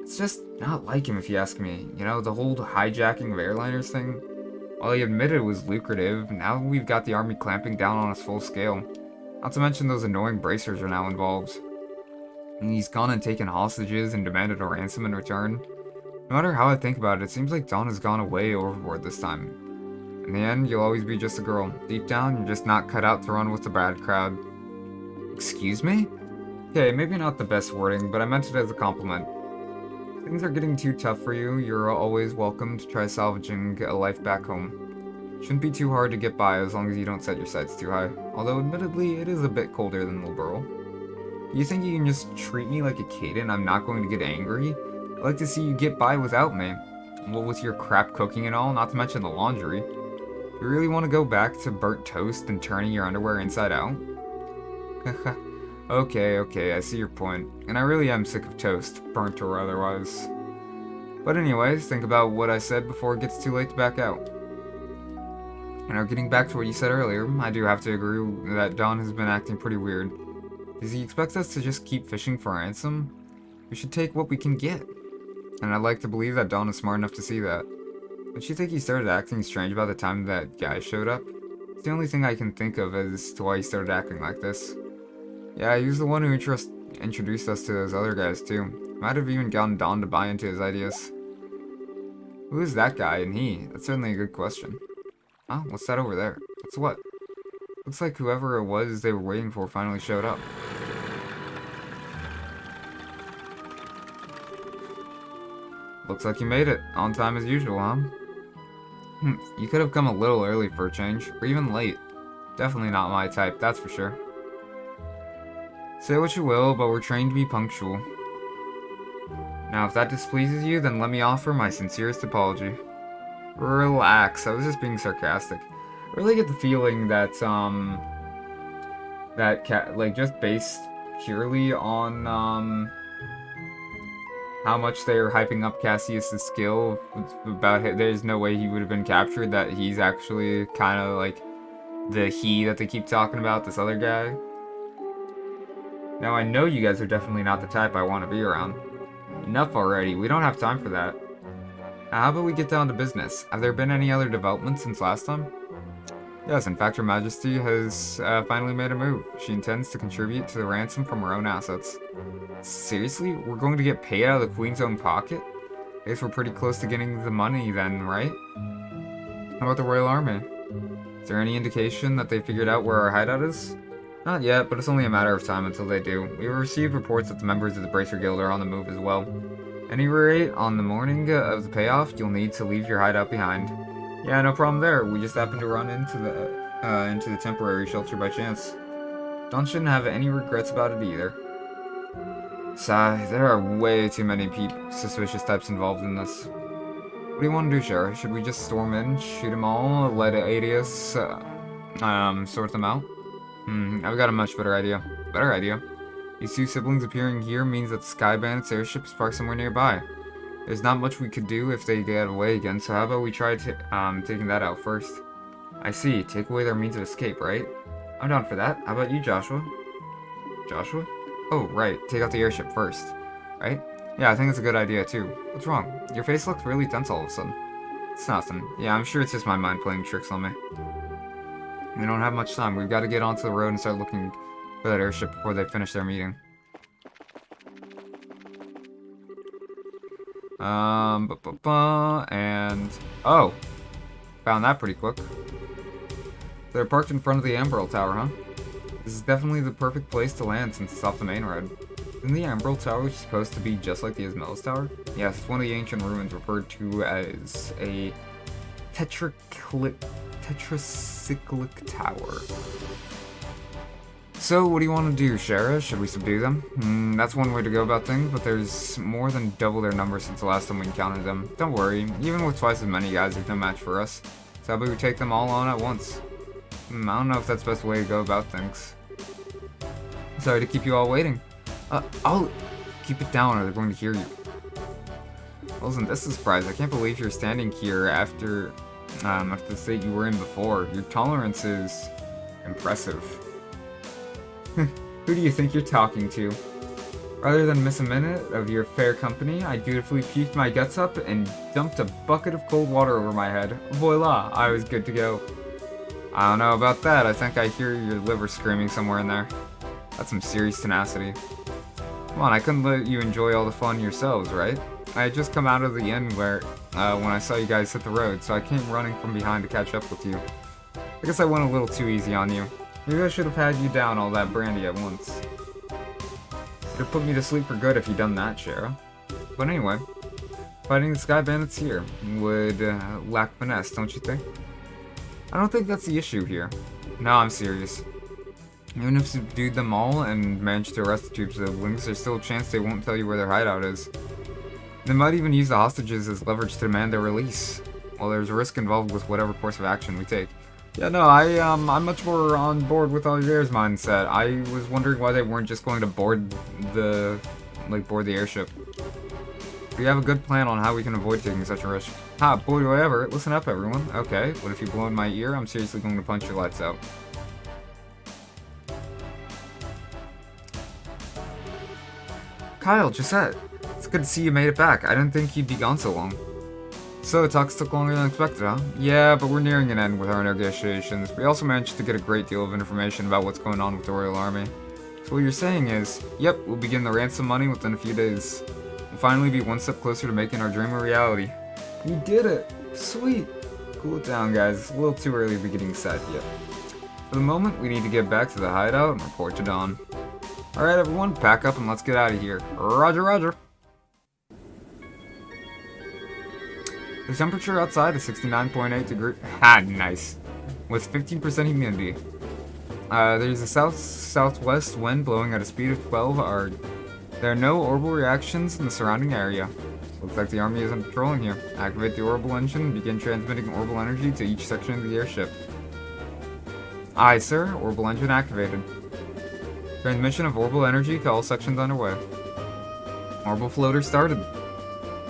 It's just not like him, if you ask me. You know, the whole hijacking of airliners thing? While he admitted it was lucrative, now we've got the army clamping down on us full scale. Not to mention those annoying bracers are now involved. And he's gone and taken hostages and demanded a ransom in return. No matter how I think about it, it seems like Dawn has gone way overboard this time. In the end, you'll always be just a girl. Deep down, you're just not cut out to run with the bad crowd. Excuse me? Okay, maybe not the best wording, but I meant it as a compliment. If things are getting too tough for you, you're always welcome to try salvaging a life back home. Shouldn't be too hard to get by as long as you don't set your sights too high. Although, admittedly, it is a bit colder than Liberal. You think you can just treat me like a kid and I'm not going to get angry? I'd like to see you get by without me. Well, with your crap cooking and all, not to mention the laundry. You really want to go back to burnt toast and turning your underwear inside out? Okay, I see your point. And I really am sick of toast, burnt or otherwise. But anyways, think about what I said before it gets too late to back out. You know, getting back to what you said earlier, I do have to agree that Don has been acting pretty weird. Does he expect us to just keep fishing for ransom? We should take what we can get. And I'd like to believe that Dawn is smart enough to see that. Don't you think he started acting strange about the time that guy showed up? It's the only thing I can think of as to why he started acting like this. Yeah, he was the one who introduced us to those other guys too. Might have even gotten Dawn to buy into his ideas. Who is that guy and he? That's certainly a good question. Huh? What's that over there? That's what? Looks like whoever it was they were waiting for finally showed up. Looks like you made it. On time as usual, huh? You could have come a little early for a change, or even late. Definitely not my type, that's for sure. Say what you will, but we're trained to be punctual. Now, if that displeases you, then let me offer my sincerest apology. Relax, I was just being sarcastic. I really get the feeling that, just based purely on, how much they're hyping up Cassius' skill about it, there's no way he would have been captured, that he's actually kind of like the he that they keep talking about, this other guy. Now I know you guys are definitely not the type I want to be around. Enough already, we don't have time for that. Now, how about we get down to business? Have there been any other developments since last time? Yes, in fact, Her Majesty has finally made a move. She intends to contribute to the ransom from her own assets. Seriously? We're going to get paid out of the Queen's own pocket? I guess we're pretty close to getting the money then, right? How about the Royal Army? Is there any indication that they figured out where our hideout is? Not yet, but it's only a matter of time until they do. We received reports that the members of the Bracer Guild are on the move as well. At any rate, on the morning of the payoff, you'll need to leave your hideout behind. Yeah, no problem there. We just happened to run into the temporary shelter by chance. Dawn shouldn't have any regrets about it either. Sigh, there are way too many suspicious types involved in this. What do you want to do, Shara? Should we just storm in, shoot them all, let Adius, sort them out? I've got a much better idea. Better idea. These two siblings appearing here means that the Sky Bandit's airship is parked somewhere nearby. There's not much we could do if they get away again, so how about we try taking that out first? I see, take away their means of escape, right? I'm down for that. How about you, Joshua? Joshua? Oh, right, take out the airship first. Right? Yeah, I think it's a good idea too. What's wrong? Your face looks really tense all of a sudden. It's nothing. Yeah, I'm sure it's just my mind playing tricks on me. We don't have much time. We've got to get onto the road and start looking for that airship before they finish their meeting. And... oh! Found that pretty quick. They're parked in front of the Ambrel Tower, huh? This is definitely the perfect place to land since it's off the main road. Isn't the Ambrel Tower supposed to be just like the Ismail's Tower? Yes, it's one of the ancient ruins referred to as a tetracyclic tower. So, what do you want to do, Shara? Should we subdue them? That's one way to go about things, but there's more than double their number since the last time we encountered them. Don't worry, even with twice as many guys, there's no match for us. So how about we take them all on at once? I don't know if that's the best way to go about things. Sorry to keep you all waiting. I'll keep it down or they're going to hear you. Well, isn't this a surprise? I can't believe you're standing here after the state you were in before. Your tolerance is impressive. Who do you think you're talking to? Rather than miss a minute of your fair company, I dutifully puked my guts up and dumped a bucket of cold water over my head. Voila, I was good to go. I don't know about that. I think I hear your liver screaming somewhere in there. That's some serious tenacity. Come on, I couldn't let you enjoy all the fun yourselves, right? I had just come out of the inn where, when I saw you guys hit the road, so I came running from behind to catch up with you. I guess I went a little too easy on you. Maybe I should have had you down all that brandy at once. It'd have put me to sleep for good if you'd done that, Shara. But anyway, fighting the Sky Bandits here would lack finesse, don't you think? I don't think that's the issue here. No, I'm serious. Even if you subdued them all and managed to arrest the troops of Lynx, there's still a chance they won't tell you where their hideout is. They might even use the hostages as leverage to demand their release. Well, there's a risk involved with whatever course of action we take. Yeah, no, I'm much more on board with Olivier's mindset. I was wondering why they weren't just going to board the airship. We have a good plan on how we can avoid taking such a risk. Ha, boy, whatever. Listen up, everyone. Okay, what if you blow in my ear? I'm seriously going to punch your lights out. Kyle, Gisette, it's good to see you made it back. I didn't think you'd be gone so long. So, talks took longer than expected, huh? Yeah, but we're nearing an end with our negotiations. We also managed to get a great deal of information about what's going on with the Royal Army. So what you're saying is, yep, we'll begin the ransom money within a few days. We'll finally be one step closer to making our dream a reality. We did it! Sweet! Cool it down, guys. It's a little too early to be getting sad yet. For the moment, we need to get back to the hideout and report to Dawn. Alright everyone, pack up and let's get out of here. Roger, roger! The temperature outside is 69.8 degrees. Ha, nice. With 15% humidity. There's a south-southwest wind blowing at a speed of 12. There are no orbital reactions in the surrounding area. Looks like the army isn't patrolling here. Activate the orbital engine and begin transmitting orbital energy to each section of the airship. Aye, sir. Orbital engine activated. Transmission of orbital energy to all sections underway. Orbital floater started.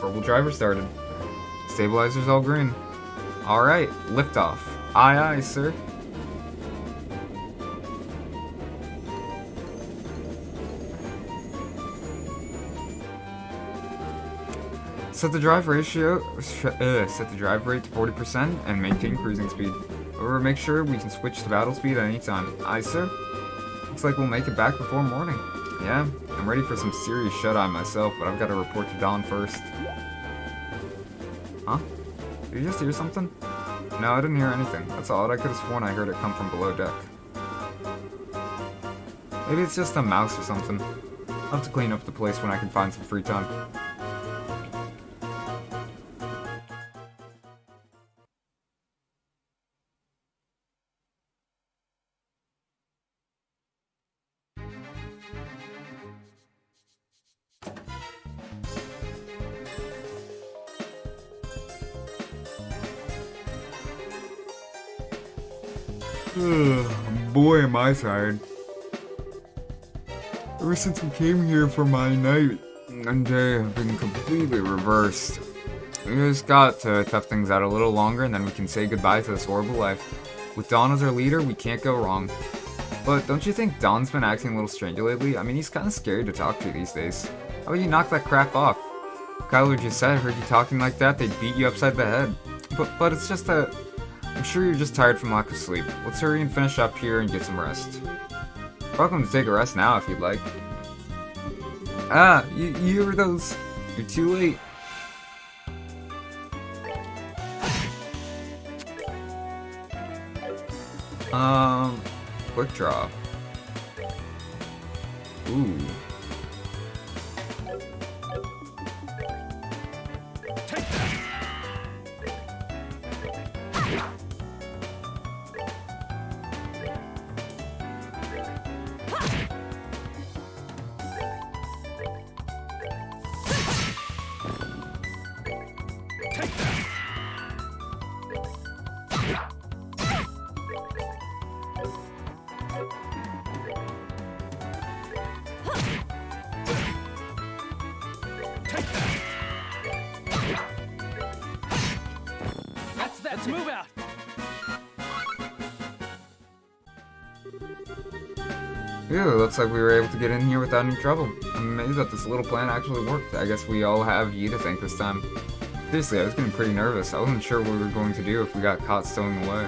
Orbital driver started. Stabilizers all green. Alright, liftoff. Aye, aye, sir. Set the drive ratio. Set the drive rate to 40% and maintain cruising speed. Or make sure we can switch to battle speed at any time. Aye, sir. Looks like we'll make it back before morning. Yeah, I'm ready for some serious shut-eye myself, but I've got to report to Dawn first. Huh? Did you just hear something? No, I didn't hear anything. That's odd. I could have sworn I heard it come from below deck. Maybe it's just a mouse or something. I'll have to clean up the place when I can find some free time. Boy, am I tired. Ever since we came here for my night and day have been completely reversed. We just got to tough things out a little longer and then we can say goodbye to this horrible life. With Dawn as our leader, we can't go wrong. But don't you think Dawn's been acting a little strange lately? I mean, he's kind of scary to talk to these days. How about you knock that crap off? Kyler just said, heard you talking like that, they'd beat you upside the head. But it's just that... I'm sure you're just tired from lack of sleep. Let's hurry and finish up here and get some rest. Welcome to take a rest now if you'd like. Ah, you hear those? You're too late. Quick draw. Ooh. Let's move out. Phew, looks like we were able to get in here without any trouble. I'm amazed that this little plan actually worked. I guess we all have you to thank this time. Seriously, I was getting pretty nervous. I wasn't sure what we were going to do if we got caught stowing away.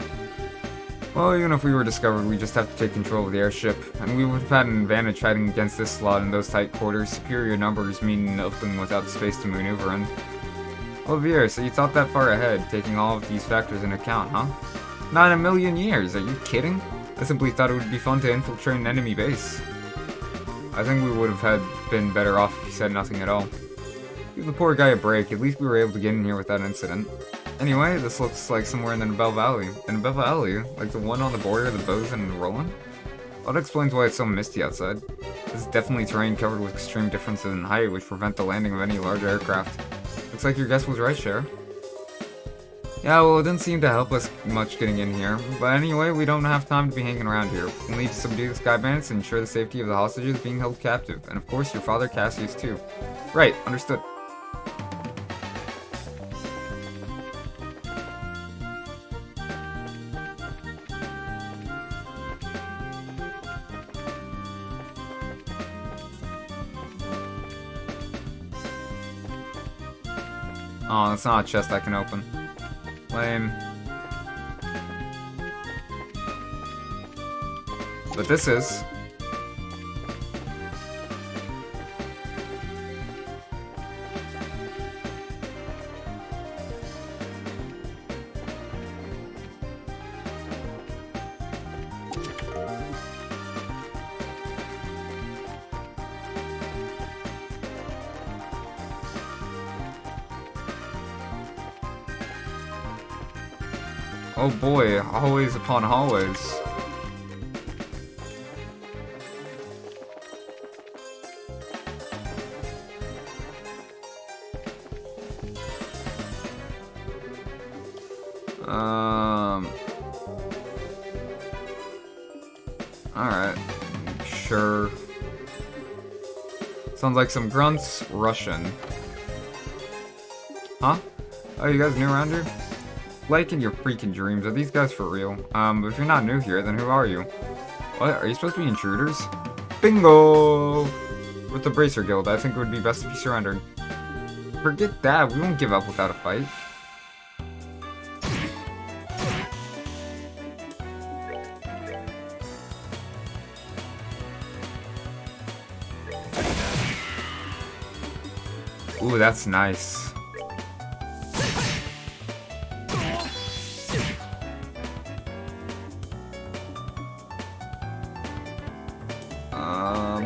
Well, even if we were discovered, we just have to take control of the airship, and we would have had an advantage fighting against this slot in those tight quarters. Superior numbers mean nothing without the space to maneuver in. Oh, Veer, so you thought that far ahead, taking all of these factors into account, huh? Not in a million years, are you kidding? I simply thought it would be fun to infiltrate an enemy base. I think we would have been better off if you said nothing at all. Give the poor guy a break, at least we were able to get in here without incident. Anyway, this looks like somewhere in the Nabel Valley. The Nabel Valley? Like the one on the border of the Bozen and Roland? Well, that explains why it's so misty outside. This is definitely terrain covered with extreme differences in height, which prevent the landing of any large aircraft. Looks like your guess was right, Cher. Yeah, well, it didn't seem to help us much getting in here. But anyway, we don't have time to be hanging around here. We need to subdue the Sky Bandits and ensure the safety of the hostages being held captive. And of course, your father Cassius too. Right, understood. Oh, that's not a chest I can open. Lame. But this is. Oh boy, hallways upon hallways. Alright. Sure. Sounds like some grunts. Russian. Huh? Oh, you guys new around here? Like in your freaking dreams, are these guys for real? If you're not new here, then who are you? What? Are you supposed to be intruders? Bingo! With the Bracer Guild, I think it would be best to be surrendered. Forget that, we won't give up without a fight. Ooh, that's nice.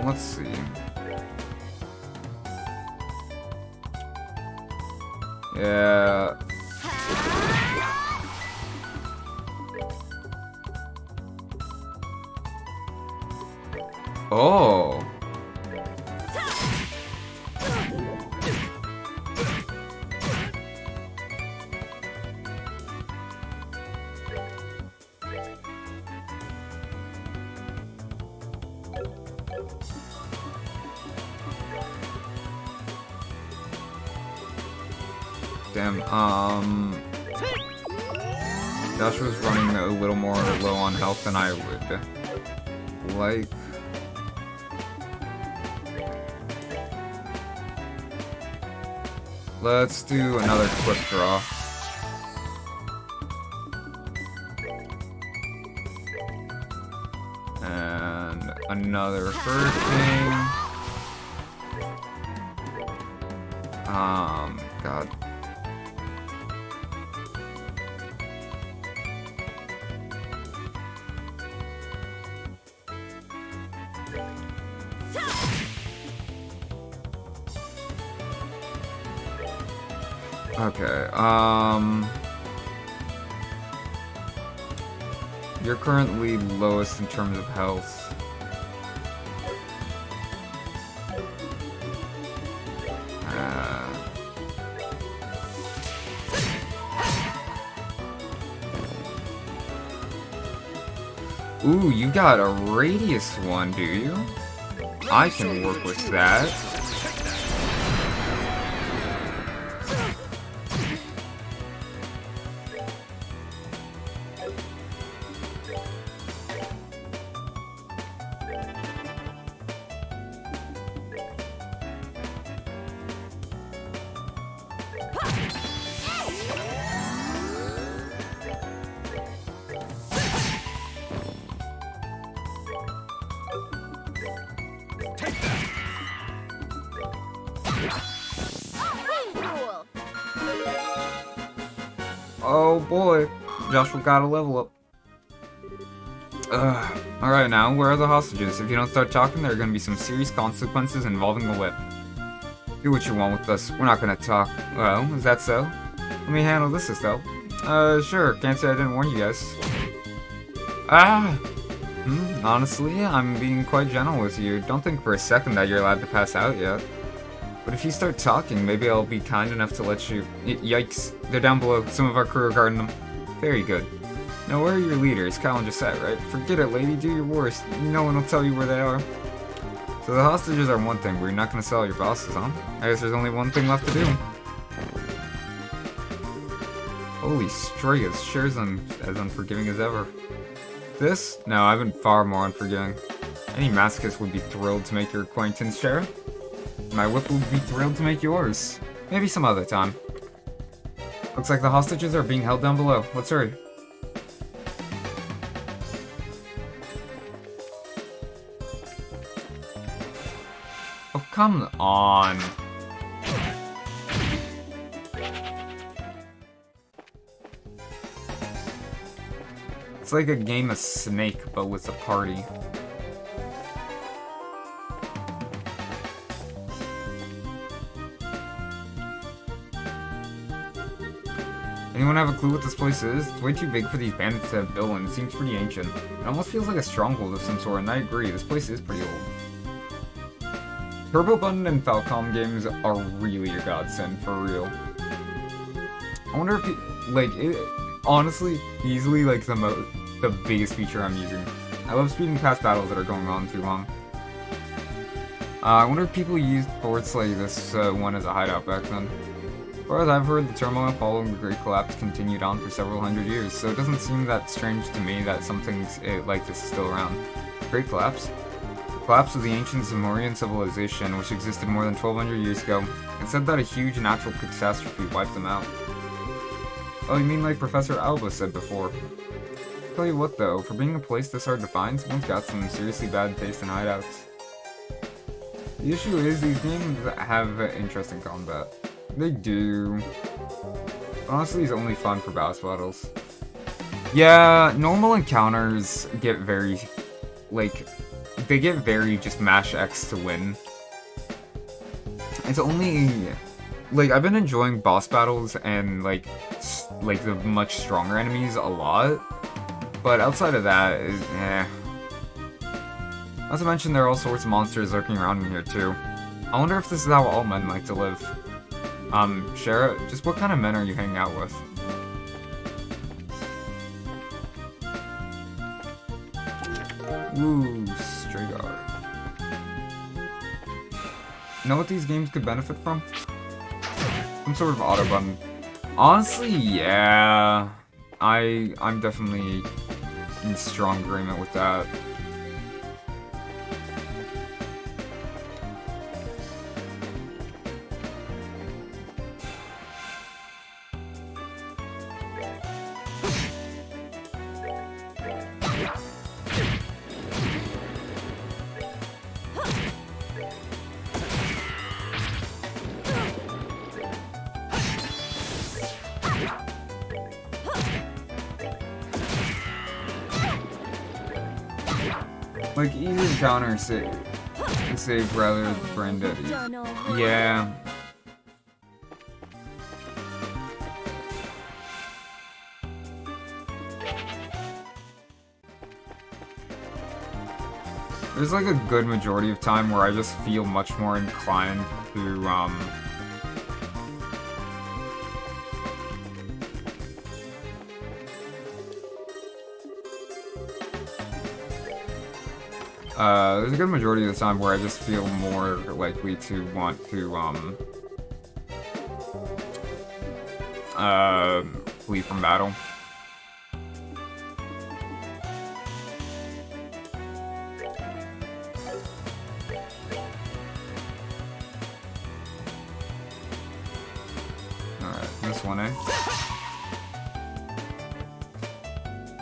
Let's see. Yeah. Oh. Damn, Joshua's running a little more low on health than I would like. Let's do another quick draw. And another hurricane. God. Okay, you're currently lowest in terms of health. Ooh, you got a radius one, do you? I can work with that. Oh boy, Joshua got a level up. Alright now, where are the hostages? If you don't start talking, there are gonna be some serious consequences involving the whip. Do what you want with us, we're not gonna talk. Well, is that so? Let me handle this, Estelle. Sure, can't say I didn't warn you guys. Honestly, I'm being quite gentle with you. Don't think for a second that you're allowed to pass out yet. But if you start talking, maybe I'll be kind enough to let you... Yikes, they're down below. Some of our crew are guarding them. Very good. Now, where are your leaders? Kyle just said, right? Forget it, lady. Do your worst. No one will tell you where they are. So the hostages are one thing, but you're not going to sell your bosses, huh? I guess there's only one thing left to do. Holy Strigas, sure as unforgiving as ever. This? No, I've been far more unforgiving. Any masochist would be thrilled to make your acquaintance, Sheriff. My whip would be thrilled to make yours. Maybe some other time. Looks like the hostages are being held down below. Let's hurry. Oh, come on. It's like a game of Snake, but with a party. Anyone have a clue what this place is? It's way too big for these bandits to have built, and it seems pretty ancient. It almost feels like a stronghold of some sort, and I agree, this place is pretty old. Turbo Button and Falcom games are really a godsend, for real. I wonder if, honestly, easily, like, the biggest feature I'm using. I love speeding past battles that are going on too long. I wonder if people used forts like this one as a hideout back then. As far as I've heard, the turmoil following the Great Collapse continued on for several hundred years, so it doesn't seem that strange to me that something like this is still around. Great Collapse? The collapse of the ancient Zamorian civilization, which existed more than 1200 years ago. It said that a huge natural catastrophe wiped them out. Oh, you mean like Professor Alba said before? Tell you what though, for being a place this hard to find, someone's got some seriously bad taste in hideouts. The issue is these games have interesting combat. They do. But honestly, it's only fun for boss battles. Yeah, normal encounters get very, like, they get very just mash X to win. It's only, like, I've been enjoying boss battles and, like the much stronger enemies a lot. But outside of that, Not to mention there are all sorts of monsters lurking around in here too. I wonder if this is how all men like to live. Shara, just what kind of men are you hanging out with? Ooh, Strigard. You know what these games could benefit from? Some sort of auto button. Honestly, yeah. I'm definitely in strong agreement with that. Like, easy counter save rather than Brandetti. Done already. Yeah. There's like a good majority of time where I just feel much more inclined to, there's a good majority of the time where I just feel more likely to want to, flee from battle. Alright, this one, eh?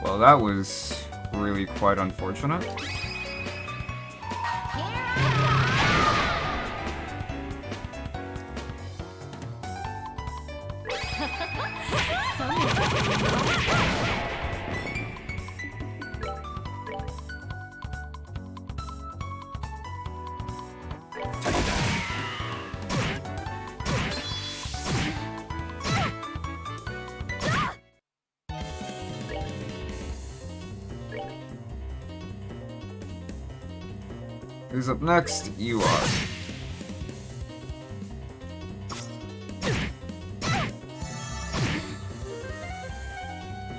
Well, that was really quite unfortunate. Who's up next? You are.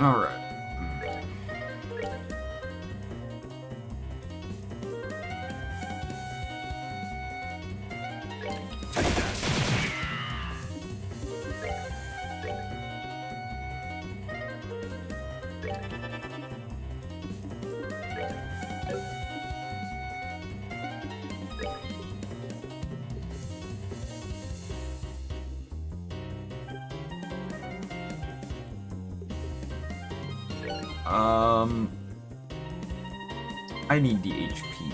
Alright. I need the HP.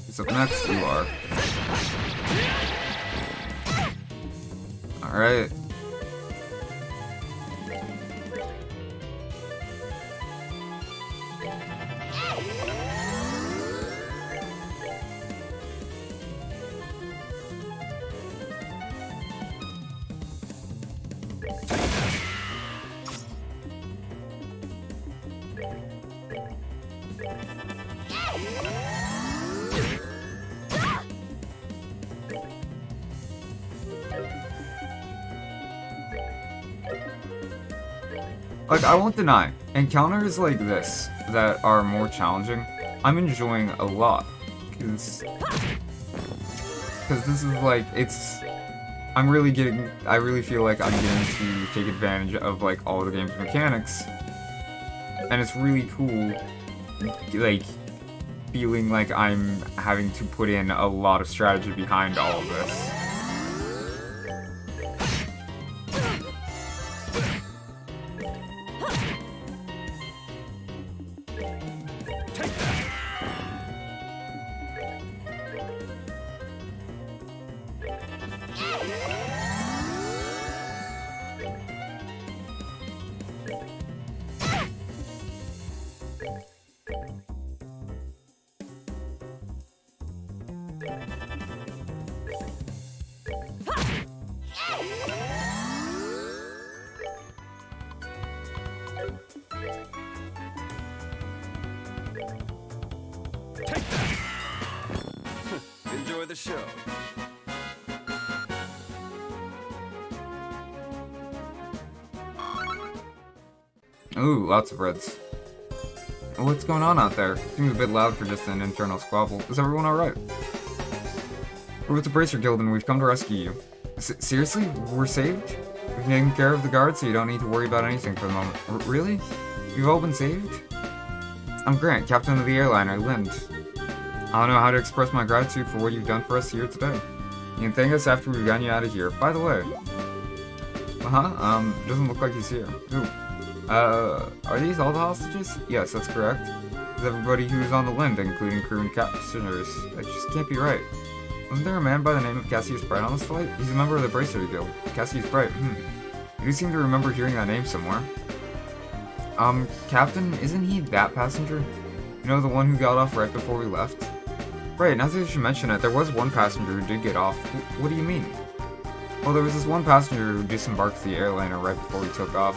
Who's up next? You are. Alright. Like, I won't deny, encounters like this that are more challenging, I'm enjoying a lot. Because this is like, I really feel like I'm getting to take advantage of like all the game's mechanics. And it's really cool, like, feeling like I'm having to put in a lot of strategy behind all of this. Enjoy the show. Ooh, lots of reds. What's going on out there? Seems a bit loud for just an internal squabble. Is everyone alright? We're with the Bracer Guild and we've come to rescue you. Seriously? We're saved? We've taken care of the guards so you don't need to worry about anything for the moment. Really? You've all been saved? I'm Grant, captain of the airliner, Lind. I don't know how to express my gratitude for what you've done for us here today. You can thank us after we've gotten you out of here. By the way... doesn't look like he's here. Ooh. Are these all the hostages? Yes, that's correct. It's everybody who's on the Lind, including crew and passengers. That just can't be right. Wasn't there a man by the name of Cassius Bright on this flight? He's a member of the Bracer Guild. Cassius Bright, I do seem to remember hearing that name somewhere. Captain, isn't he that passenger? You know, the one who got off right before we left? Right, now that you should mention it, there was one passenger who did get off. What do you mean? Well, there was this one passenger who disembarked the airliner right before we took off.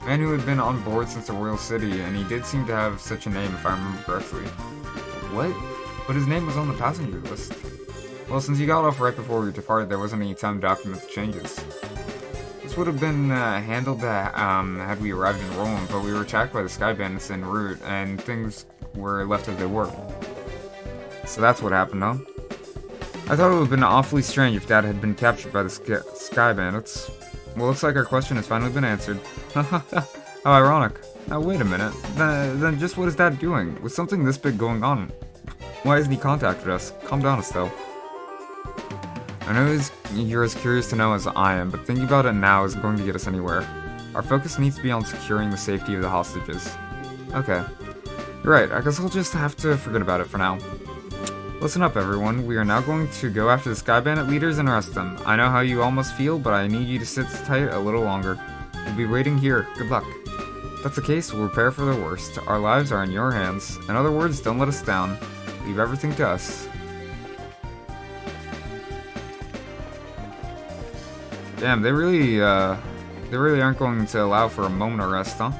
A man who had been on board since the Royal City, and he did seem to have such a name if I remember correctly. What? But his name was on the passenger list. Well, since he got off right before we departed, there wasn't any time to document the changes. This would have been handled had we arrived in Rome, but we were attacked by the Sky Bandits en route, and things were left as they were. So that's what happened, huh? I thought it would have been awfully strange if Dad had been captured by the Sky Bandits. Well, looks like our question has finally been answered. How ironic. Now wait a minute. Then just what is Dad doing? With something this big going on? Why hasn't he contacted us? Calm down, Estelle. I know you're as curious to know as I am, but thinking about it now isn't going to get us anywhere. Our focus needs to be on securing the safety of the hostages. Okay. You're right, I guess I'll just have to forget about it for now. Listen up, everyone. We are now going to go after the Sky Bandit leaders and arrest them. I know how you all must feel, but I need you to sit tight a little longer. We'll be waiting here. Good luck. If that's the case, we'll prepare for the worst. Our lives are in your hands. In other words, don't let us down. Leave everything to us. Damn, they really aren't going to allow for a moment of rest, huh?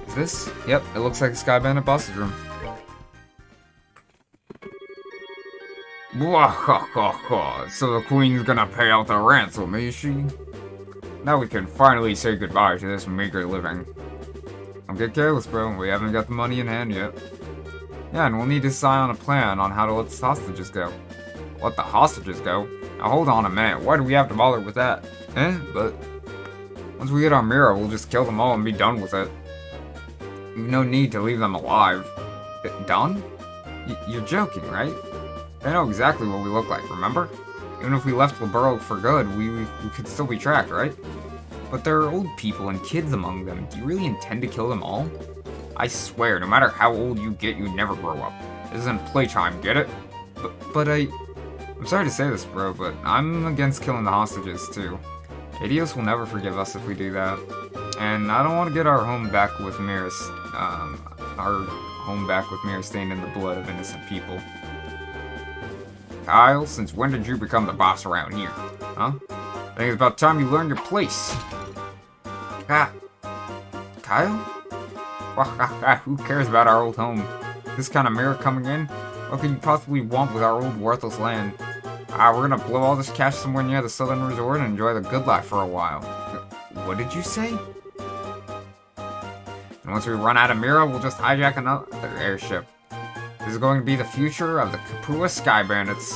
Is this? Yep, it looks like the Sky Bandit boss's room. So the Queen's gonna pay out the ransom, is she? Now we can finally say goodbye to this meager living. Don't get careless, bro. We haven't got the money in hand yet. Yeah, and we'll need to decide on a plan on how to let the hostages go. Let the hostages go? Now hold on a minute. Why do we have to bother with that? But once we get our mirror, we'll just kill them all and be done with it. We've no need to leave them alive. Done? You're joking, right? They know exactly what we look like, remember? Even if we left Liberl for good, we could still be tracked, right? But there are old people and kids among them. Do you really intend to kill them all? I swear, no matter how old you get, you never grow up. This isn't playtime, get it? But I'm sorry to say this, bro, but I'm against killing the hostages, too. Adios will never forgive us if we do that. And I don't want to get our home back with mirrors, stained in the blood of innocent people. Kyle, since when did you become the boss around here? Huh? I think it's about time you learned your place. Ah. Kyle? Who cares about our old home? This kind of mirror coming in? What could you possibly want with our old worthless land? We're gonna blow all this cash somewhere near the southern resort and enjoy the good life for a while. What did you say? And once we run out of Mira, we'll just hijack another airship. This is going to be the future of the Kapua Sky Bandits.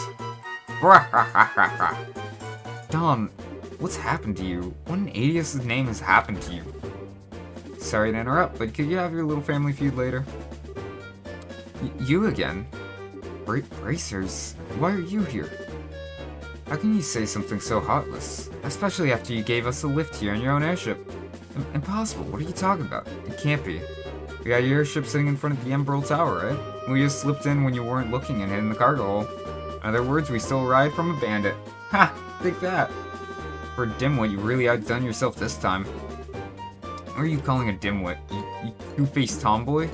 Dom, what's happened to you? What in Adios' name has happened to you? Sorry to interrupt, but could you have your little family feud later? You again? Bracers, why are you here? How can you say something so heartless? Especially after you gave us a lift here in your own airship. Impossible, what are you talking about? It can't be. We got your airship sitting in front of the Emerald Tower, right? We just slipped in when you weren't looking and hid in the cargo hole. In other words, we stole a ride from a bandit. Ha! Think that! For a dimwit, you really outdone yourself this time. What are you calling a dimwit? You two-faced tomboy?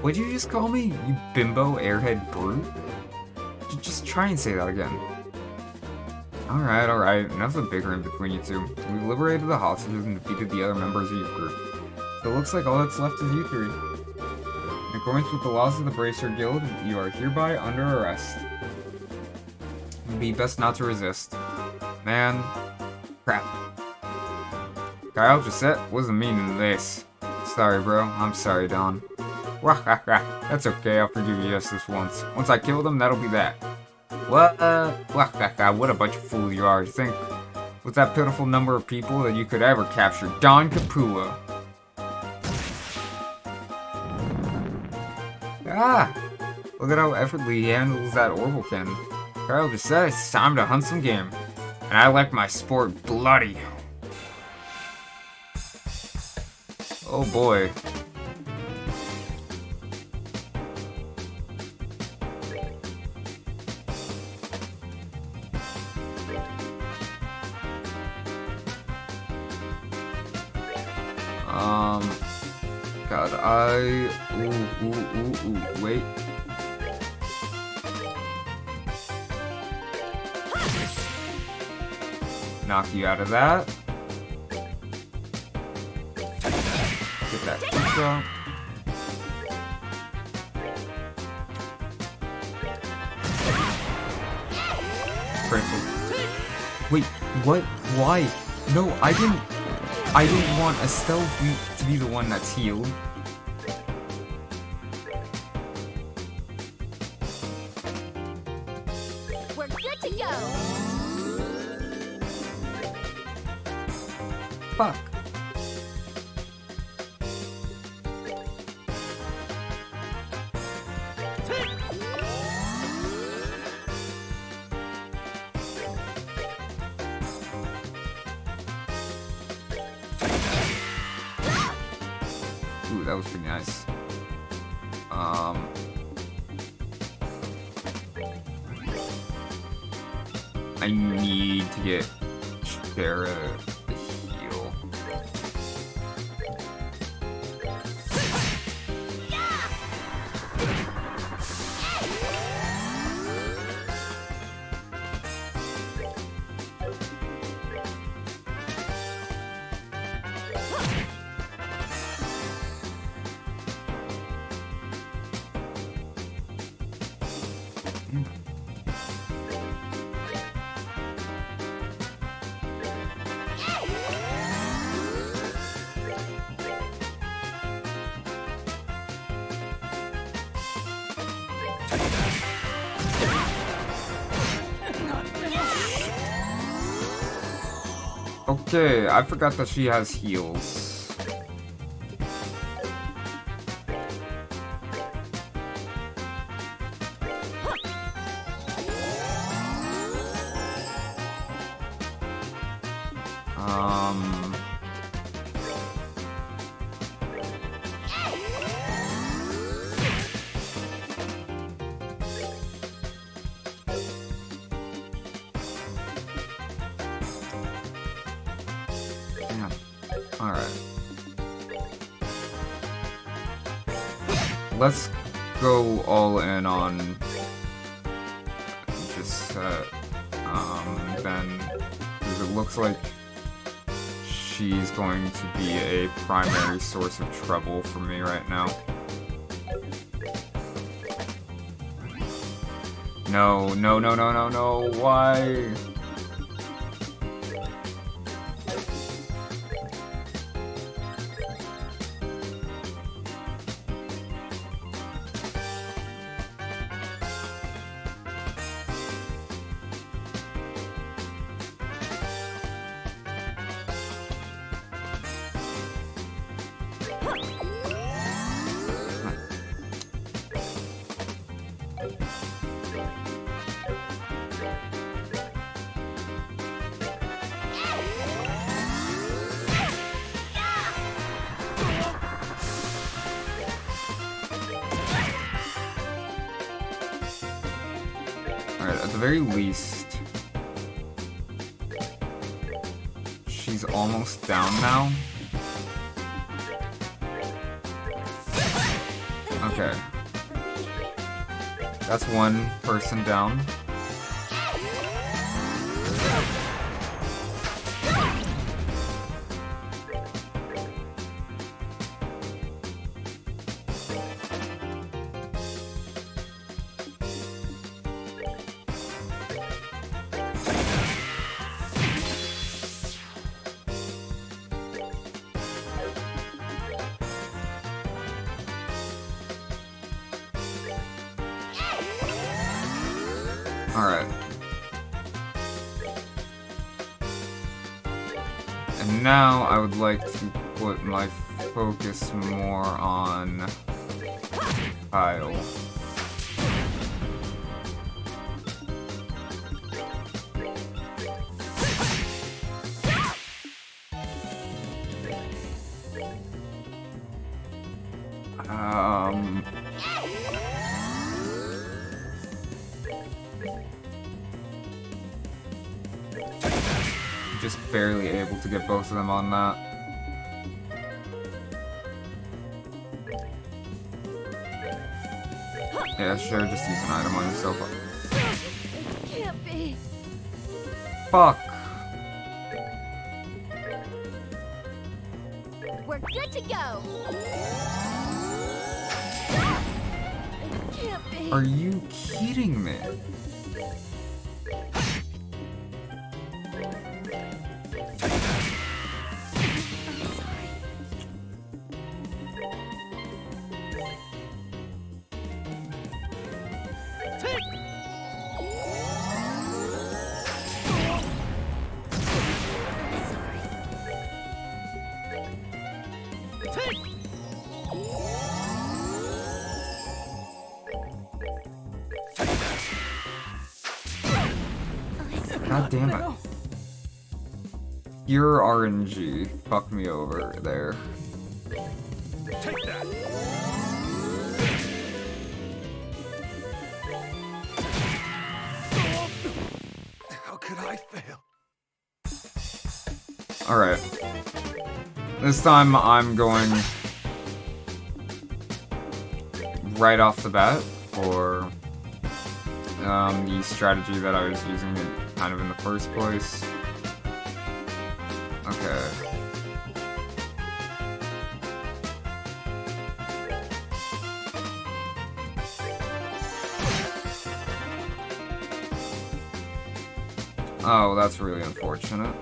What'd you just call me? You bimbo airhead brute? Just try and say that again. Alright, enough of bickering between you two. We've liberated the hostages and defeated the other members of your group. So it looks like all that's left is you three. In accordance with the laws of the Bracer Guild, you are hereby under arrest. It'd be best not to resist. Man. Crap. Kyle, Gisette, what's the meaning of this? Sorry, bro. I'm sorry, Don. That's okay, I'll forgive you just this once. Once I kill them, that'll be that. What? What a bunch of fools you are. You think, with that pitiful number of people, that you could ever capture Don Kapua? Look at how effortlessly he handles that Orbital Cannon. Kyle just said it's time to hunt some game. And I like my sport bloody. Oh boy. God, wait. Knock you out of that. Get that intro. Wait, what? Why? No, I didn't want a stealth mute to be the one that's healed. We're good to go. Fuck. Ooh, that was pretty nice. I need to get Shara the heal. Okay, I forgot that she has heals. Damn. Alright. Let's go all in on just Ben, because it looks like she's going to be a primary source of trouble for me right now. No, no, no, no, no, no, why? Alright, at the very least, she's almost down now. Okay. That's one person down. Alright. And now I would like to put my focus more on Kyle. Just barely able to get both of them on that. Yeah, sure, just use an item on yourself. It can't be. Fuck! We're good to go. It can't be. Are you kidding me? God damn it. Your RNG fucked me over there. Take that! How could Alright. This time I'm going right off the bat for the strategy that I was using kind of in the first place. Okay. Oh, that's really unfortunate.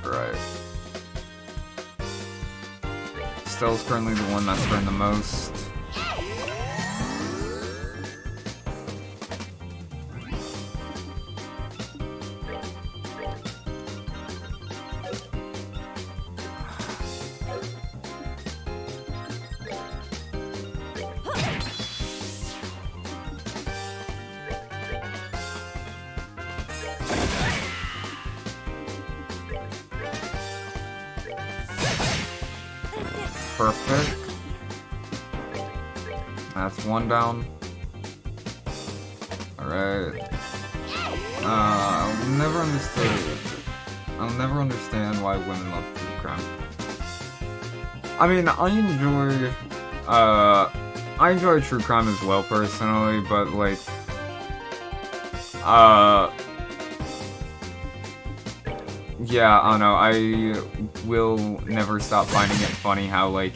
Right. Stell's currently the one that's burned the most. Perfect. That's one down. Alright. I'll never understand why women love true crime. I mean, I enjoy true crime as well personally, but like, yeah, I don't know, I will never stop finding it funny how, like,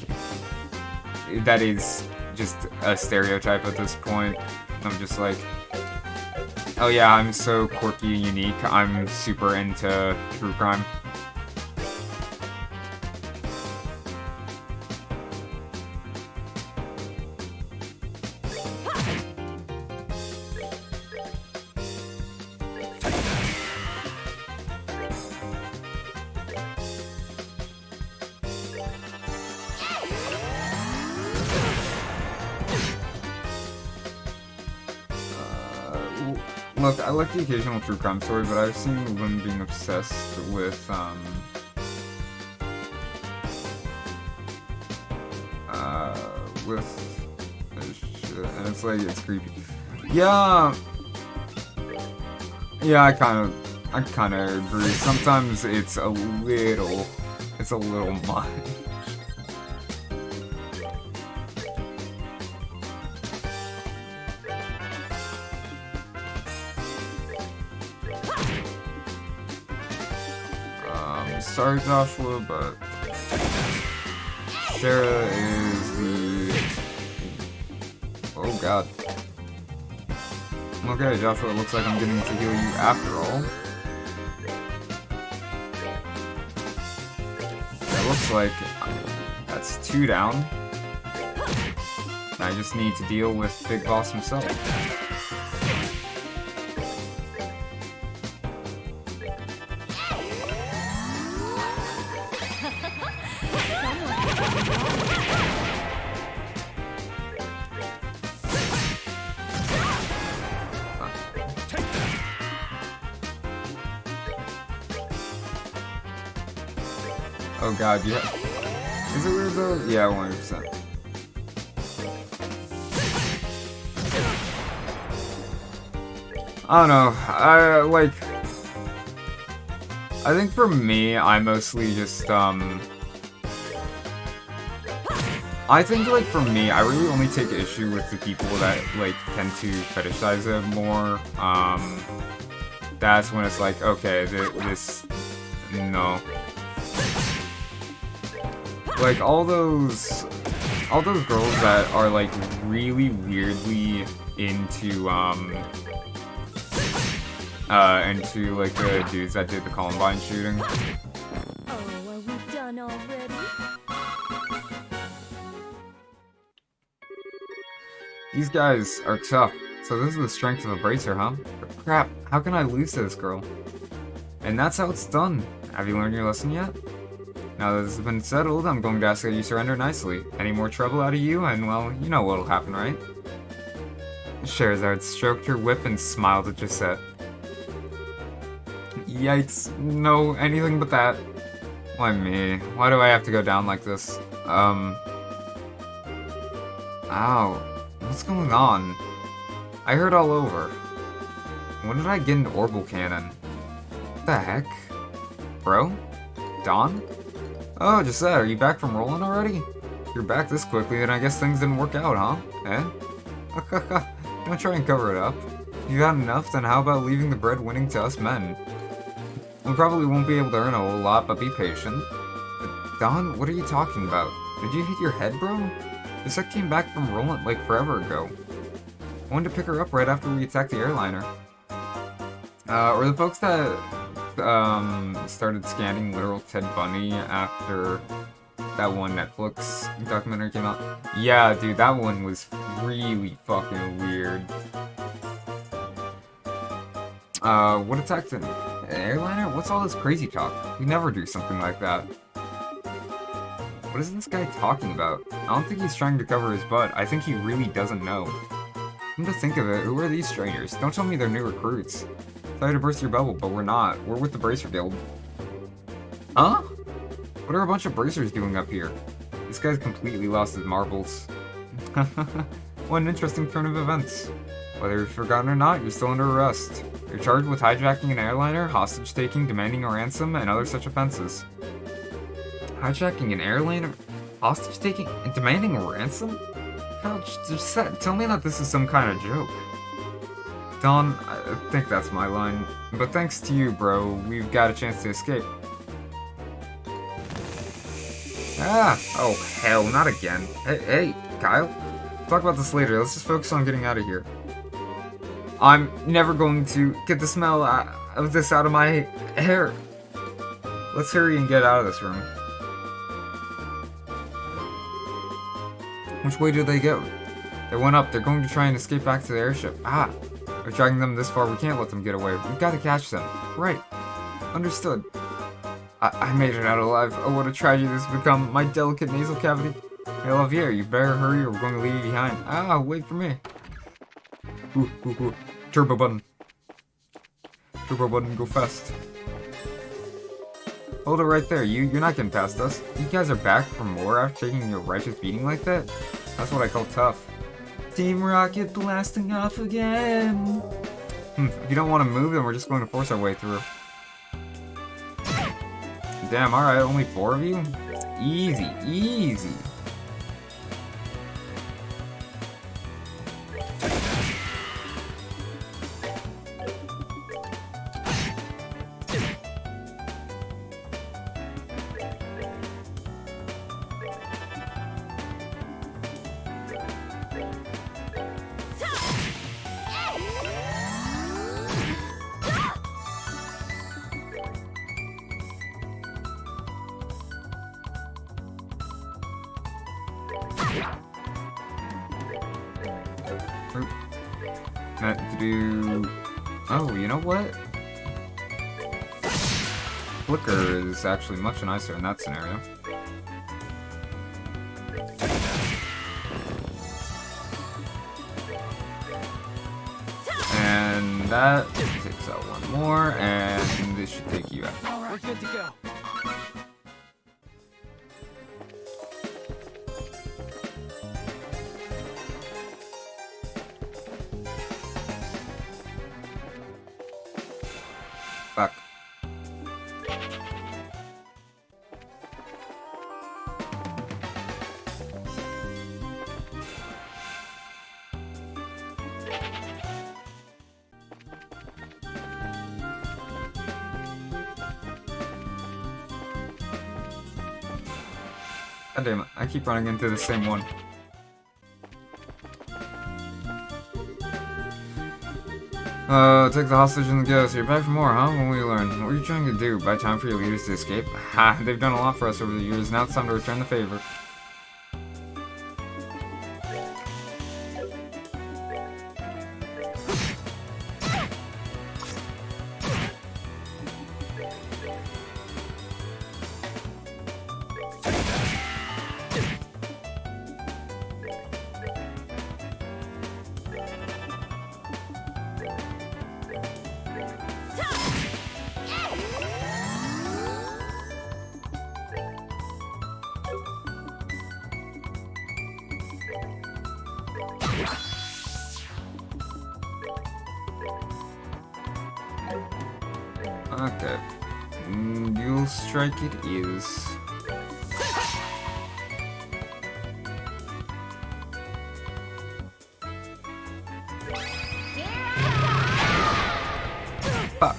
that is just a stereotype at this point. I'm just like, oh yeah, I'm so quirky and unique, I'm super into true crime. Look, I like the occasional true crime story, but I've seen women being obsessed with, and it's like, it's creepy. Yeah, I kind of agree. Sometimes it's a little much. Sorry, Joshua, but Shara is the... Oh god. Okay, Joshua, it looks like I'm getting to heal you after all. It looks like that's 2 down. I just need to deal with Big Boss himself. Oh god, yeah. Is it weird though? Yeah, 100%. I don't know. I think for me, I mostly just, I think, like, for me, I really only take issue with the people that, like, tend to fetishize it more. That's when it's like, okay, no. Like, all those girls that are, like, really weirdly into, like, the dudes that did the Columbine shooting. Oh, are we done already? These guys are tough. So this is the strength of a bracer, huh? Crap, how can I lose to this girl? And that's how it's done. Have you learned your lesson yet? Now that this has been settled, I'm going to ask that you surrender nicely. Any more trouble out of you, and well, you know what'll happen, right? Scheherazade stroked her whip and smiled at Josette. Yikes, no, anything but that. Why me? Why do I have to go down like this? Ow. What's going on? I heard all over. When did I get an Orbital Cannon? What the heck? Bro? Don? Oh, Josette, are you back from rolling already? If you're back this quickly, then I guess things didn't work out, huh? Eh? Don't try and cover it up. If you got enough, then how about leaving the bread winning to us men? We probably won't be able to earn a whole lot, but be patient. Don, what are you talking about? Did you hit your head, bro? Josette came back from rolling like forever ago. I wanted to pick her up right after we attacked the airliner. Or the folks that started scanning literal Ted Bundy after that one Netflix documentary came out. Yeah, dude, that one was really fucking weird. What attacked an airliner? What's all this crazy talk? We never do something like that. What is this guy talking about? I don't think he's trying to cover his butt. I think he really doesn't know. Come to think of it, who are these strangers? Don't tell me they're new recruits. Sorry to burst your bubble, but we're not. We're with the Bracer Guild. Huh? What are a bunch of bracers doing up here? This guy's completely lost his marbles. What an interesting turn of events. Whether you've forgotten or not, you're still under arrest. You're charged with hijacking an airliner, hostage-taking, demanding a ransom, and other such offenses. Hijacking an airliner, hostage-taking, and demanding a ransom? Tell me that this is some kind of joke. Don, I think that's my line. But thanks to you, bro, we've got a chance to escape. Ah! Oh, hell, not again. Hey, Kyle. Talk about this later. Let's just focus on getting out of here. I'm never going to get the smell of this out of my hair. Let's hurry and get out of this room. Which way did they go? They went up. They're going to try and escape back to the airship. Ah! We're dragging them this far. We can't let them get away. We've got to catch them. Right. Understood. I made it out alive. Oh, what a tragedy this has become. My delicate nasal cavity. Hey, Lavier, you better hurry or we're going to leave you behind. Ah, wait for me. Ooh. Turbo button. Turbo button, go fast. Hold it right there. You're not getting past us. You guys are back for more after taking your righteous beating like that? That's what I call tough. Team Rocket blasting off again. If you don't want to move, then we're just going to force our way through. Damn, alright, only 4 of you? Easy. Oh, you know what? Flicker is actually much nicer in that scenario. And that takes out one more, and this should take you out. Alright, we're good to go. Back. God damn it, I keep running into the same one. Take the hostage and go. So you're back for more, huh? What will you learn? What are you trying to do? Buy time for your leaders to escape? Ha! They've done a lot for us over the years. Now it's time to return the favor. Okay. Dual strike it is. Fuck.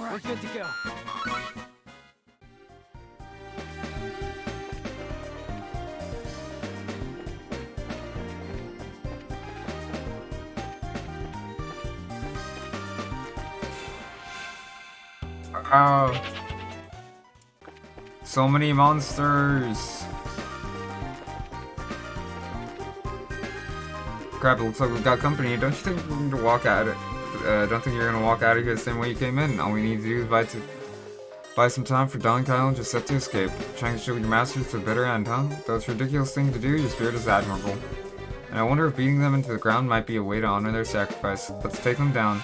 We're good to go. So many monsters. Crap, it looks like we've got company. Don't you think we're going to walk out of don't think you're going to walk out of here the same way you came in? All we need to do is buy some time for Don Kyle and just set to escape. Trying to show your masters to the bitter end, huh? Though it's a ridiculous thing to do, your spirit is admirable. And I wonder if beating them into the ground might be a way to honor their sacrifice. Let's take them down.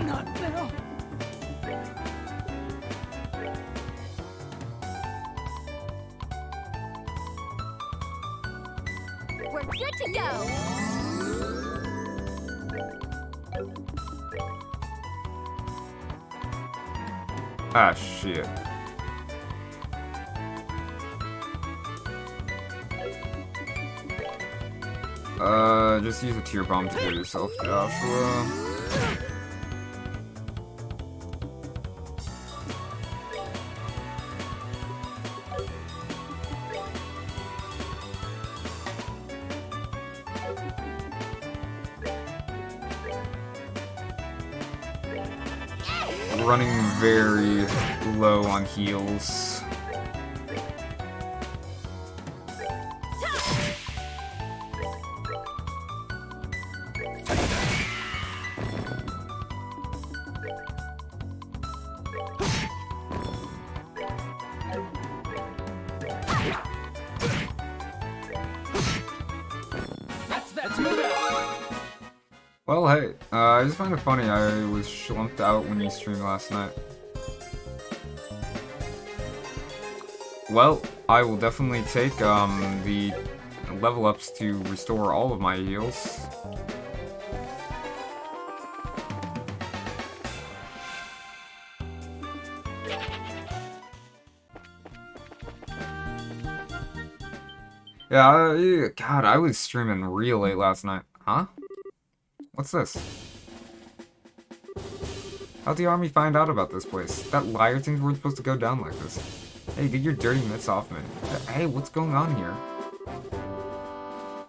Not now. We're good to go. Ah, shit. Just use a tear bomb to heal yourself, Joshua. Running very low on heals. Let's move out. Well, hey, I just find it funny I was schlumped out when you streamed last night. Well, I will definitely take, the level ups to restore all of my heals. Yeah, God, I was streaming real late last night. Huh? What's this? How'd the army find out about this place? That liar things weren't supposed to go down like this. Hey, get your dirty mitts off me. Hey, what's going on here?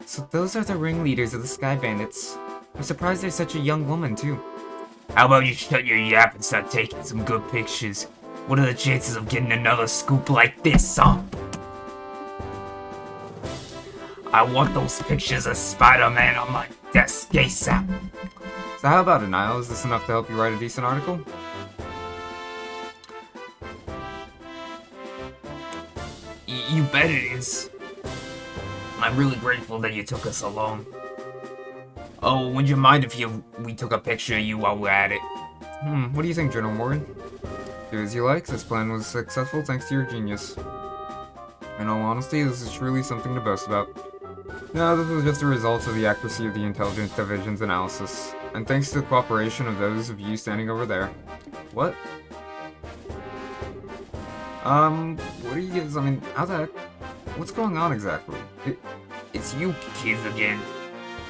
So those are the ringleaders of the Sky Bandits. I'm surprised there's such a young woman, too. How about you shut your yap and start taking some good pictures? What are the chances of getting another scoop like this, huh? I want those pictures of Spider-Man on my desk ASAP. So how about it, Niall? Is this enough to help you write a decent article? You bet it is. I'm really grateful that you took us along. Oh, would you mind if we took a picture of you while we're at it? What do you think, General Morgan? Do as you like. This plan was successful thanks to your genius. In all honesty, this is truly something to boast about. No, this was just a result of the accuracy of the Intelligence Division's analysis, and thanks to the cooperation of those of you standing over there. What? What are you guys, I mean, how the heck? What's going on exactly? It's you kids again.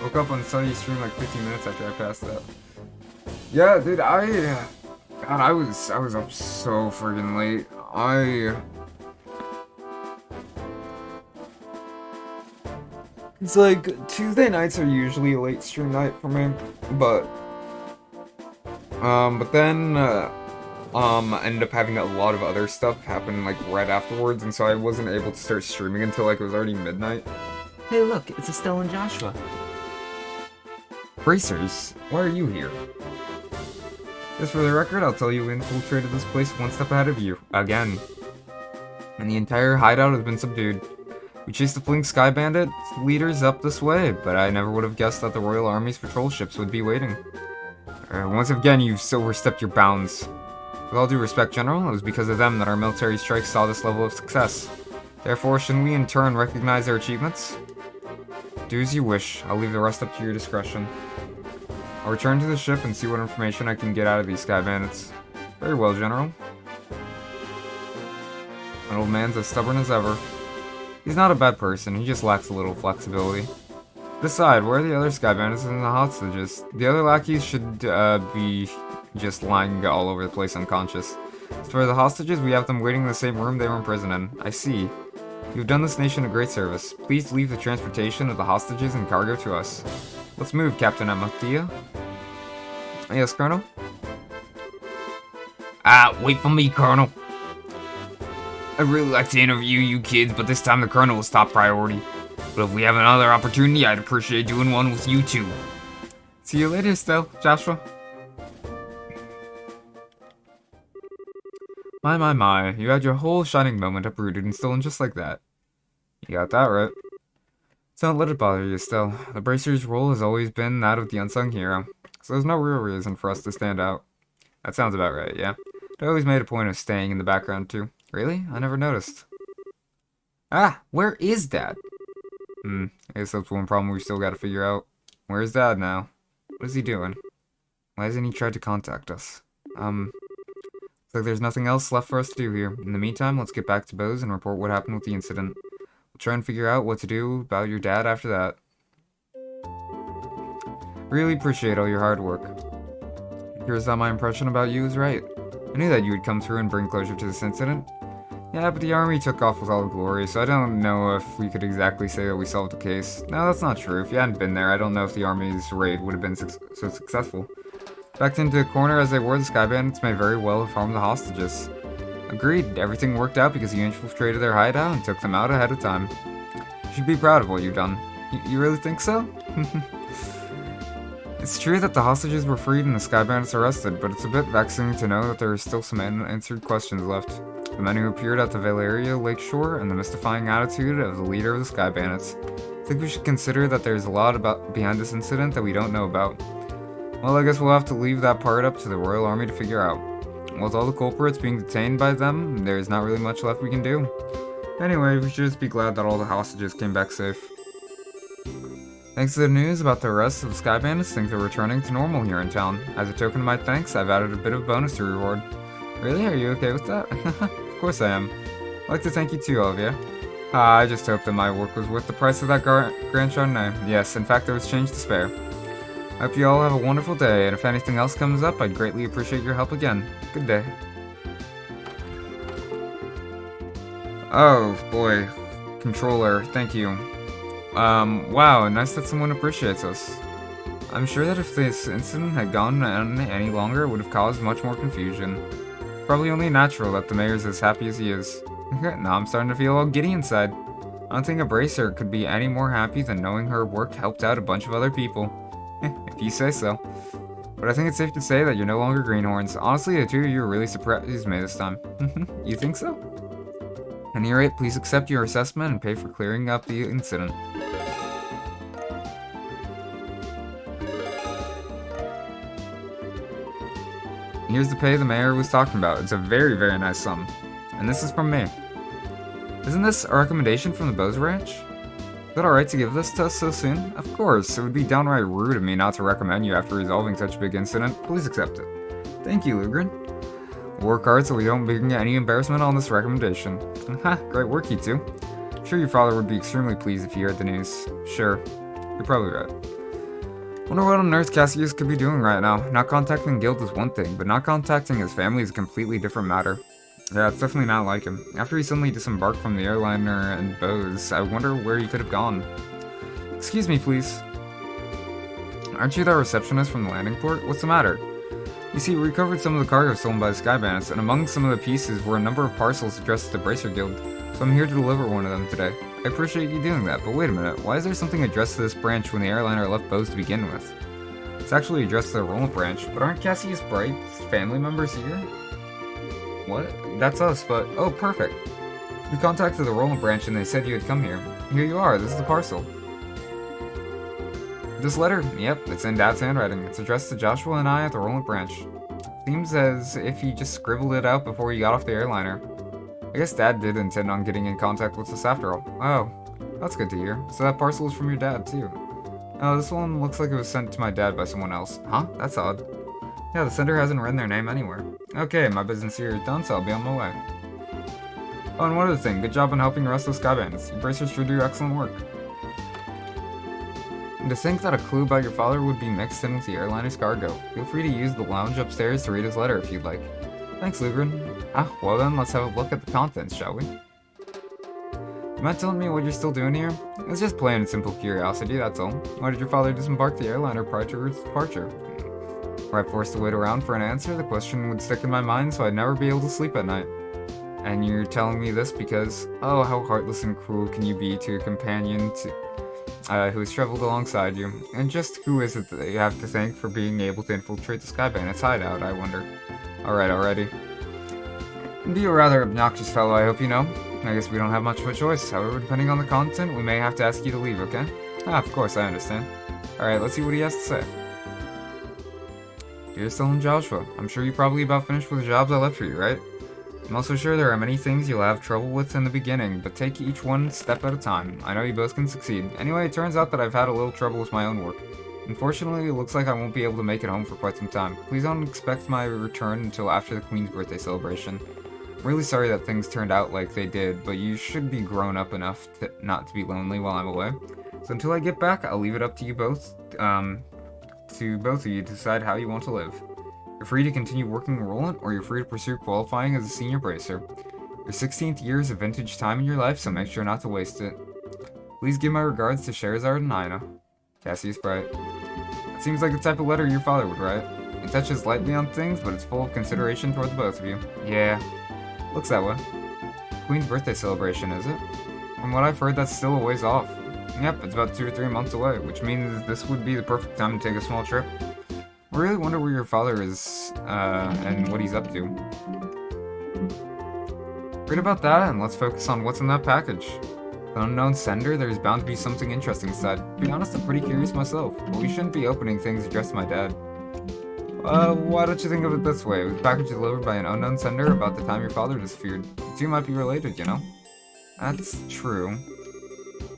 Woke up and saw you stream like 15 minutes after I passed out. Yeah, dude, God, I was up so friggin' late. It's like, Tuesday nights are usually a late stream night for me, but then, ended up having a lot of other stuff happen like right afterwards, and so I wasn't able to start streaming until like it was already midnight. Hey, look, it's Estelle and Joshua. Bracers, why are you here? Just for the record, I'll tell you we infiltrated this place one step ahead of you, again. And the entire hideout has been subdued. We chased the fleeing Sky Bandit leaders up this way, but I never would have guessed that the Royal Army's patrol ships would be waiting. Once again, you've overstepped your bounds. With all due respect, General, it was because of them that our military strikes saw this level of success. Therefore, shouldn't we in turn recognize their achievements? Do as you wish. I'll leave the rest up to your discretion. I'll return to the ship and see what information I can get out of these Sky Bandits. Very well, General. That old man's as stubborn as ever. He's not a bad person, he just lacks a little flexibility. Decide, where are the other Sky Bandits and the hostages? The other lackeys should be just lying all over the place unconscious. As for the hostages, we have them waiting in the same room they were imprisoned in. I see. You've done this nation a great service. Please leave the transportation of the hostages and cargo to us. Let's move, Captain Amatia. Yes, Colonel? Wait for me, Colonel. I'd really like to interview you kids, but this time the Colonel is top priority. But if we have another opportunity, I'd appreciate doing one with you two. See you later, Estelle, Joshua. My, you had your whole shining moment uprooted and stolen just like that. You got that right. So don't let it bother you, Estelle. The Bracer's role has always been that of the unsung hero, so there's no real reason for us to stand out. That sounds about right, yeah? I always made a point of staying in the background too. Really? I never noticed. Ah, where is Dad? I guess that's one problem we still gotta figure out. Where's Dad now? What is he doing? Why hasn't he tried to contact us? Looks like there's nothing else left for us to do here. In the meantime, let's get back to Bose and report what happened with the incident. We'll try and figure out what to do about your dad after that. Really appreciate all your hard work. It appears that my impression about you is right. I knew that you would come through and bring closure to this incident. Yeah, but the army took off with all the glory, so I don't know if we could exactly say that we solved the case. No, that's not true. If you hadn't been there, I don't know if the army's raid would have been so successful. Backed into a corner as they were, the Sky Bandits may very well have harmed the hostages. Agreed, everything worked out because you infiltrated their hideout and took them out ahead of time. You should be proud of what you've done. You really think so? It's true that the hostages were freed and the Sky Bandits arrested, but it's a bit vexing to know that there are still some unanswered questions left. The men who appeared at the Valeria Lakeshore and the mystifying attitude of the leader of the Sky Bandits. I think we should consider that there's a lot behind this incident that we don't know about. Well, I guess we'll have to leave that part up to the Royal Army to figure out. With all the culprits being detained by them, there's not really much left we can do. Anyway, we should just be glad that all the hostages came back safe. Thanks to the news about the arrest of the Sky Bandits, things are returning to normal here in town. As a token of my thanks, I've added a bit of bonus to reward. Really? Are you okay with that? Of course I am. I'd like to thank you too, Olivia. I just hope that my work was worth the price of that Grand Chardonnay. Yes, in fact, there was change to spare. I hope you all have a wonderful day, and if anything else comes up, I'd greatly appreciate your help again. Good day. Oh, boy. Controller, thank you. Wow, nice that someone appreciates us. I'm sure that if this incident had gone on any longer, it would have caused much more confusion. Probably only natural that the mayor's as happy as he is. Now I'm starting to feel all giddy inside. I don't think a Bracer could be any more happy than knowing her work helped out a bunch of other people. If you say so. But I think it's safe to say that you're no longer Greenhorns. Honestly, the two of you really surprised me this time. You think so? At any rate, please accept your assessment and pay for clearing up the incident. Here's the pay the mayor was talking about. It's a very, very nice sum. And this is from me. Isn't this a recommendation from the Bose Ranch? Is it alright to give this to us so soon? Of course, it would be downright rude of me not to recommend you after resolving such a big incident. Please accept it. Thank you, Lugrin. We'll work hard so we don't bring any embarrassment on this recommendation. Great work, you two. I'm sure your father would be extremely pleased if you heard the news. Sure, you're probably right. Wonder what on earth Cassius could be doing right now. Not contacting Guild is one thing, but not contacting his family is a completely different matter. Yeah, it's definitely not like him. After he suddenly disembarked from the airliner and Bose, I wonder where he could have gone. Excuse me, please. Aren't you that receptionist from the landing port? What's the matter? You see, we recovered some of the cargo stolen by the Sky Bandits, and among some of the pieces were a number of parcels addressed to the Bracer Guild, so I'm here to deliver one of them today. I appreciate you doing that, but wait a minute, why is there something addressed to this branch when the airliner left Bose to begin with? It's actually addressed to the Roland branch, but aren't Cassius Bright's family members here? What? That's us, but oh, perfect. We contacted the Roland branch and they said you had come here. Here you are, this is the parcel. This letter? Yep, it's in Dad's handwriting. It's addressed to Joshua and I at the Roland branch. Seems as if he just scribbled it out before he got off the airliner. I guess Dad did intend on getting in contact with us after all. Oh, that's good to hear. So that parcel is from your dad, too. Oh, this one looks like it was sent to my dad by someone else. Huh? That's odd. Yeah, the sender hasn't written their name anywhere. Okay, my business here is done, so I'll be on my way. Oh, and one other thing. Good job on helping the rest of the Sky Bandits. You bracers sure do excellent work. And to think that a clue about your father would be mixed in with the airliner's cargo. Feel free to use the lounge upstairs to read his letter if you'd like. Thanks, Lugren. Ah, well then, let's have a look at the contents, shall we? You mind telling me what you're still doing here? It's just plain and simple curiosity, that's all. Why did your father disembark the airliner prior to its departure? Were I forced to wait around for an answer, the question would stick in my mind so I'd never be able to sleep at night. And you're telling me this because, oh, how heartless and cruel can you be to a companion who has traveled alongside you? And just who is it that you have to thank for being able to infiltrate the Sky Bandits' hideout, I wonder? Alright, already. Be a rather obnoxious fellow, I hope you know. I guess we don't have much of a choice. However, depending on the content, we may have to ask you to leave, okay? Ah, of course, I understand. Alright, let's see what he has to say. Dear Stellan Joshua, I'm sure you're probably about finished with the jobs I left for you, right? I'm also sure there are many things you'll have trouble with in the beginning, but take each one step at a time. I know you both can succeed. Anyway, it turns out that I've had a little trouble with my own work. Unfortunately, it looks like I won't be able to make it home for quite some time. Please don't expect my return until after the Queen's birthday celebration. I'm really sorry that things turned out like they did, but you should be grown up enough not to be lonely while I'm away. So until I get back, I'll leave it up to you both, to both of you to decide how you want to live. You're free to continue working Roland, or you're free to pursue qualifying as a senior bracer. Your 16th year is a vintage time in your life, so make sure not to waste it. Please give my regards to Sherazard and Aina. Cassius Bright. It seems like the type of letter your father would write. It touches lightly on things, but it's full of consideration toward the both of you. Yeah, looks that way. Queen's birthday celebration, is it? From what I've heard, that's still a ways off. Yep, it's about 2 or 3 months away, which means this would be the perfect time to take a small trip. I really wonder where your father is, and what he's up to. Forget about that, and let's focus on what's in that package. The unknown sender, there's bound to be something interesting inside. To be honest, I'm pretty curious myself, but we shouldn't be opening things addressed to my dad. Why don't you think of it this way? It was a package delivered by an unknown sender about the time your father disappeared. The two might be related, you know? That's true.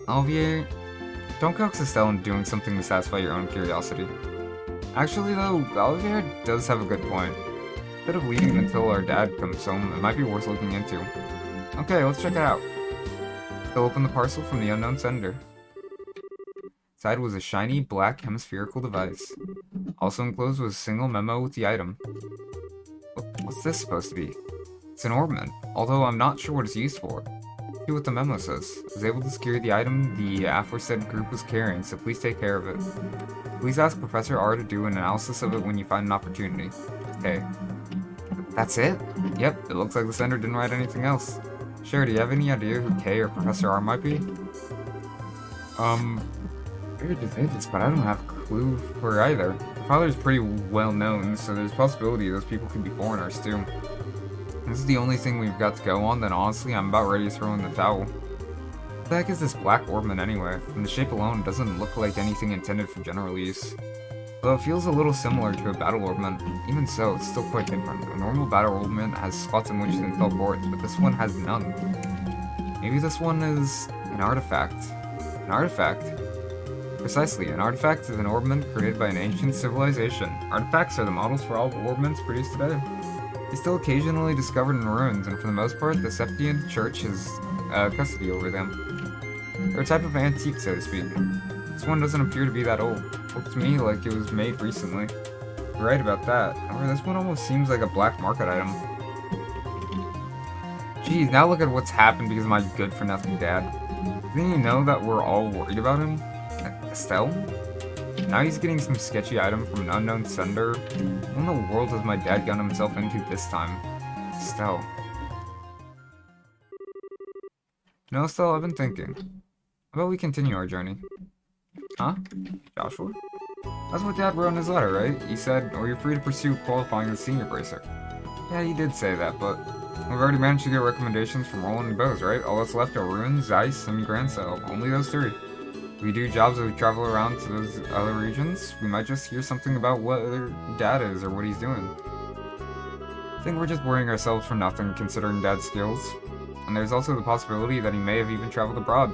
Olivier, don't coax Estelle into doing something to satisfy your own curiosity. Actually though, Olivier does have a good point. Instead of leaving it until our dad comes home, it might be worth looking into. Okay, let's check it out. They'll open the parcel from the unknown sender. Inside was a shiny, black, hemispherical device. Also enclosed was a single memo with the item. What's this supposed to be? It's an ornament, although I'm not sure what it's used for. See what the memo says. I was able to secure the item the aforesaid group was carrying, so please take care of it. Please ask Professor R to do an analysis of it when you find an opportunity. Okay. That's it? Yep, it looks like the sender didn't write anything else. Sure, do you have any idea who K or Professor R might be? Very debates, but I don't have a clue for either. My father's pretty well known, so there's a possibility those people could be foreigners too. This is the only thing we've got to go on, then honestly I'm about ready to throw in the towel. What the heck is this black ornament anyway? From the shape alone, it doesn't look like anything intended for general use. Though it feels a little similar to a battle ornament, even so, it's still quite different. A normal battle ornament has slots in which you can teleport, but this one has none. Maybe this one is an artifact. An artifact? Precisely, an artifact is an ornament created by an ancient civilization. Artifacts are the models for all ornaments produced today. They're still occasionally discovered in ruins, and for the most part, the Septian Church has custody over them. They're a type of antique, so to speak. This one doesn't appear to be that old. Looks to me like it was made recently. You're right about that. However, this one almost seems like a black market item. Geez, now look at what's happened because of my good-for-nothing dad. Didn't you know that we're all worried about him? Estelle? Now he's getting some sketchy item from an unknown sender. What in the world has my dad gotten himself into this time? Estelle. No, Estelle, I've been thinking. How about we continue our journey? Huh? Joshua? That's what Dad wrote in his letter, right? He said, "Or you're free to pursue qualifying as senior bracer." Yeah, he did say that, but we've already managed to get recommendations from Roland and Bose, right? All that's left are Ruin, Zeiss, and Grand Cell. Only those three. If we do jobs as we travel around to those other regions, we might just hear something about what other Dad is or what he's doing. I think we're just worrying ourselves for nothing, considering Dad's skills. And there's also the possibility that he may have even traveled abroad.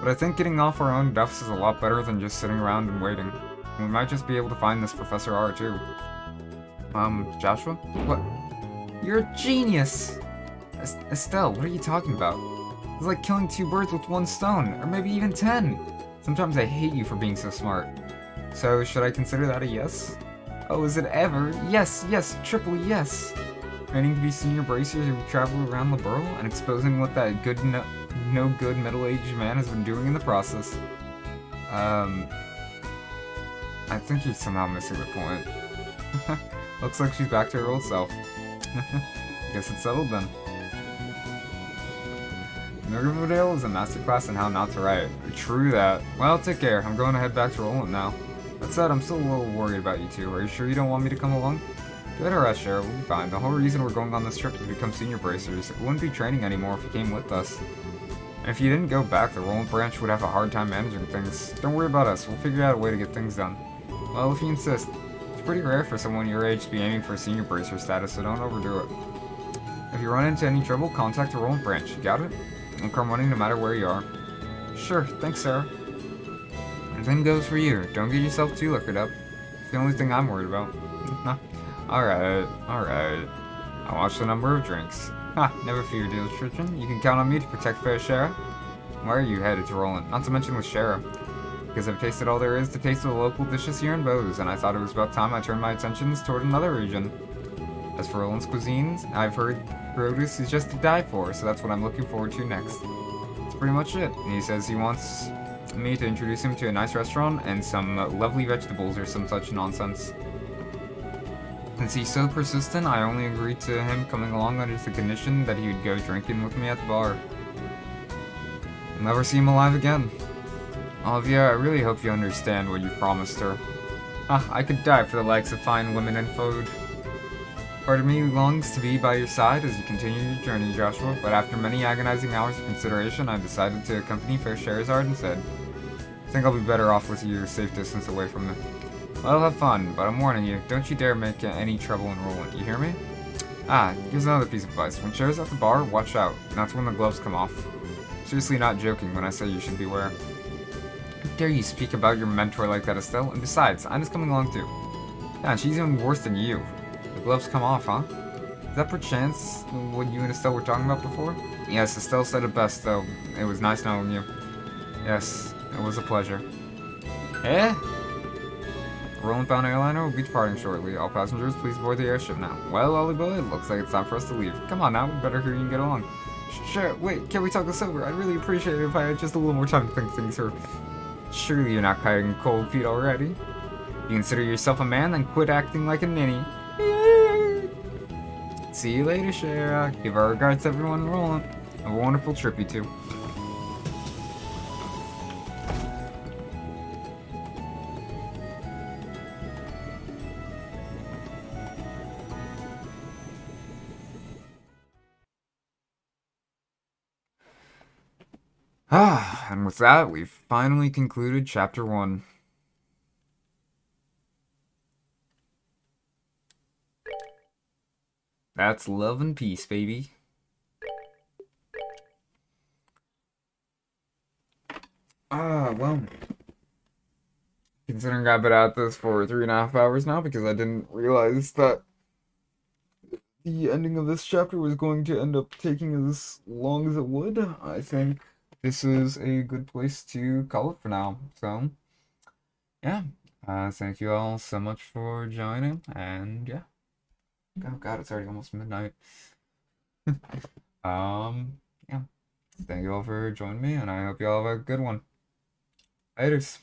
But I think getting off our own duffs is a lot better than just sitting around and waiting. We might just be able to find this Professor R too. Joshua? What? You're a genius! Estelle, what are you talking about? It's like killing 2 birds with 1 stone, or maybe even 10! Sometimes I hate you for being so smart. So, should I consider that a yes? Oh, is it ever? Yes, yes, triple yes! Training to be senior bracers who travel around Liberl, and exposing what that no good middle-aged man has been doing in the process. I think you're somehow missing the point. Looks like she's back to her old self. Guess it's settled then. Riverdale is a masterclass in how not to write. True that. Well, take care. I'm going to head back to Roland now. That said, I'm still a little worried about you two. Are you sure you don't want me to come along? Give it a rest, Shara. We'll be fine. The whole reason we're going on this trip is to become senior bracers. It wouldn't be training anymore if you came with us. And if you didn't go back, the Roland branch would have a hard time managing things. Don't worry about us. We'll figure out a way to get things done. Well, if you insist. It's pretty rare for someone your age to be aiming for senior bracer status, so don't overdo it. If you run into any trouble, contact the Roland branch. You got it? I'll come running no matter where you are. Sure, thanks, Sarah. And same goes for you. Don't get yourself too liquored up. It's the only thing I'm worried about. Alright. I watch the number of drinks. Ha, never fear, dear children. You can count on me to protect fair Shara. Why are you headed to Roland? Not to mention with Shara. Because I've tasted all there is to taste of the local dishes here in Bose, and I thought it was about time I turned my attentions toward another region. As for Roland's cuisine, I've heard produce is just to die for, so that's what I'm looking forward to next. That's pretty much it. He says he wants me to introduce him to a nice restaurant and some lovely vegetables or some such nonsense. Since he's so persistent, I only agreed to him coming along under the condition that he would go drinking with me at the bar. I'll never see him alive again. Olivia, I really hope you understand what you promised her. I could die for the likes of fine women and food. Part of me longs to be by your side as you continue your journey, Joshua, but after many agonizing hours of consideration, I've decided to accompany Fair Scheherazade instead. I think I'll be better off with you a safe distance away from me. Well, have fun, but I'm warning you, don't you dare make any trouble in Roland, you hear me? Here's another piece of advice. When Cher's at the bar, watch out. That's when the gloves come off. Seriously not joking when I say you should beware. How dare you speak about your mentor like that, Estelle? And besides, Ina's coming along too. Yeah, she's even worse than you. The gloves come off, huh? Is that perchance what you and Estelle were talking about before? Yes, Estelle said it best, though. It was nice knowing you. Yes, it was a pleasure. Eh? The Roland-bound airliner will be departing shortly. All passengers, please board the airship now. Well, Ollie boy, it looks like it's time for us to leave. Come on now, we better hurry and get along. Sure, wait, can't we talk this over? I'd really appreciate it if I had just a little more time to think things through. Surely you're not kiting cold feet already. You consider yourself a man, then quit acting like a ninny. See you later, Shara. Give our regards to everyone in Roland. Have a wonderful trip, you two. And with that, we've finally concluded Chapter 1. That's love and peace, baby. Well. Considering I've been at this for 3.5 hours now because I didn't realize that the ending of this chapter was going to end up taking as long as it would, I think this is a good place to call it for now. So, yeah. Thank you all so much for joining, and yeah. Oh god, it's already almost midnight. Yeah. Thank you all for joining me, and I hope you all have a good one. Laters.